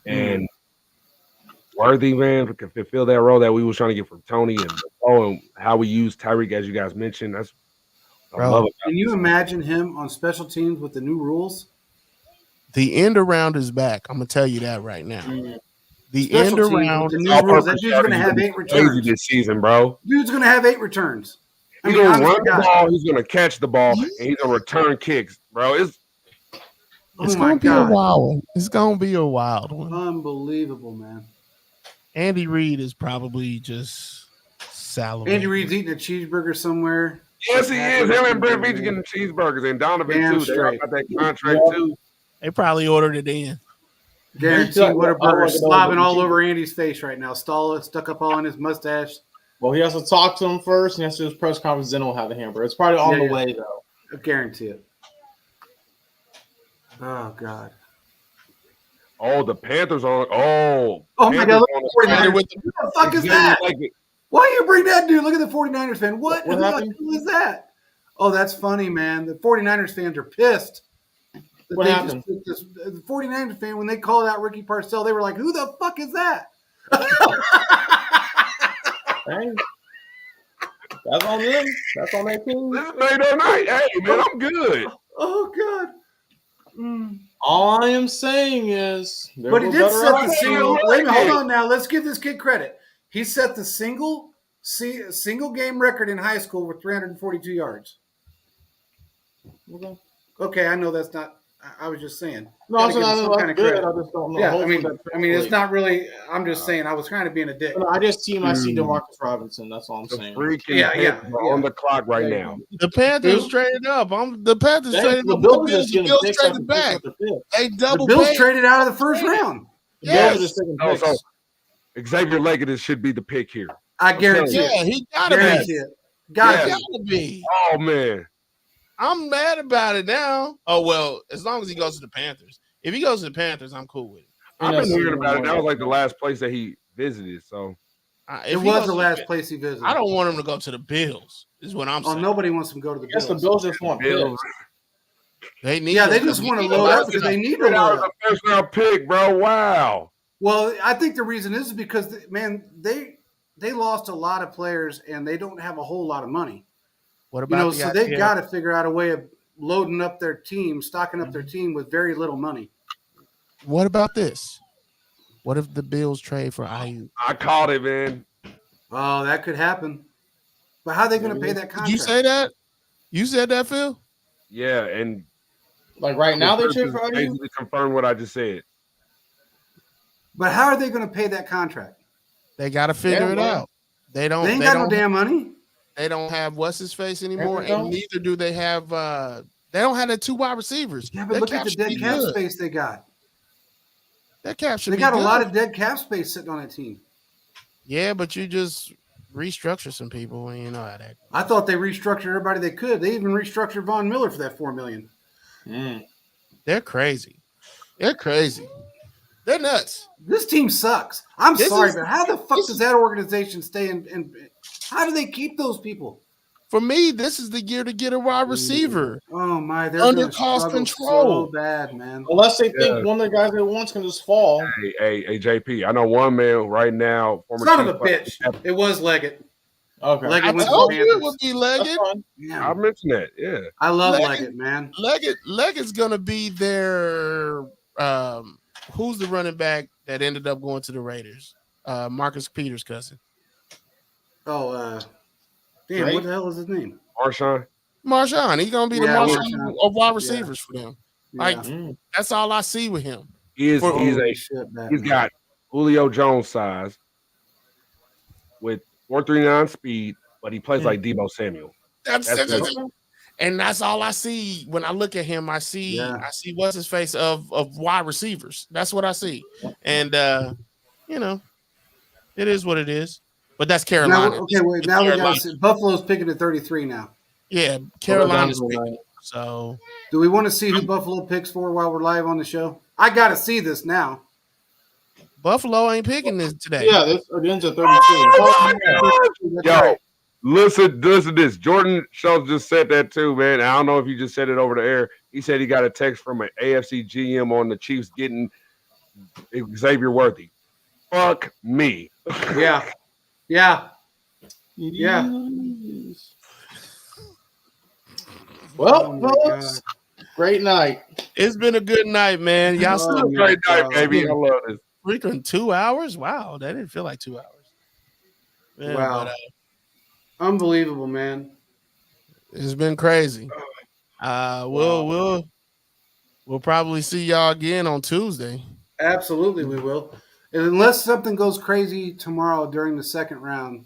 and Worthy, man, can fulfill that role that we was trying to get from Tony and how we use Tyreek, as you guys mentioned. That's what I Bro, love about Can you this. imagine him on special teams with the new rules? The end around is back. I'm gonna tell you that right now. The Special end teams with around the is new rules. That dude's going to have 8 crazy returns. this season, bro. Dude's going to have 8 returns. He's gonna honest run to the God. ball. He's gonna catch the ball, and he's gonna return kicks, bro. It's Oh my gonna be a God. wild one. It's gonna be a wild one. Unbelievable, man. Andy Reid is probably just salivating. Andy Reid's eating a cheeseburger somewhere. Yes, he is. Him and Brett Veach getting cheeseburgers, and Donovan Damn too. They straight. got that contract too. They probably ordered it in. Guaranteed I Whataburger like slobbing it. all over Andy's face right now. Stuck up all in his mustache. Well, he has to talk to him first, and he has to do his press conference, then we'll have the hamburger. It's probably on Yeah, the yeah. way, though. I guarantee it. Oh, God. Oh, the Panthers on. Oh, Oh, my God. Look at on the 49ers. With Who the fuck is Xavier that? Leggett. Why you bring that dude? Look at the 49ers fan. What? What Who the happened? hell is that? Oh, that's funny, man. The 49ers fans are pissed. that What they happened? just took the 49ers fan, when they called out Ricky Parcell, they were like, who the fuck is that? Hey, that's on them. That's on their team. This is night on night. Hey, man, I'm good. Oh, God. Mm. All I am saying is, there But he were did better set the options. single. Wait a minute, hold on now. Let's give this kid credit. He set the single game record in high school with 342 yards. Okay. Okay, I know that's not. I was just saying. No, I'm Gotta give him saying some that's kind of good. credit. I just don't know. Yeah, Hopefully it's that not really. I'm just saying. I was kind of being a dick. No, I just see Demarcus Robinson. That's all I'm The saying. freaking Yeah, yeah, Panthers are on the clock right Yeah, now. The Panthers Who? traded up. The Panthers Dang, traded the up. Bills The are just getting Bills picks traded after back. picks after picks. They The double Bills paid. traded out of the first round. The Yes. Bills are just taking Oh, picks. so Xavier Leggett should be the pick here. I guarantee telling Yeah, it. he gotta Guarantee be. it. Got Yeah. to. Gotta be. Oh man, I'm mad about it now. Oh well, as long as he goes to the Panthers. If he goes to the Panthers, I'm cool with it. I've been NFC hearing about it. That was North. like the last place that he visited. So If It he was goes the to last place he visited. I don't want him to go to the Bills. Is what I'm Oh, saying. nobody wants him to go to the I guess the Bills. Bills just want Bills. picks. They need. Yeah, him they because just we want to need a load lot up of because they need to Straight out load of the up. first round pick, bro. Wow. Well, I think the reason is because, man, they lost a lot of players and they don't have a whole lot of money. What You about know, the so they idea- got to figure out a way of loading up their team, stocking up their team with very little money. What about this? What if the Bills trade for Ayuk? I called it, man. Oh, that could happen. But how are they going to pay that Did contract? you say that? You said that, Phil? Yeah, and Like right now, they trade for Ayuk. basically confirmed what I just said. But how are they going to pay that contract? They got to figure Yeah, it well, out. They don't. They ain't They got no don't. damn money. They don't have what's his face anymore, They don't? and neither do they have. They don't have the 2 wide receivers. Yeah, but Their look at the should dead be cap good. space they got. That cap should They be got a good. lot of dead cap space sitting on that team. Yeah, but you just restructure some people, and you know how that. I thought they restructured everybody they could. They even restructured Von Miller for that $4 million. They're crazy. They're crazy. They're nuts. This team sucks. I'm This sorry, is- but how the fuck this does is- that organization stay in? How do they keep those people? For me, this is the year to get a wide receiver. Oh my, they're Under gonna cost struggle control. so bad, man. Unless they think one of the guys they want can just fall. Hey, JP. I know one man right now. Former Son of a Chiefs player- bitch. It was Leggett. Okay. Leggett I went to told the you it Panthers. would be That's Leggett. fine. Yeah. I mentioned that. Yeah. I love Leggett- Leggett, man. Leggett's gonna be their who's the running back that ended up going to the Raiders? Marcus Peters' cousin. Oh, damn, Drake? what the hell is his name? Marshawn. Marshawn. He's gonna be the Yeah, Marshawn Marshawn. of wide receivers for them. Like Yeah. Mm. that's all I see with him. He's Holy shit, Batman. he's got Julio Jones size with 4.39 speed, but he plays like Debo Samuel. That's That's and that's all I see when I look at him. I see what's his face of wide receivers. That's what I see. And you know, it is what it is. But that's Carolina. Now, okay, wait. It's Now we Carolina. got to see. Buffalo's picking at 33 now. Yeah, Carolina's Well, picking. So Do we want to see who Buffalo picks for while we're live on the show? I got to see this now. Buffalo ain't picking this today. Yeah, this ends at 32. That's Yo, right. listen to this. Jordan Schultz just said that too, man. I don't know if you just said it over the air. He said he got a text from an AFC GM on the Chiefs getting Xavier Worthy. Fuck me. Yeah. Yeah. Yeah. Well, Oh my fellas, great night. It's been a good night, man. Y'all Oh, still my Great night, God. baby. I love this. freaking 2 hours? Wow, that didn't feel like 2 hours. Yeah, Wow. but, Unbelievable, man. it's been crazy. We'll probably see y'all again on Tuesday. Absolutely, we will. Unless something goes crazy tomorrow during the second round,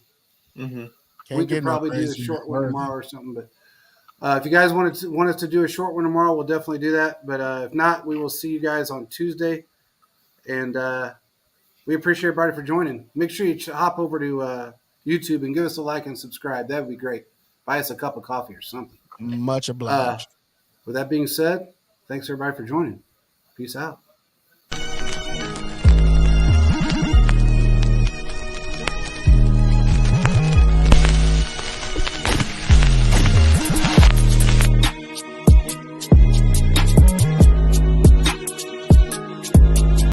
Mm-hmm. Can't we get could no probably do a crazy short one Worthy. tomorrow or something. But if you guys want us to do a short one tomorrow, we'll definitely do that. But if not, we will see you guys on Tuesday. And we appreciate everybody for joining. Make sure you hop over to YouTube and give us a like and subscribe. That would be great. Buy us a cup of coffee or something. Much obliged. With that being said, thanks everybody for joining. Peace out.